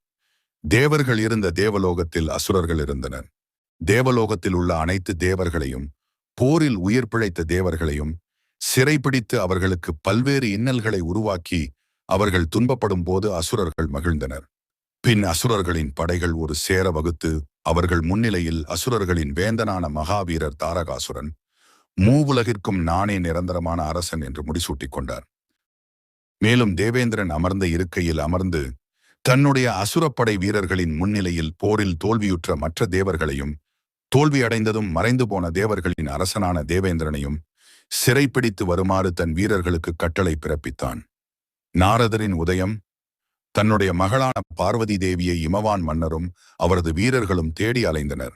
தேவர்கள் இருந்த தேவலோகத்தில் அசுரர்கள் இருந்தனர். தேவலோகத்தில் உள்ள அனைத்து தேவர்களையும், போரில் உயிர் பிழைத்த தேவர்களையும் சிறைபிடித்து அவர்களுக்கு பல்வேறு இன்னல்களை உருவாக்கி அவர்கள் துன்பப்படும் போது அசுரர்கள் மகிழ்ந்தனர். பின் அசுரர்களின் படைகள் ஒரு சேர வகுத்து அவர்கள் முன்னிலையில் அசுரர்களின் வேந்தனான மகாவீரர் தாரகாசுரன் மூவுலகிற்கும் நானே நிரந்தரமான அரசன் என்று முடிசூட்டிக் கொண்டார். மேலும் தேவேந்திரன் அமர்ந்த இருக்கையில் அமர்ந்து தன்னுடைய அசுரப்படை வீரர்களின் முன்னிலையில் போரில் தோல்வியுற்ற மற்ற தேவர்களையும், தோல்வியடைந்ததும் மறைந்து போன தேவர்களின் அரசனான தேவேந்திரனையும் சிறைப்பிடித்து வருமாறு தன் வீரர்களுக்கு கட்டளை பிறப்பித்தான். நாரதரின் உதயம். தன்னுடைய மகளான பார்வதி தேவியை இமவான் மன்னரும் அவரது வீரர்களும் தேடி அலைந்தனர்.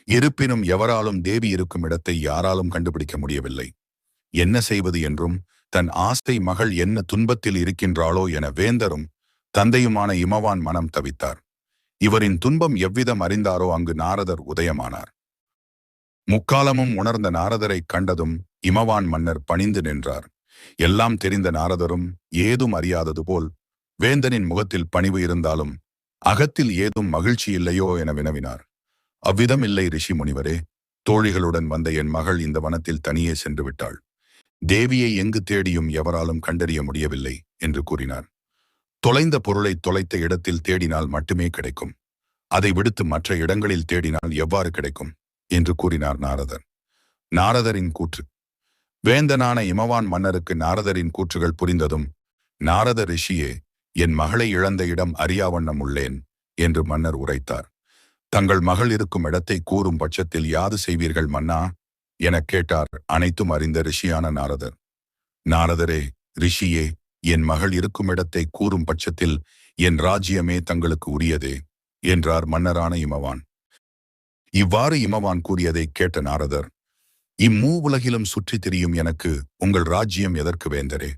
இருப்பினும் எவராலும் தேவி இருக்கும் இடத்தை யாராலும் கண்டுபிடிக்க முடியவில்லை. என்ன செய்வது என்றும், தன் ஆசை மகள் என்ன துன்பத்தில் இருக்கின்றாளோ என வேந்தரும் தந்தையுமான இமவான் மனம் தவித்தார். இவரின் துன்பம் எவ்விதம் அறிந்தாரோ அங்கு நாரதர் உதயமானார். முக்காலமும் உணர்ந்த நாரதரை கண்டதும் இமவான் மன்னர் பணிந்து நின்றார். எல்லாம் தெரிந்த நாரதரும் ஏதும் அறியாதது போல் வேந்தனின் முகத்தில் பணிவு இருந்தாலும் அகத்தில் ஏதும் மகிழ்ச்சி இல்லையோ என வினவினார். அவ்விதம் இல்லை ரிஷி முனிவரே, தோழிகளுடன் வந்த என் மகள் இந்த வனத்தில் தனியே சென்று விட்டாள். தேவியை எங்கு தேடியும் எவராலும் கண்டறிய முடியவில்லை என்று கூறினார். தொலைந்த பொருளை தொலைத்த இடத்தில் தேடினால் மட்டுமே கிடைக்கும். அதை விடுத்து மற்ற இடங்களில் தேடினால் எவ்வாறு கிடைக்கும் என்று கூறினார் நாரதர். நாரதரின் கூற்று. வேந்தனான இமவான் மன்னருக்கு நாரதரின் கூற்றுகள் புரிந்ததும், நாரத ரிஷியே, என் மகளை இழந்த இடம் அறியாவண்ணம் உள்ளேன் என்று மன்னர் உரைத்தார். தங்கள் மகள் இருக்கும் இடத்தை கூறும் பட்சத்தில் யாது செய்வீர்கள் மன்னா எனக் கேட்டார் அனைத்தும் அறிந்த ரிஷியான நாரதர். நாரதரே, ரிஷியே, என் மகள் இருக்கும் இடத்தை கூறும் பட்சத்தில் என் ராஜ்யமே தங்களுக்கு உரியதே என்றார் மன்னரான இமவான். இவ்வாறு இமவான் கூறியதை கேட்ட நாரதர், இம்மூவுலகிலும் சுற்றித் திரியும் எனக்கு உங்கள் ராஜ்யம் எதற்கு வேந்தரே?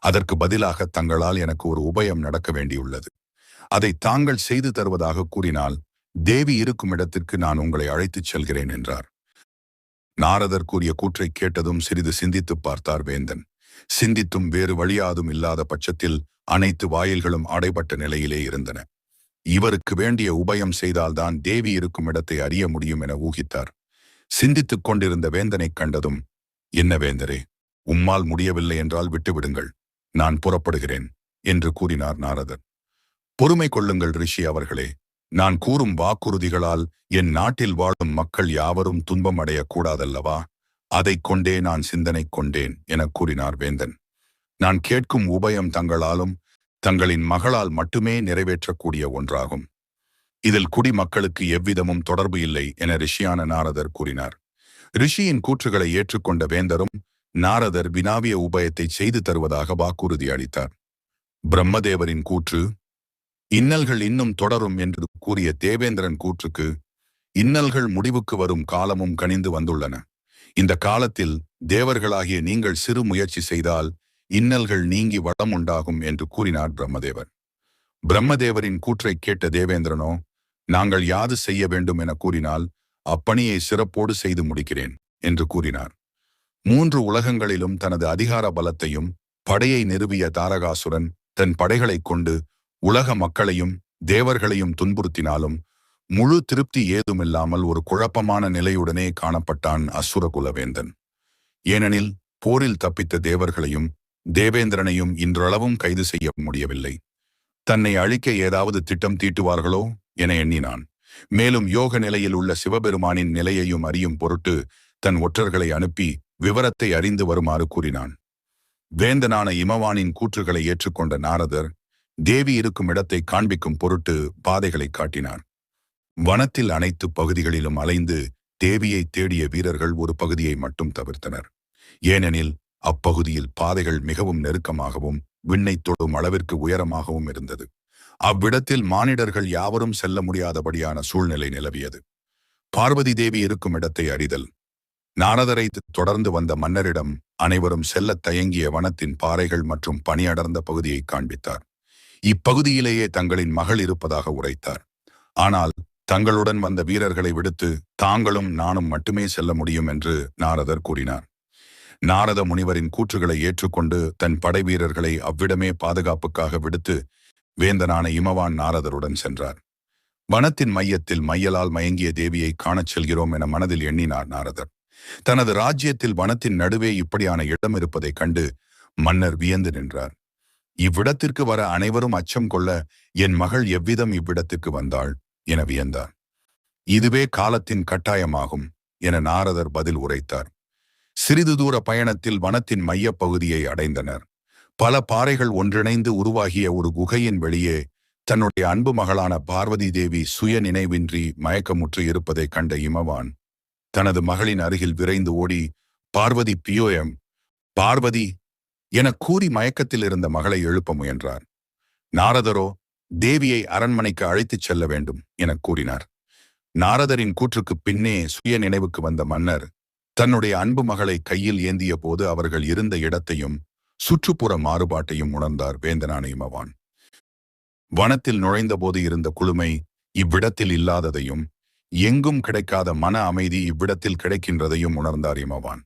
அதற்கு பதிலாக தங்களால் எனக்கு ஒரு உபயம் நடக்க வேண்டியுள்ளது. அதை தாங்கள் செய்து தருவதாக கூறினால் தேவி இருக்கும் இடத்திற்கு நான் உங்களை அழைத்துச் செல்கிறேன் என்றார். நாரதர் கூறிய கூற்றை கேட்டதும் சிறிது சிந்தித்துப் பார்த்தார் வேந்தன். சிந்தித்தும் வேறு வழியாதும் இல்லாத பட்சத்தில் அனைத்து வாயில்களும் அடைபட்ட நிலையிலே இருந்தன. இவருக்கு வேண்டிய உபயம் செய்தால்தான் தேவி இருக்கும் இடத்தை அறிய முடியும் என ஊகித்தார். சிந்தித்துக் கொண்டிருந்த வேந்தனைக் கண்டதும், என்ன வேந்தரே, உம்மால் முடியவில்லை என்றால் விட்டுவிடுங்கள், நான் புறப்படுகிறேன் என்று கூறினார் நாரதர். பொறுமை கொள்ளுங்கள் ரிஷி அவர்களே, நான் கூறும் வாக்குறுதிகளால் என் நாட்டில் வாழும் மக்கள் யாவரும் துன்பம் அடையக்கூடாதல்லவா? அதைக் கொண்டே நான் சிந்தனை கொண்டேன் என கூறினார் வேந்தன். நான் கேட்கும் உபயம் தங்களாலும் தங்களின் மகளால் மட்டுமே நிறைவேற்றக்கூடிய ஒன்றாகும். இதில் குடிமக்களுக்கு எவ்விதமும் தொடர்பு இல்லை என ரிஷியான நாரதர் கூறினார். ரிஷியின் கூற்றுகளை ஏற்றுக்கொண்ட வேந்தரும் நாரதர் வினாவிய உபயத்தை செய்து தருவதாக வாக்குறுதி அளித்தார். பிரம்மதேவரின் கூற்று. இன்னல்கள் இன்னும் தொடரும் என்று கூறிய தேவேந்திரன் கூற்றுக்கு, இன்னல்கள் முடிவுக்கு வரும் காலமும் கனிந்து வந்துள்ளன. இந்த காலத்தில் தேவர்களாகிய நீங்கள் சிறு முயற்சி செய்தால் இன்னல்கள் நீங்கி வளம் உண்டாகும் என்று கூறினார் பிரம்மதேவர். பிரம்மதேவரின் கூற்றை கேட்ட தேவேந்திரனோ, நாங்கள் யாது செய்ய வேண்டும் என கூறினால் அப்பணியை சிறப்போடு செய்து முடிக்கிறேன் என்று கூறினார். 3 உலகங்களிலும் தனது அதிகார பலத்தையும் படையை நிறுவிய தாரகாசுரன் தன் படைகளைக் கொண்டு உலக மக்களையும் தேவர்களையும் துன்புறுத்தினாலும் முழு திருப்தி ஏதுமில்லாமல் ஒரு குழப்பமான நிலையுடனே காணப்பட்டான் அசுரகுலவேந்தன். ஏனெனில் போரில் தப்பித்த தேவர்களையும் தேவேந்திரனையும் இன்றளவும் கைது செய்ய முடியவில்லை. தன்னை அழிக்க ஏதாவது திட்டம் தீட்டுவார்களோ என எண்ணினான். மேலும் யோக நிலையில் உள்ள சிவபெருமானின் நிலையையும் அறியும் பொருட்டு தன் ஒற்றர்களை அனுப்பி விவரத்தை அறிந்து வருமாறு கூறினான். வேந்தனான இமவானின் கூற்றுகளை ஏற்றுக்கொண்ட நாரதர் தேவி இருக்கும் இடத்தை காண்பிக்கும் பொருட்டு பாதைகளை காட்டினார். வனத்தில் அனைத்து பகுதிகளிலும் அலைந்து தேவியை தேடிய வீரர்கள் ஒரு பகுதியை மட்டும் தவிர்த்தனர். ஏனெனில் அப்பகுதியில் பாதைகள் மிகவும் நெருக்கமாகவும் விண்ணை தொடும் அளவிற்கு உயரமாகவும் இருந்தது. அவ்விடத்தில் மானிடர்கள் யாவரும் செல்ல முடியாதபடியான சூழ்நிலை நிலவியது. பார்வதி தேவி இருக்கும் இடத்தை அறிதல். நாரதரை தொடர்ந்து வந்த மன்னரிடம் அனைவரும் செல்லத் தயங்கிய வனத்தின் பாறைகள் மற்றும் பனியடர்ந்த பகுதியை காண்பித்தார். இப்பகுதியிலேயே தங்களின் மகள் இருப்பதாக உரைத்தார். ஆனால் தங்களுடன் வந்த வீரர்களை விடுத்து தாங்களும் நானும் மட்டுமே செல்ல முடியும் என்று நாரதர் கூறினார். நாரத முனிவரின் கூற்றுகளை ஏற்றுக்கொண்டு தன் படை வீரர்களை அவ்விடமே பாதுகாப்புக்காக விடுத்து வேந்தனான இமவான் நாரதருடன் சென்றார். வனத்தின் மையத்தில் மையலால் மயங்கிய தேவியை காணச் செல்கிறோம் என மனதில் எண்ணினார் நாரதர். தனது ராஜ்யத்தில் வனத்தின் நடுவே இப்படியான இடம் இருப்பதைக் கண்டு மன்னர் வியந்து நின்றார். இவ்விடத்திற்கு வர அனைவரும் அச்சம் கொள்ள என் மகள் எவ்விதம் இவ்விடத்திற்கு வந்தாள் என வியந்தார். இதுவே காலத்தின் கட்டாயமாகும் என நாரதர் பதில் உரைத்தார். சிறிது தூர பயணத்தில் வனத்தின் மையப் பகுதியை அடைந்தனர். பல பாறைகள் ஒன்றிணைந்து உருவாகிய ஒரு குகையின் வெளியே தன்னுடைய அன்பு மகளான பார்வதி தேவி சுய நினைவின்றி மயக்கமுற்று இருப்பதை கண்ட இமவான் தனது மகளின் அருகில் விரைந்து ஓடி பார்வதி பியோயம் பார்வதி என கூறி மயக்கத்தில் இருந்த மகளை எழுப்ப முயன்றார். நாரதரோ தேவியை அரண்மனைக்கு அழைத்துச் செல்ல வேண்டும் என கூறினார். நாரதரின் கூற்றுக்கு பின்னே சுய நினைவுக்கு வந்த மன்னர் தன்னுடைய அன்பு மகளை கையில் ஏந்திய போது அவர்கள் இருந்த இடத்தையும் சுற்றுப்புற மாறுபாட்டையும் உணர்ந்தார் வேந்தனான இமவான். வனத்தில் நுழைந்தபோது இருந்த குளுமை இவ்விடத்தில் இல்லாததையும் எங்கும் கிடைக்காத மன அமைதி இவ்விடத்தில் கிடைக்கின்றதையும் உணர்ந்தார் இமவான்.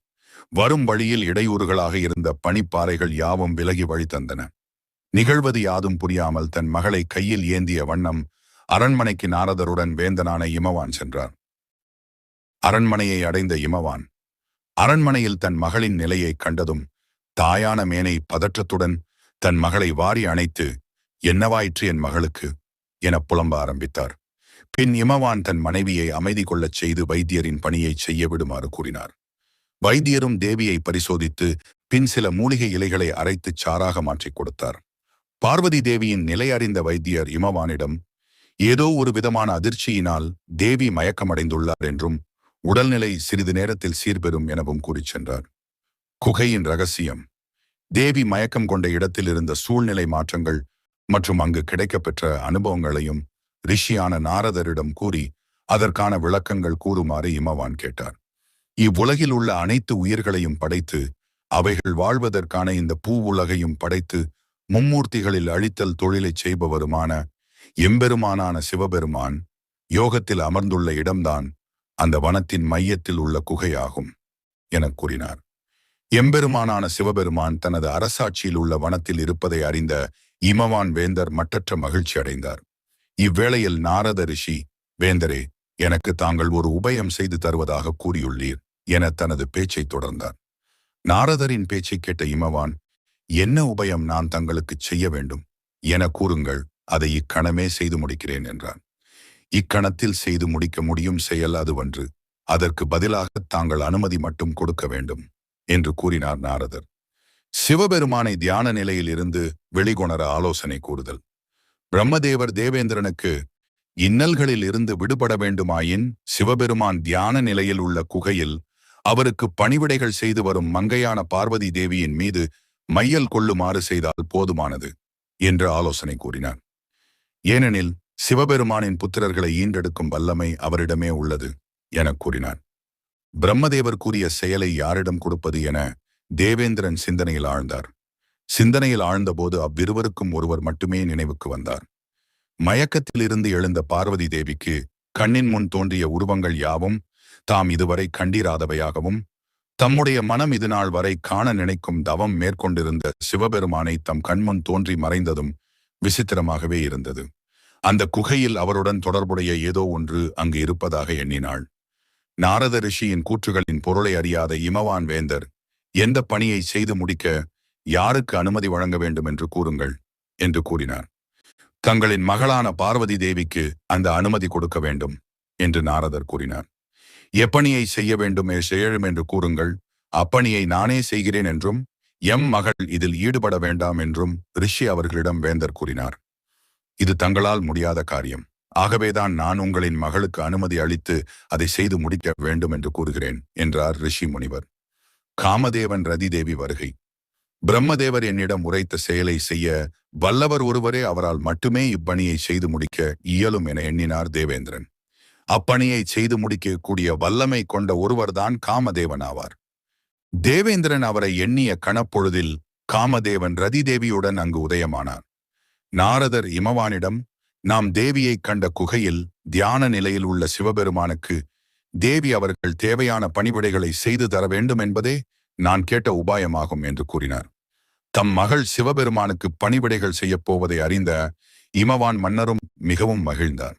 வரும் வழியில் இடையூறுகளாக இருந்த பனிப்பாறைகள் யாவும் விலகி வழி தந்தன. நிகழ்வது யாதும் புரியாமல் தன் மகளை கையில் ஏந்திய வண்ணம் அரண்மனைக்கு நாரதருடன் வேந்தனான இமவான் சென்றார். அரண்மனையை அடைந்த இமவான் அரண்மனையில் தன் மகளின் நிலையை கண்டதும் தாயான மேனை பதற்றத்துடன் தன் மகளை வாரி அணைத்து என்னவாயிற்று என் மகளுக்கு என புலம்ப ஆரம்பித்தார். பின் இமவான் தன் மனைவியை அமைதி கொள்ளச் செய்து வைத்தியரின் பணியை செய்ய விடுமாறு கூறினார். வைத்தியரும் தேவியை பரிசோதித்து பின் சில மூலிகை இலைகளை அரைத்துச் சாறாக மாற்றிக் கொடுத்தார். பார்வதி தேவியின் நிலை அறிந்த வைத்தியர் இமவானிடம் ஏதோ ஒரு விதமான அதிர்ச்சியினால் தேவி மயக்கமடைந்துள்ளார் என்றும் உடல்நிலை சிறிது நேரத்தில் சீர்பெறும் எனவும் கூறிச் சென்றார். குகையின் ரகசியம். தேவி மயக்கம் கொண்ட இடத்தில் இருந்த சூழ்நிலை மாற்றங்கள் மற்றும் அங்கு கிடைக்கப்பெற்ற அனுபவங்களையும் ரிஷியான நாரதரிடம் கூறி அதற்கான விளக்கங்கள் கூறுமாறு இமவான் கேட்டார். இவ்வுலகில் உள்ள அனைத்து உயிர்களையும் படைத்து அவைகள் வாழ்வதற்கான இந்த பூ உலகையும் படைத்து மும்மூர்த்திகளில் அழித்தல் தொழிலைச் செய்பவருமான எம்பெருமானான சிவபெருமான் யோகத்தில் அமர்ந்துள்ள இடம்தான் அந்த வனத்தின் மையத்தில் உள்ள குகையாகும் எனக் கூறினார். எம்பெருமானான சிவபெருமான் தனது அரசாட்சியில் உள்ள வனத்தில் இருப்பதை அறிந்த இமவான் வேந்தர் மட்டற்ற மகிழ்ச்சி அடைந்தார். இவ்வேளையில் நாரத ரிஷி, வேந்தரே, எனக்கு தாங்கள் ஒரு உபயம் செய்து தருவதாக கூறியுள்ளீர் என தனது பேச்சை தொடர்ந்தார். நாரதரின் பேச்சை கேட்ட இமவான், என்ன உபயம் நான் தங்களுக்குச் செய்ய வேண்டும் என கூறுங்கள், அதை இக்கணமே செய்து முடிக்கிறேன் என்றார். இக்கணத்தில் செய்து முடிக்க முடியும் செயல் அதுவன்று, அதற்கு பதிலாக தாங்கள் அனுமதி மட்டும் கொடுக்க வேண்டும் என்று கூறினார் நாரதர். சிவபெருமானை தியான நிலையில் இருந்து வெளிகொணர ஆலோசனை கூறுதல். பிரம்மதேவர் தேவேந்திரனுக்கு இன்னல்களில் இருந்து விடுபட வேண்டுமாயின் சிவபெருமான் தியான நிலையில் உள்ள குகையில் அவருக்கு பணிவிடைகள் செய்து வரும் மங்கையான பார்வதி தேவியின் மீது மையல் கொள்ளுமாறு செய்தால் போதுமானது என்று ஆலோசனை கூறினார். ஏனெனில் சிவபெருமானின் புத்திரர்களை ஈண்டெடுக்கும் வல்லமை அவரிடமே உள்ளது என கூறினார். பிரம்மதேவர் கூறிய செயலை யாரிடம் கொடுப்பது என தேவேந்திரன் சிந்தனையில் ஆழ்ந்தார். சிந்தனையில் ஆழ்ந்தபோது அவ்விருவருக்கும் ஒருவர் மட்டுமே நினைவுக்கு வந்தார். மயக்கத்தில் இருந்து எழுந்த பார்வதி தேவிக்கு கண்ணின் முன் தோன்றிய உருவங்கள் யாவும் தாம் இதுவரை கண்டிராதவையாகவும் தம்முடைய மனம் இதுநாள் வரை காண நினைக்கும் தவம் மேற்கொண்டிருந்த சிவபெருமானை தம் கண்முன் தோன்றி மறைந்ததும் விசித்திரமாகவே இருந்தது. அந்த குகையில் அவருடன் தொடர்புடைய ஏதோ ஒன்று அங்கு இருப்பதாக எண்ணினாள். நாரத ரிஷியின் கூற்றுகளின் பொருளை அறியாத இமவான் வேந்தர், எந்த பணியை செய்து முடிக்க யாருக்கு அனுமதி வழங்க வேண்டும் என்று கூறுங்கள் என்று கூறினார். தங்களின் மகளான பார்வதி தேவிக்கு அந்த அனுமதி கொடுக்க வேண்டும் என்று நாரதர் கூறினார். எப்பணியை செய்ய வேண்டும் செய்யும் என்று கூறுங்கள், அப்பணியை நானே செய்கிறேன் என்றும் எம் மகள் இதில் ஈடுபட வேண்டாம் என்றும் ரிஷி அவர்களிடம் வேந்தர் கூறினார். இது தங்களால் முடியாத காரியம், ஆகவேதான் நான் உங்களின் மகளுக்கு அனுமதி அளித்து அதை செய்து முடிக்க வேண்டும் என்று கூறுகிறேன் என்றார் ரிஷி முனிவர். காமதேவன் ரதி தேவி வருகை. பிரம்மதேவர் என்னிடம் உரைத்த செயலை செய்ய வல்லவர் ஒருவரே, அவரால் மட்டுமே இப்பணியை செய்து முடிக்க இயலும் என எண்ணினார் தேவேந்திரன். அப்பணியை செய்து முடிக்கக்கூடிய வல்லமை கொண்ட ஒருவர்தான் காமதேவன் ஆவார். தேவேந்திரன் அவரை எண்ணிய கணப்பொழுதில் காமதேவன் ரதி தேவியுடன் அங்கு உதயமானார். நாரதர் இமவானிடம், நாம் தேவியை கண்ட குகையில் தியான நிலையில் உள்ள சிவபெருமானுக்கு தேவி அவர்கள் தேவையான பணிவிடைகளை செய்து தர வேண்டும் என்பதே நான் கேட்ட உபாயமாகும் என்று கூறினார். தம் மகள் சிவபெருமானுக்கு பணிவிடைகள் செய்யப் போவதை அறிந்த இமவான் மன்னரும் மிகவும் மகிழ்ந்தார்.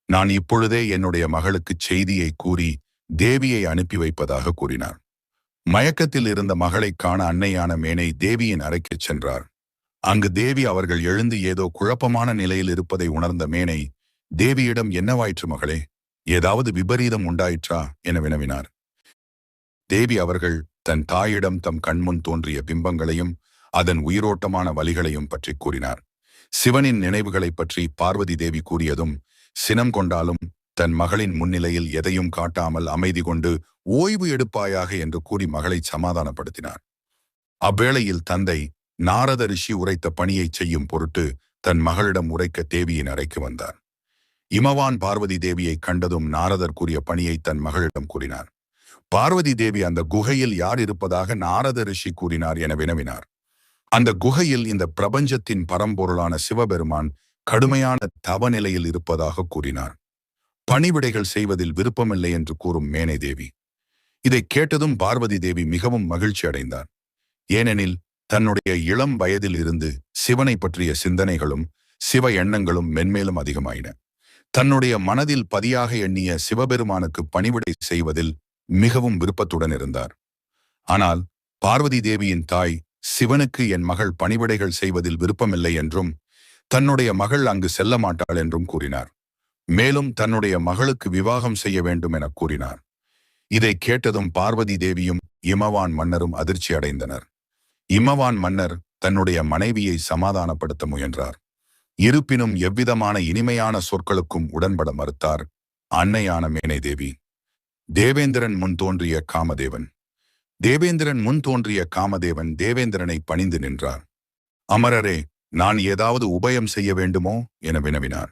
நான் இப்பொழுதே என்னுடைய மகளுக்கு செய்தியை கூறி தேவியை அனுப்பி வைப்பதாக கூறினார். மயக்கத்தில் இருந்த மகளைக் காண அன்னையான மேனை தேவியின் அறைக்குச் சென்றார். அங்கு தேவி அவர்கள் எழுந்து ஏதோ குழப்பமான நிலையில் இருப்பதை உணர்ந்த மேனை தேவியிடம் என்னவாயிற்று மகளே, ஏதாவது விபரீதம் உண்டாயிற்றா என வினவினார். தேவி அவர்கள் தன் தாயிடம் தம் கண்முன் தோன்றிய பிம்பங்களையும் அதன் உயிரோட்டமான வலிகளையும் பற்றி கூறினார். சிவனின் நினைவுகளைப் பற்றி பார்வதி தேவி கூறியதும் சினம் கொண்டாலும் தன் மகளின் முன்னிலையில் எதையும் காட்டாமல் அமைதி கொண்டு ஓய்வு எடுப்பாயாக என்று கூறி மகளை சமாதானப்படுத்தினார். அவ்வேளையில் தந்தை நாரத ரிஷி உரைத்த பணியை செய்யும் பொருட்டு தன் மகளிடம் உரைக்க தேவியின் அறைக்கு வந்தார். இமவான் பார்வதி தேவியை கண்டதும் நாரதர் கூறிய பணியை தன் மகளிடம் கூறினார். பார்வதி தேவி அந்த குகையில் யார் இருப்பதாக நாரத ரிஷி கூறினார் என வினவினார். அந்த குகையில் இந்த பிரபஞ்சத்தின் பரம்பொருளான சிவபெருமான் கடுமையான தவநிலையில் இருப்பதாக கூறினார். பணிவிடைகள் செய்வதில் விருப்பமில்லை என்று கூறும் மேனை தேவி. இதை கேட்டதும் பார்வதி தேவி மிகவும் மகிழ்ச்சி அடைந்தார். ஏனெனில் தன்னுடைய இளம் வயதில் இருந்து சிவனை பற்றிய சிந்தனைகளும் சிவ எண்ணங்களும் மென்மேலும் அதிகமாயின. தன்னுடைய மனதில் பதியாக எண்ணிய சிவபெருமானுக்கு பணிவிடை செய்வதில் மிகவும் விருப்பத்துடன் இருந்தார். ஆனால் பார்வதி தேவியின் தாய் சிவனுக்கு என் மகள் பணிவிடைகள் செய்வதில் விருப்பமில்லை என்றும் தன்னுடைய மகள் அங்கு செல்ல மாட்டாள் என்றும் கூறினார். மேலும் தன்னுடைய மகளுக்கு விவாகம் செய்ய வேண்டும் என கூறினார். இதை கேட்டதும் பார்வதி தேவியும் இமவான் மன்னரும் அதிர்ச்சி அடைந்தனர். இமவான் மன்னர் தன்னுடைய மனைவியை சமாதானப்படுத்த முயன்றார். இருப்பினும் எவ்விதமான இனிமையான சொற்களுக்கும் உடன்பட மறுத்தார் அன்னையான மேனை தேவி. தேவேந்திரன் முன் தோன்றிய காமதேவன். தேவேந்திரன் முன் தோன்றிய காமதேவன் தேவேந்திரனை பணிந்து நின்றார். அமரரே, நான் ஏதாவது உபயம் செய்ய வேண்டுமோ என வினவினார்.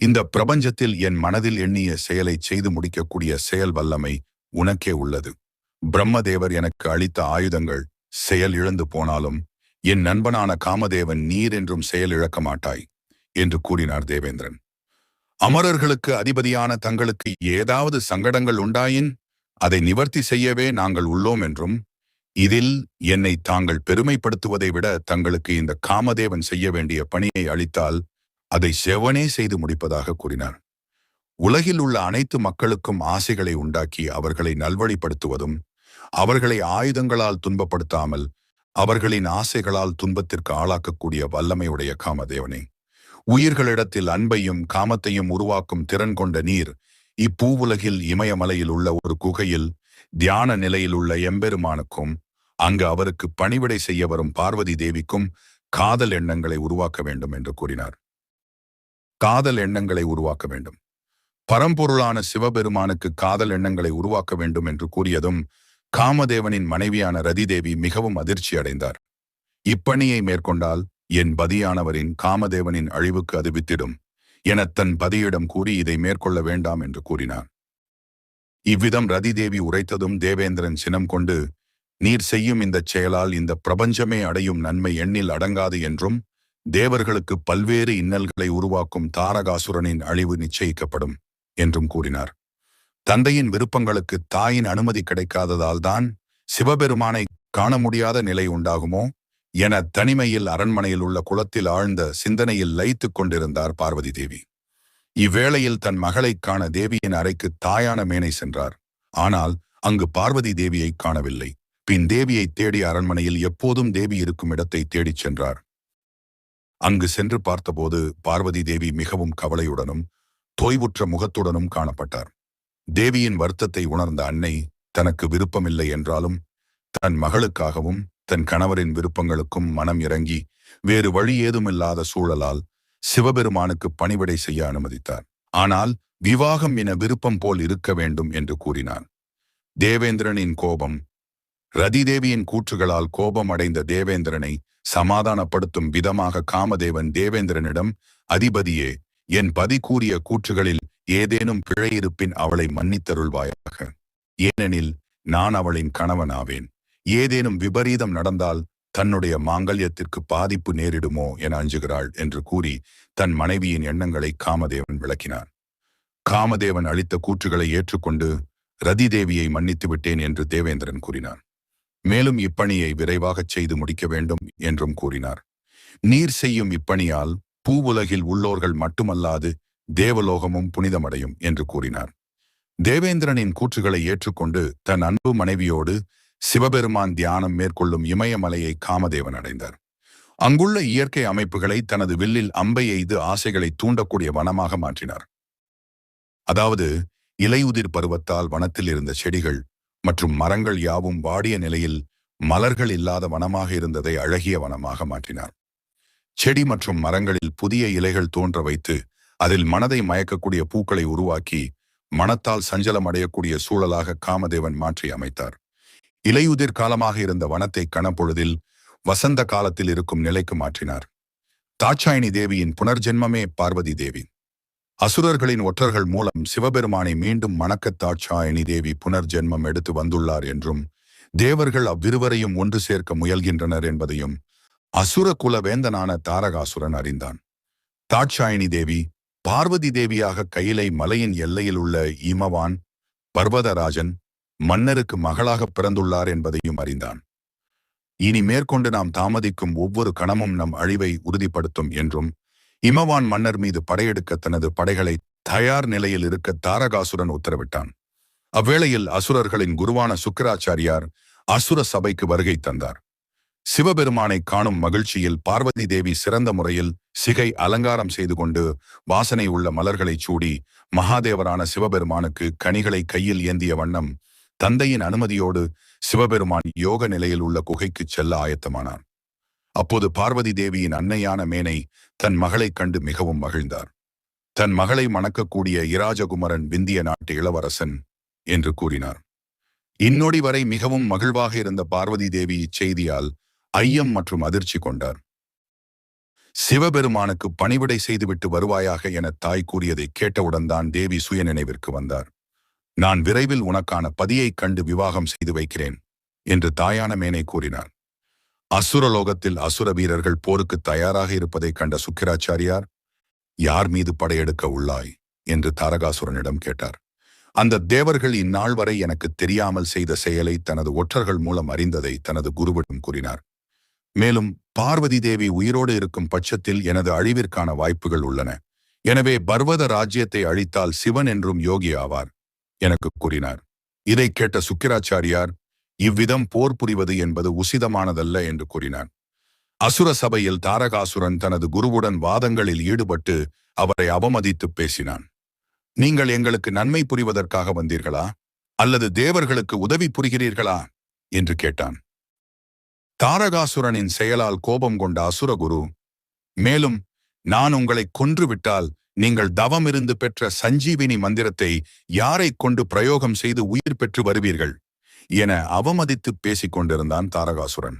இந்த பிரபஞ்சத்தில் என் மனதில் எண்ணிய செயலை செய்து முடிக்கக்கூடிய செயல் வல்லமை உனக்கே உள்ளது. பிரம்மதேவர் எனக்கு அளித்த ஆயுதங்கள் செயல் இழந்து போனாலும் என் நண்பனான காமதேவன் நீர் என்றும் செயல் இழக்க மாட்டாய் என்று கூறினார் தேவேந்திரன். அமரர்களுக்கு அதிபதியான தங்களுக்கு ஏதாவது சங்கடங்கள் உண்டாயின் அதை நிவர்த்தி செய்யவே நாங்கள் உள்ளோம் என்றும், இதில் என்னை தாங்கள் பெருமைப்படுத்துவதை விட தங்களுக்கு இந்த காமதேவன் செய்ய வேண்டிய பணியை அளித்தால் அதை செவனே செய்து முடிப்பதாக கூறினார். உலகில் உள்ள அனைத்து மக்களுக்கும் ஆசைகளை உண்டாக்கி அவர்களை நல்வழிப்படுத்துவதும், அவர்களை ஆயுதங்களால் துன்பப்படுத்தாமல் அவர்களின் ஆசைகளால் துன்பத்திற்கு ஆளாக்கக்கூடிய வல்லமையுடைய காமதேவனே, உயிர்களிடத்தில் அன்பையும் காமத்தையும் உருவாக்கும் திறன் கொண்ட நீர் இப்பூவுலகில் இமயமலையில் உள்ள ஒரு குகையில் தியான நிலையில் உள்ள எம்பெருமானுக்கும் அங்கு அவருக்கு பணிவிடை செய்ய வரும் பார்வதி தேவிக்கும் காதல் எண்ணங்களை உருவாக்க வேண்டும் என்று கூறினார். காதல் எண்ணங்களை உருவாக்க வேண்டும். பரம்பொருளான சிவபெருமானுக்கு காதல் எண்ணங்களை உருவாக்க வேண்டும் என்று கூறியதும் காமதேவனின் மனைவியான ரதிதேவி மிகவும் அதிர்ச்சி அடைந்தார். இப்பணியை மேற்கொண்டால் என் பதியானவரின் காமதேவனின் அழிவுக்கு அது வித்திடும் என தன் பதியிடம் கூறி இதை மேற்கொள்ள வேண்டாம் என்று கூறினார். இவ்விதம் ரதிதேவி உரைத்ததும் தேவேந்திரன் சினம் கொண்டு, நீர் செய்யும் இந்த செயலால் இந்த பிரபஞ்சமே அடையும் நன்மை எண்ணில் அடங்காது என்றும், தேவர்களுக்கு பல்வேறு இன்னல்களை உருவாக்கும் தாரகாசுரனின் அழிவு நிச்சயிக்கப்படும் என்றும் கூறினார். தந்தையின் விருப்பங்களுக்கு தாயின் அனுமதி கிடைக்காததால் தான் சிவபெருமானை காண முடியாத நிலை உண்டாகுமோ என தனிமையில் அரண்மனையில் உள்ள குளத்தில் ஆழ்ந்த சிந்தனையில் லயித்துக் கொண்டிருந்தார் பார்வதி தேவி. இவ்வேளையில் தன் மகளைக் காண தேவியின் அறைக்கு தாயான மேனை சென்றார். ஆனால் அங்கு பார்வதி தேவியை காணவில்லை. பின் தேவியை தேடி அரண்மனையில் எப்போதும் தேவி இருக்கும் இடத்தை தேடிச் சென்றார். அங்கு சென்று பார்த்தபோது பார்வதி தேவி மிகவும் கவலையுடனும் தோய்வுற்ற முகத்துடனும் காணப்பட்டார். தேவியின் வருத்தத்தை உணர்ந்த அன்னை தனக்கு விருப்பமில்லை என்றாலும் தன் மகளுக்காகவும் தன் கணவரின் விருப்பங்களுக்கும் மனம் இறங்கி வேறு வழி ஏதுமில்லாத சூழலால் சிவபெருமானுக்கு பணிவிடை செய்ய அனுமதித்தார். ஆனால் விவாகம் என விருப்பம் போல் இருக்க வேண்டும் என்று கூறினார். தேவேந்திரனின் கோபம். ரதிதேவியின் கூற்றுகளால் கோபம் அடைந்த தேவேந்திரனை சமாதானப்படுத்தும் விதமாக காமதேவன் தேவேந்திரனிடம், அதிபதியே, என் பதி கூறிய கூற்றுகளில் ஏதேனும் பிழை இருப்பின் அவளை மன்னித்தருள்வாயாக. ஏனெனில் நான் அவளின் கணவனாவேன். ஏதேனும் விபரீதம் நடந்தால் தன்னுடைய மாங்கல்யத்திற்கு பாதிப்பு நேரிடுமோ என அஞ்சுகிறாள் என்று கூறி தன் மனைவியின் எண்ணங்களை காமதேவன் விளக்கினார். காமதேவன் அளித்த கூற்றுகளை ஏற்றுக்கொண்டு ரதிதேவியை மன்னித்து விட்டேன் என்று தேவேந்திரன் கூறினார். மேலும் இப்பணியை விரைவாகச் செய்து முடிக்க வேண்டும் என்றும் கூறினார். நீர் செய்யும் இப்பணியால் பூவுலகில் உள்ளோர்கள் மட்டுமல்லாது தேவலோகமும் புனிதமடையும் என்று கூறினார். தேவேந்திரனின் கூற்றுகளை ஏற்றுக்கொண்டு தன் அன்பு மனைவியோடு சிவபெருமான் தியானம் மேற்கொள்ளும் இமயமலையை காமதேவன் அடைந்தார். அங்குள்ள இயற்கை அமைப்புகளை தனது வில்லில் அம்பை எய்து ஆசைகளை தூண்டக்கூடிய வனமாக மாற்றினார். அதாவது இலையுதிர் பருவத்தால் வனத்தில் இருந்த செடிகள் மற்றும் மரங்கள் யாவும் வாடிய நிலையில் மலர்கள் இல்லாத வனமாக இருந்ததை அழகிய வனமாக மாற்றினார். செடி மற்றும் மரங்களில் புதிய இலைகள் தோன்ற வைத்து அதில் மனதை மயக்கக்கூடிய பூக்களை உருவாக்கி மனத்தால் சஞ்சலம் அடையக்கூடிய சூழலாக காமதேவன் மாற்றி அமைத்தார். இலையுதிர் காலமாக இருந்த வனத்தை கணப்பொழுதில் வசந்த காலத்தில் இருக்கும் நிலைக்கு மாற்றினார். தாட்சாயணி தேவியின் புனர்ஜென்மமே பார்வதி தேவி. அசுரர்களின் ஒற்றர்கள் மூலம் சிவபெருமானை மீண்டும் மணக்க தாட்சாயணி தேவி புனர்ஜென்மம் எடுத்து வந்துள்ளார் என்றும் தேவர்கள் அவ்விருவரையும் ஒன்று சேர்க்க முயல்கின்றனர் என்பதையும் அசுர குல வேந்தனான தாரகாசுரன் அறிந்தான். தாட்சாயணி தேவி பார்வதி தேவியாக கையிலை மலையின் எல்லையில் உள்ள இமவான் பர்வதராஜன் மன்னருக்கு மகளாக பிறந்துள்ளார் என்பதையும் அறிந்தான். இனி மேற்கொண்டு நாம் தாமதிக்கும் ஒவ்வொரு கணமும் நம் அழிவை உறுதிப்படுத்தும் என்றும் இமவான் மன்னர் மீது படையெடுக்க தனது படைகளை தயார் நிலையில் இருக்க தாரகாசுரன் உத்தரவிட்டான். அவ்வேளையில் அசுரர்களின் குருவான சுக்கிராச்சாரியார் அசுர சபைக்கு வருகை தந்தார். சிவபெருமானை காணும் மகிழ்ச்சியில் பார்வதி தேவி சிறந்த முறையில் சிகை அலங்காரம் செய்து கொண்டு வாசனை உள்ள மலர்களை சூடி மகாதேவரான சிவபெருமானுக்கு கனிகளை கையில் ஏந்திய வண்ணம் தந்தையின் அனுமதியோடு சிவபெருமான் யோக நிலையில் உள்ள குகைக்கு செல்ல ஆயத்தமானார். அப்போது பார்வதி தேவியின் அன்னையான மேனை தன் மகளைக் கண்டு மிகவும் மகிழ்ந்தார். தன் மகளை மணக்கக்கூடிய இராஜகுமரன் விந்திய நாட்டு இளவரசன் என்று கூறினார். இந்நொடி வரை மிகவும் மகிழ்வாக இருந்த பார்வதி தேவி இச்செய்தியால் ஐயம் மற்றும் அதிர்ச்சி கொண்டார். சிவபெருமானுக்கு பணிவிடை செய்துவிட்டு வருவாயாக என தாய் கூறியதை கேட்டவுடன் தான் தேவி சுய நினைவிற்கு வந்தார். நான் விரைவில் உனக்கான பதியைக் கண்டு விவாகம் செய்து வைக்கிறேன் என்று தாயான மேனை கூறினார். அசுரலோகத்தில் அசுர வீரர்கள் போருக்கு தயாராக இருப்பதைக் கண்ட சுக்கிராச்சாரியார், யார் மீது படையெடுக்க உள்ளாய் என்று தாரகாசுரனிடம் கேட்டார். அந்த தேவர்கள் இந்நாள் வரை எனக்கு தெரியாமல் செய்த செயலை தனது ஒற்றர்கள் மூலம் அறிந்ததை தனது குருவிடம் கூறினார். மேலும் பார்வதி தேவி உயிரோடு இருக்கும் பட்சத்தில் எனது அழிவிற்கான வாய்ப்புகள் உள்ளன. எனவே பர்வத ராஜ்யத்தை அழித்தால் சிவன் என்றும் யோகி ஆவார் எனக்கு கூறினார். இதை கேட்ட சுக்கிராச்சாரியார், இவ்விதம் போர் புரிவது என்பது உசிதமானதல்ல என்று கூறினார். அசுர சபையில் தாரகாசுரன் தனது குருவுடன் வாதங்களில் ஈடுபட்டு அவரை அவமதித்து பேசினான். நீங்கள் எங்களுக்கு நன்மை புரிவதற்காக வந்தீர்களா அல்லது தேவர்களுக்கு உதவி புரிகிறீர்களா என்று கேட்டான். தாரகாசுரனின் செயலால் கோபம் கொண்ட அசுரகுரு, மேலும் நான் உங்களை கொன்றுவிட்டால் நீங்கள் தவமிருந்து பெற்ற சஞ்சீவினி மந்திரத்தை யாரை கொண்டு பிரயோகம் செய்து உயிர் பெற்று வருவீர்கள் என அவமதித்து பேசிக் கொண்டிருந்தான் தாரகாசுரன்.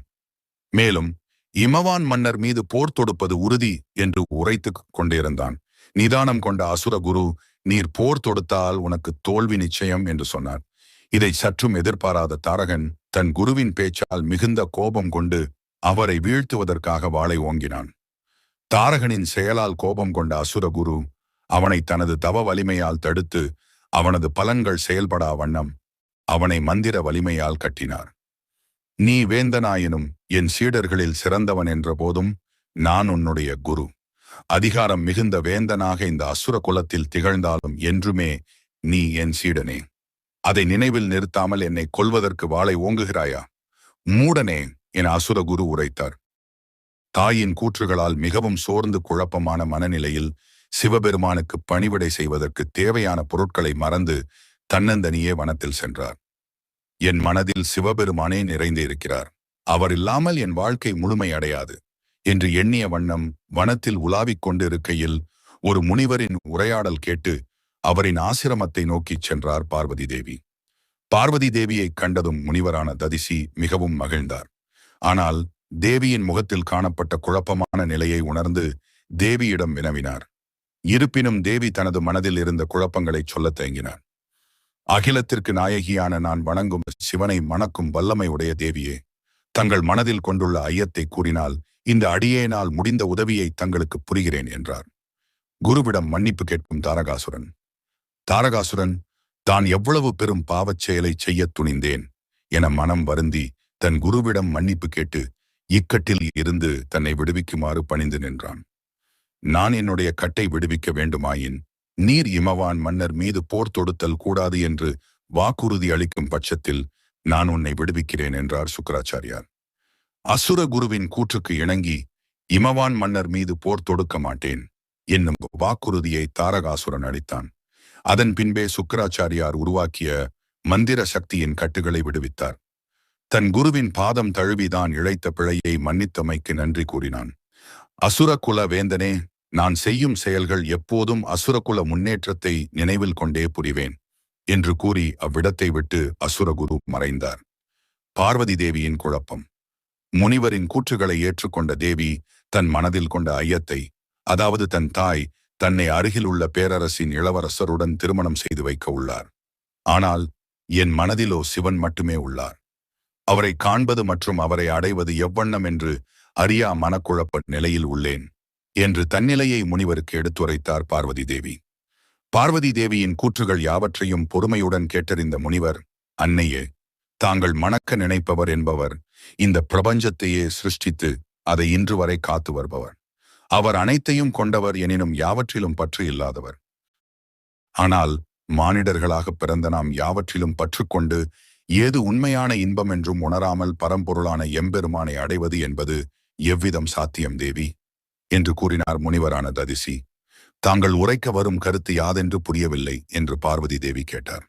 மேலும் இமவான் மன்னர் மீது போர் தொடுப்பது உறுதி என்று உரைத்து கொண்டிருந்தான். நிதானம் கொண்ட அசுரகுரு, நீர் போர் தொடுத்தால் உனக்கு தோல்வி நிச்சயம் என்று சொன்னார். இதை சற்றும் எதிர்பாராத தாரகன் தன் குருவின் பேச்சால் மிகுந்த கோபம் கொண்டு அவரை வீழ்த்துவதற்காக வாளை ஓங்கினான். தாரகனின் செயலால் கோபம் கொண்ட அசுரகுரு அவனை தனது தவ வலிமையால் தடுத்து அவனது பலன்கள் செயல்படா வண்ணம் அவனை மந்திர வலிமையால் கட்டினார். நீ வேந்தனாயினும் என் சீடர்களில் சிறந்தவன் என்ற போதும் நான் உன்னுடைய குரு. அதிகாரம் மிகுந்த வேந்தனாக இந்த அசுர குலத்தில் திகழ்ந்தாலும் என்றுமே நீ என் சீடனே. அதை நினைவில் நிறுத்தாமல் என்னை கொல்வதற்கு வாளை ஓங்குகிறாயா? மூடனே என அசுரகுரு உரைத்தார். தாயின் கூற்றுகளால் மிகவும் சோர்ந்து குழப்பமான மனநிலையில் சிவபெருமானுக்கு பணிவிடை செய்வதற்கு தேவையான பொருட்களை மறந்து தன்னந்தனியே வனத்தில் சென்றார். என் மனதில் சிவபெருமானே நிறைந்து இருக்கிறார், அவர் இல்லாமல் என் வாழ்க்கை முழுமை அடையாது என்று எண்ணிய வண்ணம் வனத்தில் உலாவிக் கொண்டிருக்கையில் ஒரு முனிவரின் உரையாடல் கேட்டு அவரின் ஆசிரமத்தை நோக்கிச் சென்றார் பார்வதி தேவி. பார்வதி தேவியை கண்டதும் முனிவரான ததிசி மிகவும் மகிழ்ந்தார். ஆனால் தேவியின் முகத்தில் காணப்பட்ட குழப்பமான நிலையை உணர்ந்து தேவியிடம் வினவினார். இருப்பினும் தேவி தனது மனதில் இருந்த குழப்பங்களை சொல்லத் தயங்கினார். அகிலத்திற்கு நாயகியான நான் வணங்கும் சிவனை மணக்கும் வல்லமை உடைய தேவியே, தங்கள் மனதில் கொண்டுள்ள ஐயத்தை கூறினால் இந்த அடியேனால் முடிந்த உதவியை தங்களுக்கு புரிகிறேன் என்றார். குருவிடம் மன்னிப்பு கேட்கும் தாரகாசுரன், தாரகாசுரன் தான் எவ்வளவு பெரும் பாவச் செயலை செய்ய துணிந்தேன் என மனம் வருந்தி தன் குருவிடம் மன்னிப்பு கேட்டு இக்கட்டில் இருந்து தன்னை விடுவிக்குமாறு பணிந்து நின்றான். நான் என்னுடைய கட்டை விடுவிக்க வேண்டுமாயின் நீர் இமவான் மன்னர் மீது போர் தொடுத்தல் கூடாது என்று வாக்குறுதி அளிக்கும் பட்சத்தில் நான் உன்னை விடுவிக்கிறேன் என்றார் சுக்கராச்சாரியார். அசுர குருவின் கூற்றுக்கு இணங்கி இமவான் மன்னர் மீது போர் தொடுக்க மாட்டேன் என்னும் வாக்குறுதியை தாரகாசுரன் அளித்தான். அதன் பின்பே சுக்கராச்சாரியார் உருவாக்கிய மந்திர சக்தியின் கட்டுகளை விடுவித்தார். தன் குருவின் பாதம் தழுவிதான் இழைத்த பிழையை மன்னித்தமைக்கு நன்றி கூறினான். அசுரகுல வேந்தனே, நான் செய்யும் செயல்கள் எப்போதும் அசுரகுல முன்னேற்றத்தை நினைவில் கொண்டே புரிவேன் என்று கூறி அவ்விடத்தை விட்டு அசுரகுரு மறைந்தார். பார்வதி தேவியின் குழப்பம். முனிவரின் கூற்றுகளை ஏற்றுக்கொண்ட தேவி தன் மனதில் கொண்ட ஐயத்தை, அதாவது தன் தாய் தன்னை அருகில் உள்ள பேரரசின் இளவரசருடன் திருமணம் செய்து வைக்க உள்ளார். ஆனால் என் மனதிலோ சிவன் மட்டுமே உள்ளார். அவரை காண்பது மற்றும் அவரை அடைவது எவ்வண்ணம் என்று அறியா மனக்குழப்ப நிலையில் உள்ளேன் என்று தன்னிலையை முனிவருக்கு எடுத்துரைத்தார் பார்வதி தேவி. பார்வதி தேவியின் கூற்றுகள் யாவற்றையும் பொறுமையுடன் கேட்டறிந்த முனிவர், அன்னையே, தாங்கள் மணக்க நினைப்பவர் என்பவர் இந்த பிரபஞ்சத்தையே சிருஷ்டித்து அதை இன்று வரை காத்து வருபவர். அவர் அனைத்தையும் கொண்டவர், எனினும் யாவற்றிலும் பற்று இல்லாதவர். ஆனால் மானிடர்களாக பிறந்த நாம் யாவற்றிலும் பற்றுக்கொண்டு ஏது உண்மையான இன்பம் என்றும் உணராமல் பரம்பொருளான எம்பெருமானை அடைவது என்பது எவ்விதம் சாத்தியம் தேவி என்று கூறினார் முனிவரான ததிசி. தாங்கள் உரைக்க வரும் கருத்து யாதென்று புரியவில்லை என்று பார்வதி தேவி கேட்டார்.